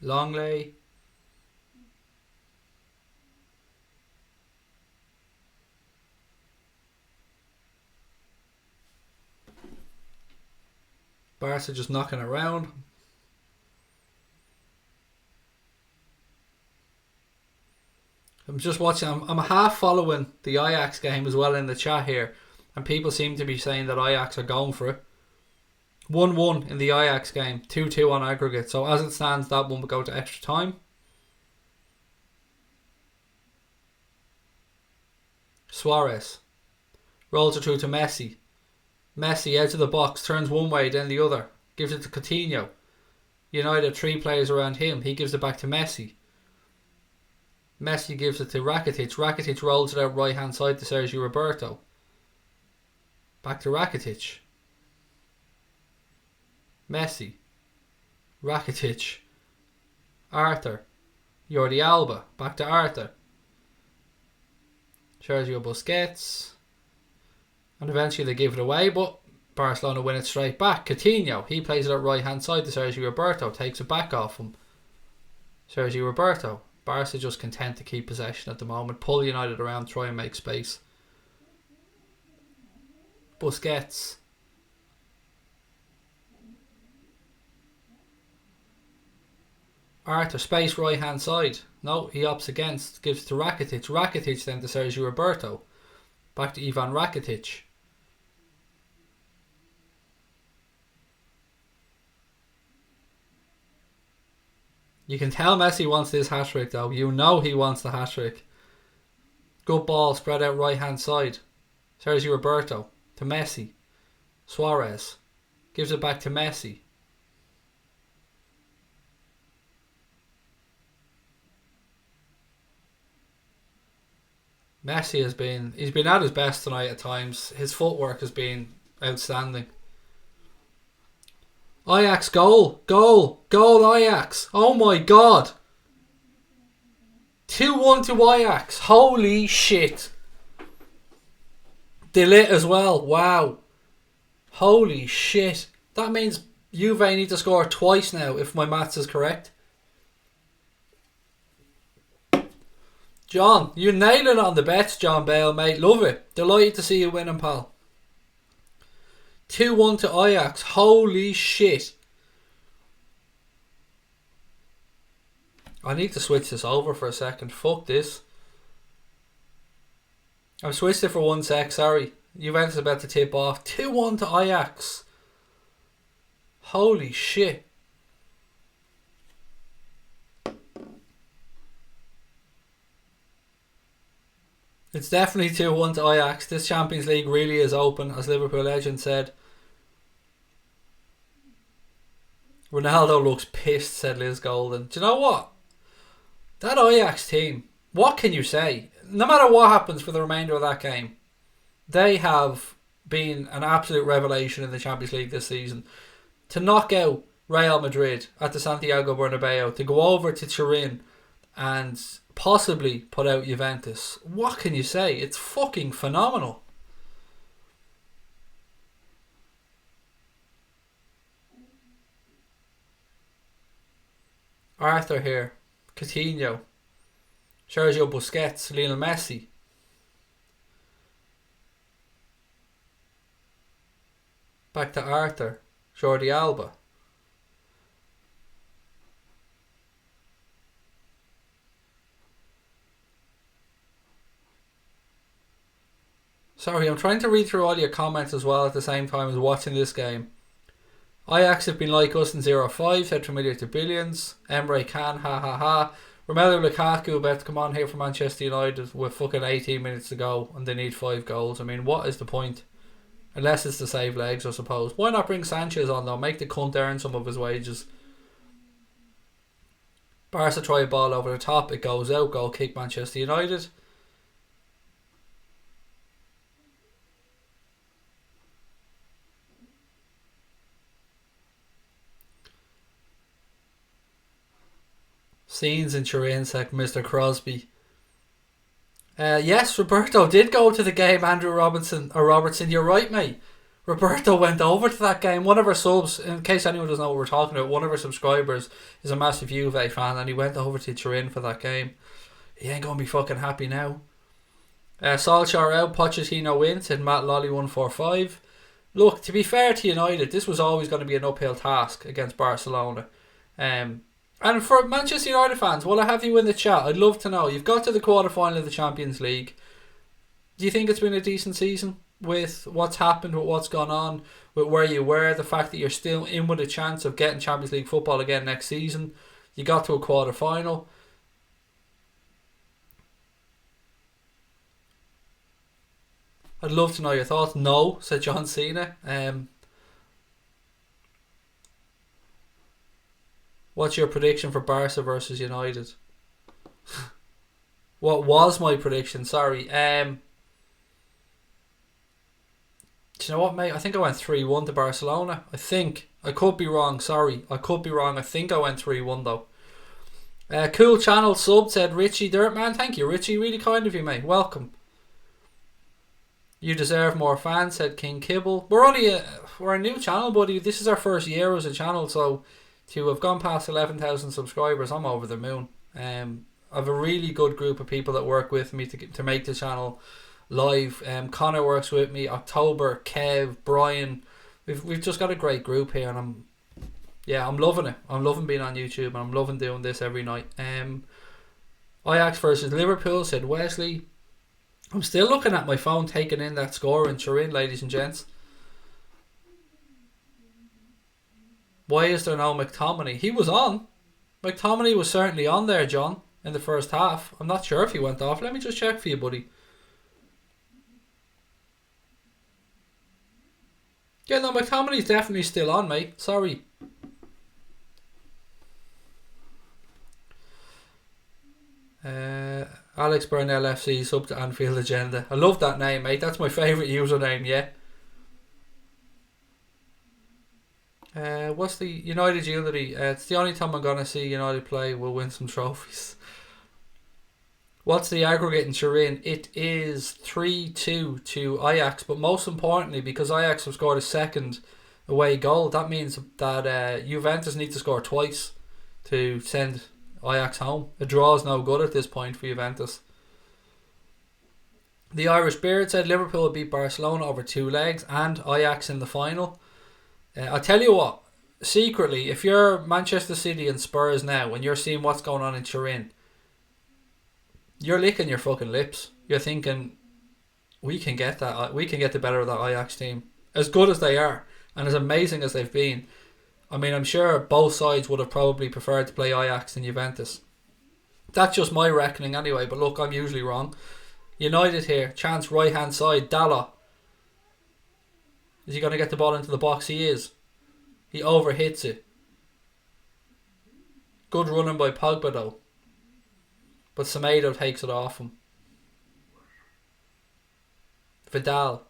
A: Longley. Barca just knocking around. I'm just watching. I'm half following the Ajax game as well in the chat here. And people seem to be saying that Ajax are going for it. 1-1 in the Ajax game. 2-2 on aggregate. So as it stands, that one will go to extra time. Suarez. Rolls it through to Messi. Messi out of the box. Turns one way, then the other. Gives it to Coutinho. United 3 players around him. He gives it back to Messi. Messi gives it to Rakitic. Rakitic rolls it out right hand side to Sergio Roberto. Back to Rakitic. Messi. Rakitic. Arthur. Jordi Alba. Back to Arthur. Sergio Busquets. And eventually they give it away, but Barcelona win it straight back. Coutinho. He plays it out right hand side to Sergio Roberto. Takes it back off him. Sergio Roberto. Barca just content to keep possession at the moment. Pull United around, try and make space. Busquets. Arthur, space right hand side. No, he opts against. Gives to Rakitic. Rakitic then to Sergio Roberto. Back to Ivan Rakitic. You can tell Messi wants this hat-trick though. You know he wants the hat-trick. Good ball spread out right hand side. Sergio Roberto to Messi. Suarez. Gives it back to Messi. Messi he's been at his best tonight at times. His footwork has been outstanding. Ajax goal Ajax. Oh my god. 2-1 to Ajax. Holy shit. De Ligt as well. Wow. Holy shit. That means Juve need to score twice now if my maths is correct. John, you're nailing on the bets, John Bale, mate. Love it. Delighted to see you winning, pal. 2-1 to Ajax. Holy shit. I need to switch this over for a second. Fuck this. I've switched it for 1 sec, sorry. Juventus about to tip off. 2-1 to Ajax. Holy shit. It's definitely 2-1 to Ajax. This Champions League really is open, as Liverpool legend said. Ronaldo looks pissed, said Liz Golden. Do you know what? That Ajax team, what can you say? No matter what happens for the remainder of that game, they have been an absolute revelation in the Champions League this season. To knock out Real Madrid at the Santiago Bernabeu, to go over to Turin and possibly put out Juventus. What can you say? It's fucking phenomenal. Arthur here. Coutinho. Sergio Busquets. Lionel Messi. Back to Arthur. Jordi Alba. Sorry, I'm trying to read through all your comments as well at the same time as watching this game. Ajax have been like us in 0-5, said familiar to billions. Emre Can, ha ha ha. Romelu Lukaku about to come on here for Manchester United with fucking 18 minutes to go and they need 5 goals. I mean, what is the point? Unless it's to save legs, I suppose. Why not bring Sanchez on though? Make the cunt earn some of his wages. Barca try a ball over the top. It goes out. Goal kick Manchester United. Scenes in Turin, said Mr. Crosby. Yes, Roberto did go to the game, Andrew Robertson. You're right, mate. Roberto went over to that game. One of our subs, in case anyone doesn't know what we're talking about, one of our subscribers is a massive Juve fan, and he went over to Turin for that game. He ain't going to be fucking happy now. Solskjaer out, Pochettino win, said Matt Lolly 145. Look, to be fair to United, this was always going to be an uphill task against Barcelona. And for Manchester United fans, while I have you in the chat, I'd love to know, you've got to the quarter-final of the Champions League. Do you think it's been a decent season with what's happened, with what's gone on, with where you were, the fact that you're still in with a chance of getting Champions League football again next season? You got to a quarter-final. I'd love to know your thoughts. No, said John Cena. What's your prediction for Barca versus United? What was my prediction? Sorry. Do you know what, mate? I think I went 3-1 to Barcelona. I think. I could be wrong. Sorry. I could be wrong. I think I went 3-1 though. Cool channel sub, said Richie Dirtman. Thank you, Richie. Really kind of you, mate. Welcome. You deserve more fans, said King Kibble. We're a new channel, buddy. This is our first year as a channel, so to have gone past 11,000 subscribers, I'm over the moon. I have a really good group of people that work with me to make the channel live. Connor works with me, October, Kev, Brian. We've just got a great group here, and I'm loving it. I'm loving being on YouTube, and I'm loving doing this every night. Ajax versus Liverpool, said Wesley. I'm still looking at my phone taking in that score in Turin, ladies and gents. Why is there no McTominay? He was on. McTominay was certainly on there, John, in the first half. I'm not sure if he went off. Let me just check for you, buddy. Yeah, no, McTominay's definitely still on, mate. Sorry. Alex Burnell FC sub to Anfield Agenda. I love that name, mate. That's my favourite username, yeah. What's the United Unity? It's the only time I'm going to see United play. We'll win some trophies. What's the aggregate in Turin? It is 3-2 to Ajax, but most importantly, because Ajax have scored a second away goal, that means that Juventus need to score twice to send Ajax home. A draw is no good at this point for Juventus. The Irish Beard said Liverpool beat Barcelona over 2 legs and Ajax in the final. I'll tell you what, secretly, if you're Manchester City and Spurs now and you're seeing what's going on in Turin, you're licking your fucking lips. You're thinking, we can get that. We can get the better of that Ajax team. As good as they are and as amazing as they've been. I mean, I'm sure both sides would have probably preferred to play Ajax than Juventus. That's just my reckoning anyway, but look, I'm usually wrong. United here, chance right hand side, Salah. Is he going to get the ball into the box? He is. He overhits it. Good running by Pogba though. But Semedo takes it off him. Vidal.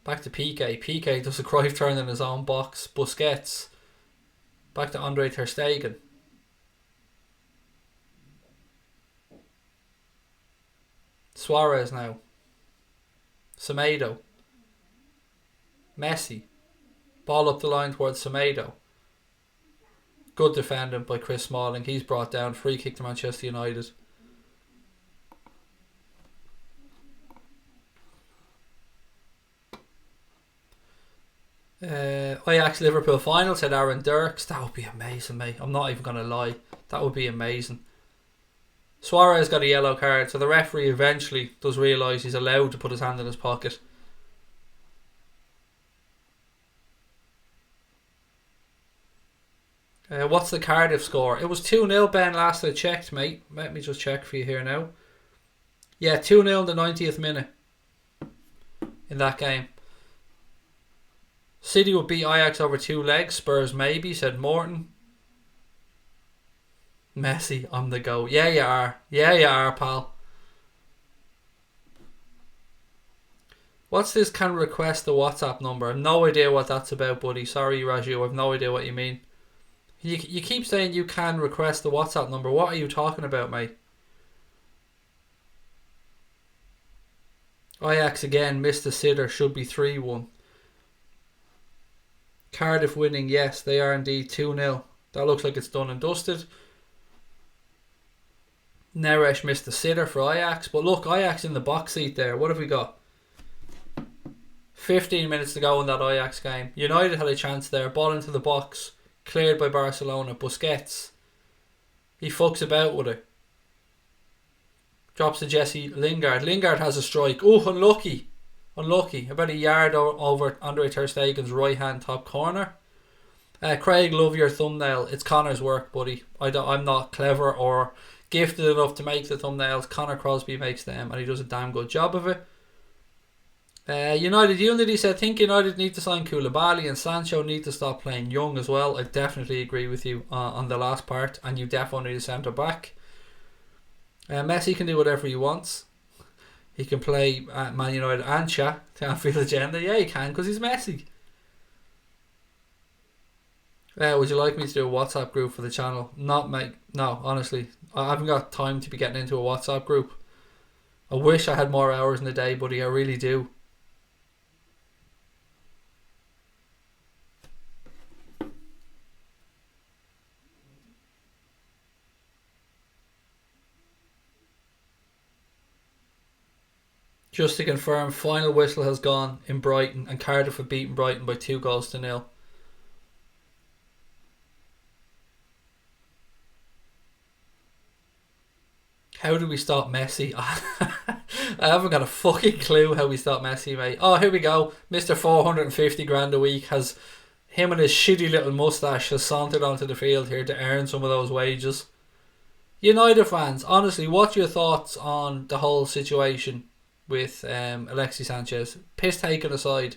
A: Back to Piqué. Piqué does a Cruyff turn in his own box. Busquets. Back to Andre Ter Stegen. Suarez now. Semedo. Messi. Ball up the line towards Semedo. Good defending by Chris Smalling. He's brought down. Free kick to Manchester United. Ajax Liverpool final, said Aaron Dirks. That would be amazing, mate. I'm not even going to lie. That would be amazing. Suarez got a yellow card, so the referee eventually does realise he's allowed to put his hand in his pocket. What's the Cardiff score? It was 2-0, Ben, last I checked, mate. Let me just check for you here now. Yeah, 2-0 in the 90th minute in that game. City would beat Ajax over 2 legs. Spurs maybe, said Morton. Messi on the go. Yeah, you are. Yeah, you are, pal. What's this can request the WhatsApp number? I've no idea what that's about, buddy. Sorry, Raju. I've no idea what you mean. You keep saying you can request the WhatsApp number. What are you talking about, mate? Ajax again, missed the sitter, should be 3-1. Cardiff winning, yes, they are indeed 2-0. That looks like it's done and dusted. Neres missed the sitter for Ajax. But look, Ajax in the box seat there. What have we got? 15 minutes to go in that Ajax game. United had a chance there. Ball into the box. Cleared by Barcelona. Busquets. He fucks about with it. Drops to Jesse Lingard. Lingard has a strike. Oh, unlucky. Unlucky. About a yard over Andre Ter Stegen's right hand top corner. Craig, love your thumbnail. It's Connor's work, buddy. I'm not clever or gifted enough to make the thumbnails. Connor Crosby makes them and he does a damn good job of it. United Unity said, think United need to sign Koulibaly and Sancho need to stop playing young as well. I definitely agree with you on the last part, and you definitely need a centre back. Messi can do whatever he wants. He can play at Man United and chat to Anfield Agenda. Yeah, he can, because he's Messi. Would you like me to do a WhatsApp group for the channel? Not mate. No, honestly, I haven't got time to be getting into a WhatsApp group. I wish I had more hours in the day, buddy. I really do. Just to confirm, final whistle has gone in Brighton and Cardiff have beaten Brighton by 2-0. How do we stop Messi? I haven't got a fucking clue how we stop Messi, mate. Oh, here we go. Mr. 450 grand a week has him and his shitty little moustache has sauntered onto the field here to earn some of those wages. United fans, honestly, what's your thoughts on the whole situation with Alexis Sanchez? Piss taken aside.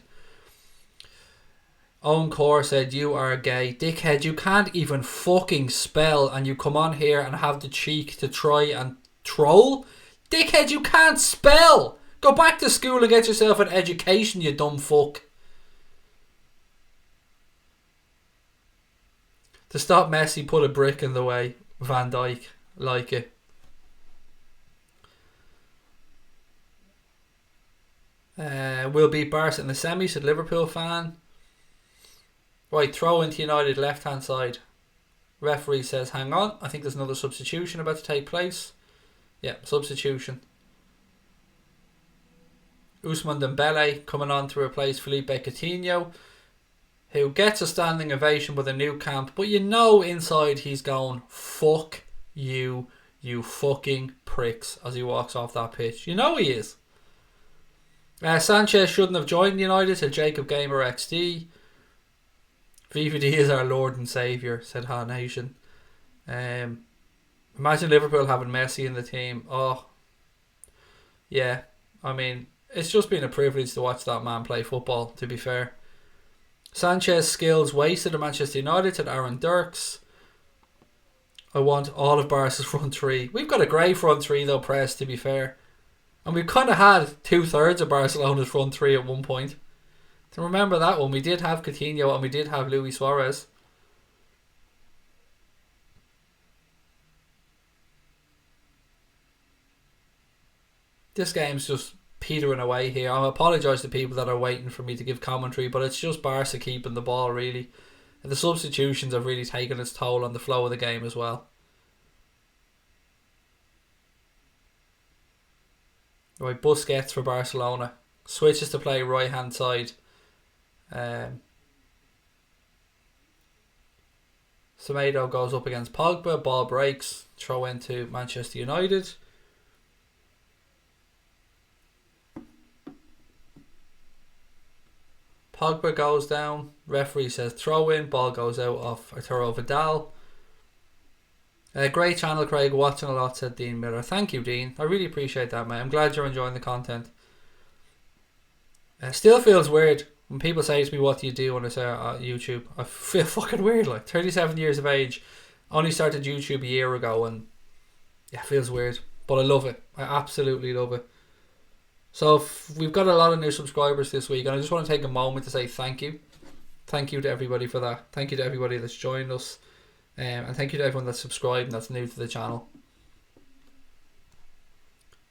A: Owen Core said, you are gay. Dickhead, you can't even fucking spell and you come on here and have the cheek to try and troll? Dickhead, you can't spell. Go back to school and get yourself an education, you dumb fuck. To stop Messi, put a brick in the way. Van Dijk, like it. We'll beat Barca in the semi, said Liverpool fan. Right, throw into United left hand side. Referee says hang on, I think there's another substitution about to take place. Yeah, substitution. Ousmane Dembele coming on to replace Felipe Coutinho, who gets a standing ovation with a Nou Camp, but you know inside he's going, fuck you, you fucking pricks, as he walks off that pitch. You know he is. Sanchez shouldn't have joined United, said Jacob Gamer XD. VVD is our Lord and Saviour, said Ha Nation. Imagine Liverpool having Messi in the team. Oh, yeah. I mean, it's just been a privilege to watch that man play football, to be fair. Sanchez skills wasted at Manchester United, said Aaron Dirks. I want all of Barca's front three. We've got a great front three though, Press, to be fair. And we've kind of had 2/3 of Barcelona's front three at one point. To remember that one, we did have Coutinho and we did have Luis Suarez. This game's just petering away here. I apologise to people that are waiting for me to give commentary, but it's just Barca keeping the ball, really. And the substitutions have really taken its toll on the flow of the game as well. Right, Busquets for Barcelona. Switches to play right hand side. Semedo goes up against Pogba. Ball breaks. Throw into Manchester United. Pogba goes down. Referee says throw in. Ball goes out off Arturo Vidal. Great channel, Craig. Watching a lot, said Dean Miller. Thank you, Dean. I really appreciate that, mate. I'm glad you're enjoying the content. Still feels weird when people say to me, what do you do when I say YouTube? I feel fucking weird. Like 37 years of age. Only started YouTube a year ago and yeah, it feels weird. But I love it. I absolutely love it. So we've got a lot of new subscribers this week and I just want to take a moment to say thank you. Thank you to everybody for that. Thank you to everybody that's joined us. And thank you to everyone that's subscribed and that's new to the channel.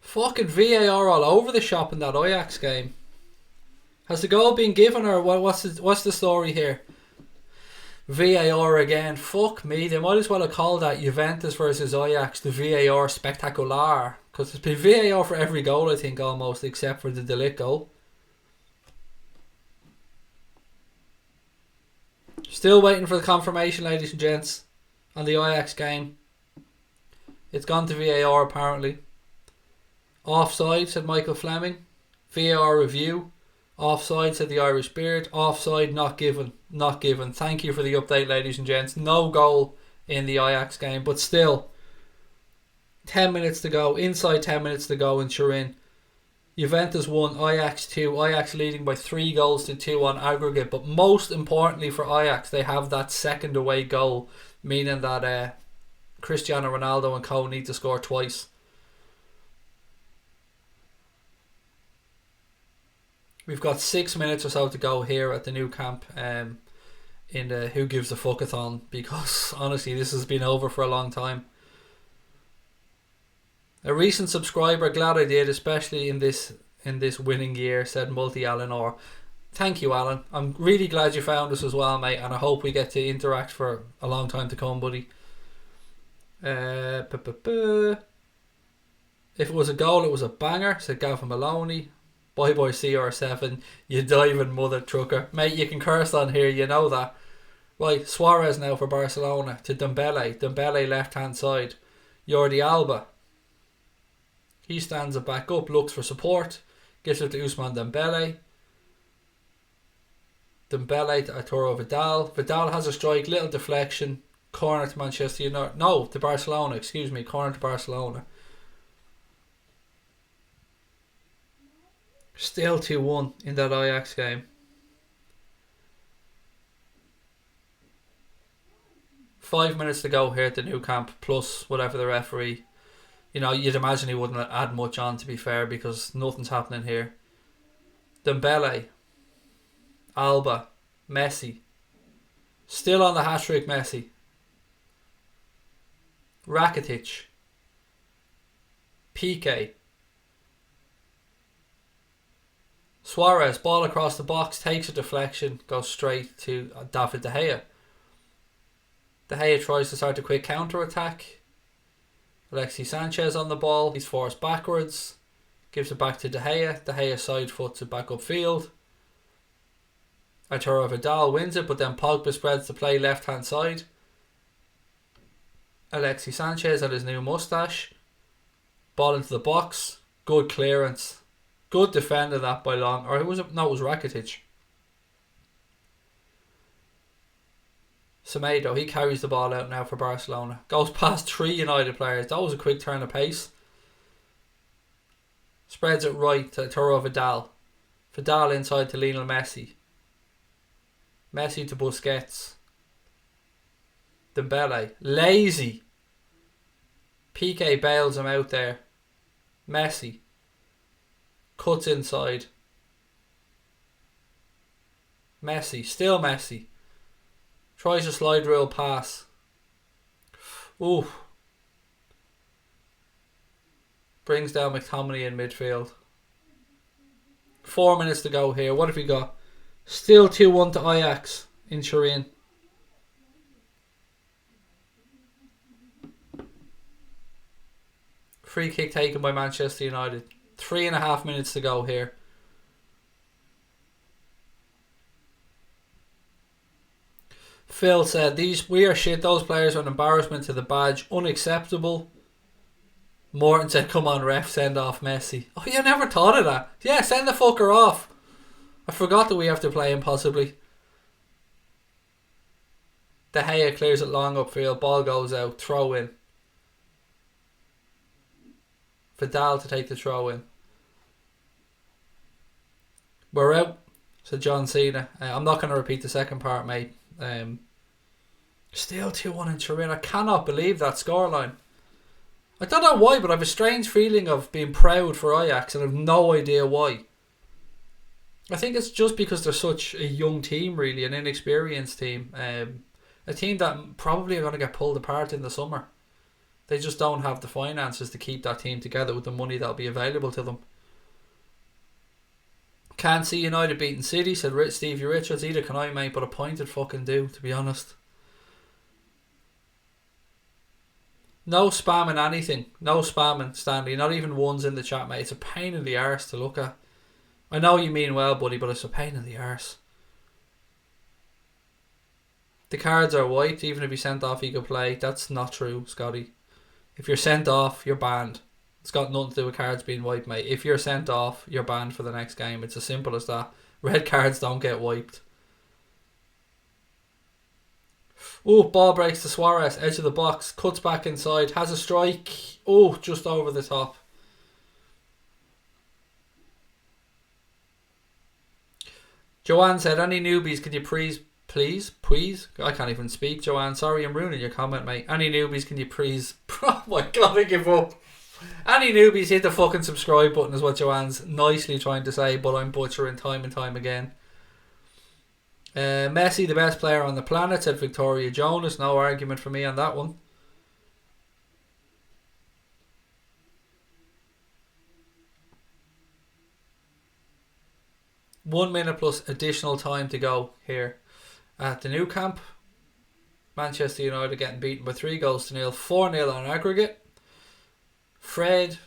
A: Fucking VAR all over the shop in that Ajax game. Has the goal been given, or what's the story here? VAR again. Fuck me. They might as well have called that Juventus versus Ajax the VAR spectacular, because there's been VAR for every goal, I think, almost, except for the De Ligt goal. Still waiting for the confirmation, ladies and gents, on the Ajax game. It's gone to VAR apparently. Offside, said Michael Fleming. VAR review. Offside, said the Irish Beard. Offside, not given. Not given. Thank you for the update, ladies and gents. No goal in the Ajax game, but still 10 minutes to go. Inside 10 minutes to go in Turin. Juventus 1, Ajax 2. Ajax leading by 3 goals to 2 on aggregate. But most importantly for Ajax, they have that second away goal, meaning that Cristiano Ronaldo and co need to score twice. We've got 6 minutes or so to go here at the Nou Camp in the Who Gives a Fuckathon, because honestly this has been over for a long time. A recent subscriber, glad I did, especially in this winning year, said Multi Alan Orr. Thank you, Alan. I'm really glad you found us as well, mate, and I hope we get to interact for a long time to come, buddy. If it was a goal, it was a banger, said Gavin Maloney. Bye bye CR7, you diving mother trucker. Mate, you can curse on here, you know that. Right, Suarez now for Barcelona to Dembele. Dembele left hand side. Jordi Alba. He stands it back up, looks for support. Gives it to Ousmane Dembele. Dembele to Arturo Vidal. Vidal has a strike, little deflection. Corner to Manchester United. No, to Barcelona, excuse me. Corner to Barcelona. Still 2-1 in that Ajax game. 5 minutes to go here at the Nou Camp, plus whatever the referee. You know, you'd imagine he wouldn't add much on, to be fair, because nothing's happening here. Dembele. Alba. Messi. Still on the hat-trick, Messi. Rakitic. Piqué. Suarez, ball across the box, takes a deflection, goes straight to David De Gea. De Gea tries to start a quick counter-attack. Alexis Sanchez on the ball, he's forced backwards, gives it back to De Gea. De Gea side foots it back upfield. Arturo Vidal wins it, but then Pogba spreads the play left hand side. Alexis Sanchez and his new moustache. Ball into the box, good clearance. Good defender that by Long, or it was Rakitic. Semedo, he carries the ball out now for Barcelona. Goes past 3 United players. That was a quick turn of pace. Spreads it right to Arturo Vidal. Vidal inside to Lionel Messi. Messi to Busquets. Dembele, lazy. Piqué bails him out there. Messi. Cuts inside. Messi, still Messi. Tries a slide rule pass. Ooh. Brings down McTominay in midfield. 4 minutes to go here. What have we got? Still 2-1 to Ajax in Turin. Free kick taken by Manchester United. 3.5 minutes to go here. Phil said, we are shit. Those players are an embarrassment to the badge. Unacceptable. Morton said, come on ref, send off Messi. Oh, you never thought of that. Yeah, send the fucker off. I forgot that we have to play him possibly. De Gea clears it long upfield. Ball goes out. Throw in. Vidal to take the throw in. We're out, said John Cena. I'm not going to repeat the second part, mate. Still 2-1 in Turin. I cannot believe that scoreline. I don't know why, but I have a strange feeling of being proud for Ajax and I have no idea why. I think it's just because they're such a young team, really, an inexperienced team. A team that probably are going to get pulled apart in the summer. They just don't have the finances to keep that team together with the money that'll be available to them. Can't see United beating City, said Stevie Richards. Either can I, mate, but a point would fucking do, to be honest. No spamming anything. No spamming, Stanley. Not even ones in the chat, mate. It's a pain in the arse to look at. I know you mean well, buddy, but it's a pain in the arse. The cards are white. Even if you're sent off, you could play. That's not true, Scotty. If you're sent off, you're banned. It's got nothing to do with cards being wiped, mate. If you're sent off, you're banned for the next game. It's as simple as that. Red cards don't get wiped. Oh, ball breaks to Suarez. Edge of the box. Cuts back inside. Has a strike. Oh, just over the top. Joanne said, any newbies, could you please? I can't even speak, Joanne. Sorry, I'm ruining your comment, mate. Any newbies, can you please? Oh my God, I give up. Any newbies, hit the fucking subscribe button is what Joanne's nicely trying to say, but I'm butchering time and time again. Messi, the best player on the planet, said Victoria Jonas. No argument for me on that one. One minute plus additional time to go here at the Nou Camp. Manchester United getting beaten by 3-0, 4-0 on aggregate. Fred,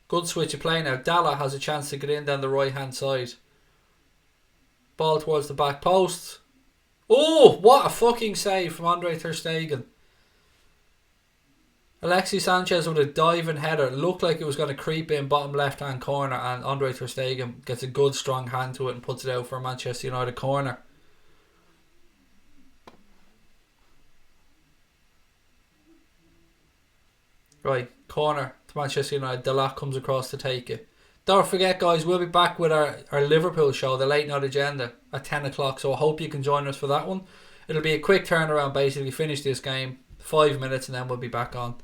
A: good switch of play now. Salah has a chance to get in down the right hand side. Ball towards the back post. Oh, what a fucking save from Andre ter Stegen. Alexis Sanchez with a diving header. Looked like it was going to creep in bottom left hand corner, and Andre ter Stegen gets a good strong hand to it and puts it out for a Manchester United corner. Right, corner to Manchester United. Deadlock comes across to take it. Don't forget, guys, we'll be back with our Liverpool show, the late night agenda, at 10 o'clock. So I hope you can join us for that one. It'll be a quick turnaround, basically. Finish this game, 5 minutes, and then we'll be back on.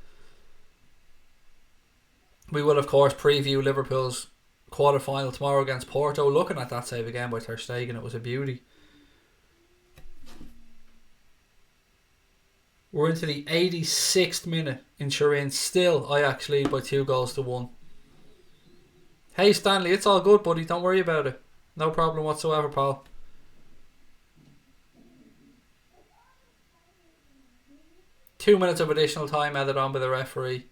A: We will, of course, preview Liverpool's quarter-final tomorrow against Porto. Looking at that save again by ter Stegen, it was a beauty. We're into the 86th minute in Turin. Still, Ajax lead by 2-1. Hey Stanley, it's all good, buddy. Don't worry about it. No problem whatsoever, pal. Two minutes of additional time added on by the referee.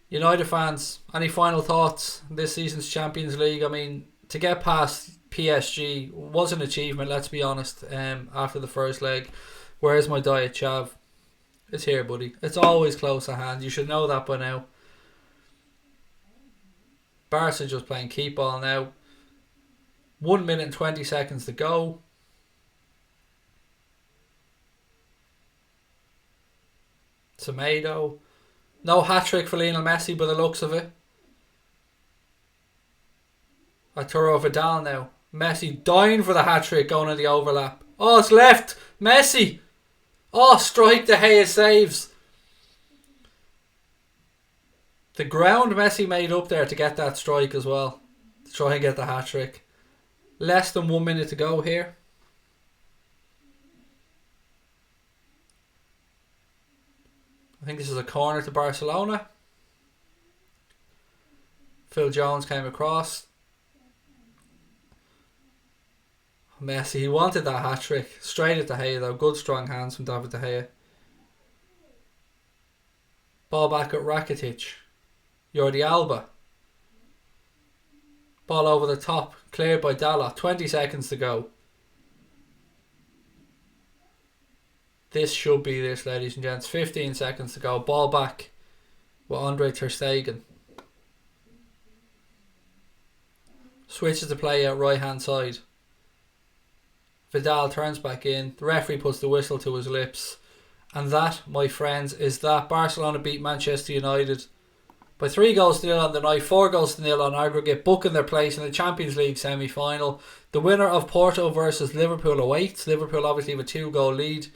A: United fans, any final thoughts on this season's Champions League? I mean, to get past PSG was an achievement, let's be honest, after the first leg. Where's my diet, Chav? It's here, buddy. It's always close at hand. You should know that by now. Barca just playing keep ball now. 1 minute and 20 seconds to go. Tomato. No hat-trick for Lionel Messi by the looks of it. Arturo Vidal now. Messi dying for the hat-trick, going in the overlap. Oh, it's left. Messi. Oh, strike De Gea saves. The ground Messi made up there to get that strike as well. To try and get the hat-trick. Less than 1 minute to go here. I think this is a corner to Barcelona. Phil Jones came across. Messi, he wanted that hat-trick. Straight at De Gea though. Good strong hands from David De Gea. Ball back at Rakitic. Jordi Alba. Ball over the top. Cleared by Salah. 20 seconds to go. This should be this, ladies and gents. 15 seconds to go. Ball back with Andre ter Stegen. Switches to play out right hand side. Vidal turns back in. The referee puts the whistle to his lips. And that, my friends, is that. Barcelona beat Manchester United by 3-0 on the night, 4-0 on aggregate, booking their place in the Champions League semi-final. The winner of Porto versus Liverpool awaits. Liverpool obviously have a 2-goal lead.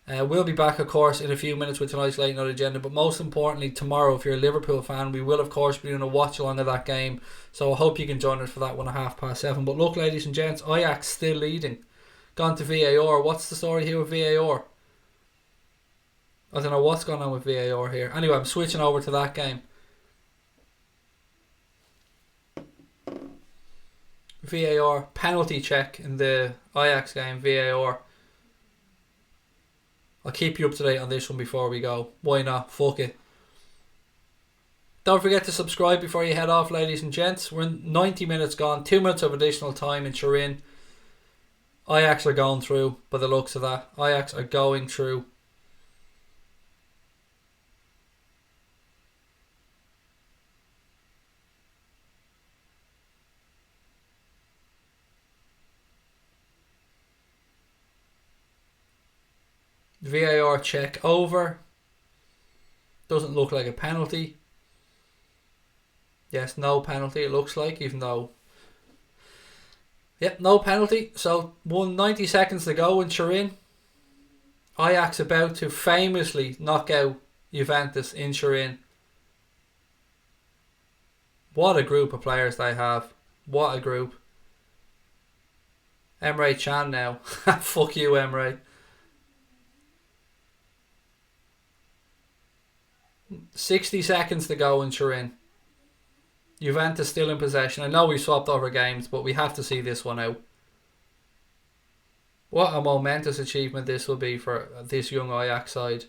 A: We'll be back, of course, in a few minutes with tonight's late night agenda. But most importantly, tomorrow, if you're a Liverpool fan, we will, of course, be doing a watch along of that game. So I hope you can join us for that one at 7:30. But look, ladies and gents, Ajax still leading. Gone to VAR. What's the story here with VAR? I don't know what's going on with VAR here. Anyway, I'm switching over to that game. VAR penalty check in the Ajax game. VAR. I'll keep you up to date on this one before we go. Why not? Fuck it. Don't forget to subscribe before you head off, ladies and gents. We're in 90 minutes gone. 2 minutes of additional time in Turin. Ajax are going through by the looks of that. Ajax are going through. VAR check over. Doesn't look like a penalty. Yes, no penalty it looks like, even though... Yep, no penalty. So, 90 seconds to go in Turin. Ajax about to famously knock out Juventus in Turin. What a group of players they have. What a group. Emre Can now. Fuck you, Emre. 60 seconds to go in Turin. Juventus still in possession. I know we swapped over games, but we have to see this one out. What a momentous achievement this will be for this young Ajax side.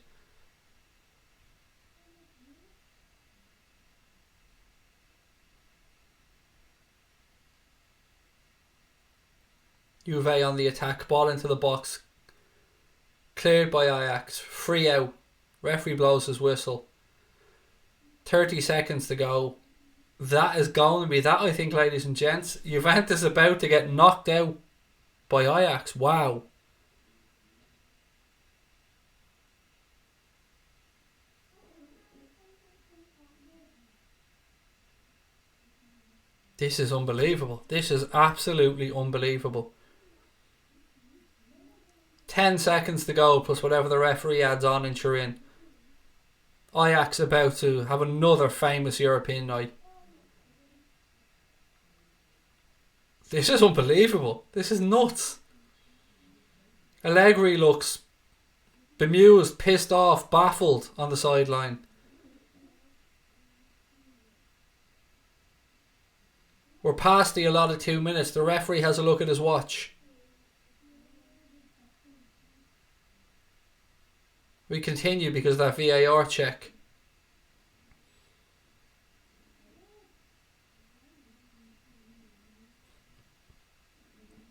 A: Juve on the attack. Ball into the box. Cleared by Ajax. Free out. Referee blows his whistle. 30 seconds to go. That is going to be that, I think, ladies and gents. Juventus about to get knocked out by Ajax. Wow. This is unbelievable. This is absolutely unbelievable. 10 seconds to go plus whatever the referee adds on in Turin. Ajax about to have another famous European night. This is unbelievable. This is nuts. Allegri looks bemused, pissed off, baffled on the sideline. We're past the allotted 2 minutes. The referee has a look at his watch. We continue because of that VAR check.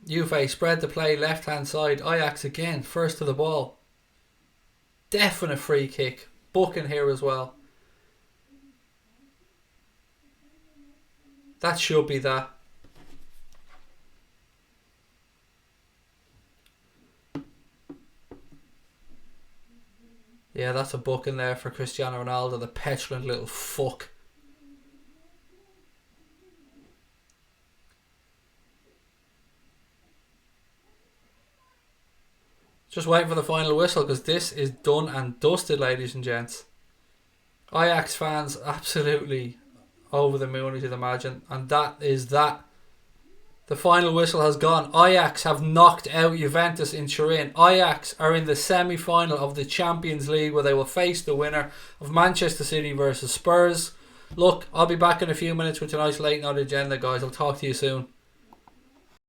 A: Juve spread the play left hand side. Ajax again, first to the ball. Definite free kick. Booking here as well. That should be that. Yeah, that's a booking there for Cristiano Ronaldo, the petulant little fuck. Just wait for the final whistle because this is done and dusted, ladies and gents. Ajax fans absolutely over the moon, as you'd imagine. And that is that. The final whistle has gone. Ajax have knocked out Juventus in Turin. Ajax are in the semi-final of the Champions League where they will face the winner of Manchester City versus Spurs. Look, I'll be back in a few minutes with tonight's late night agenda, guys. I'll talk to you soon.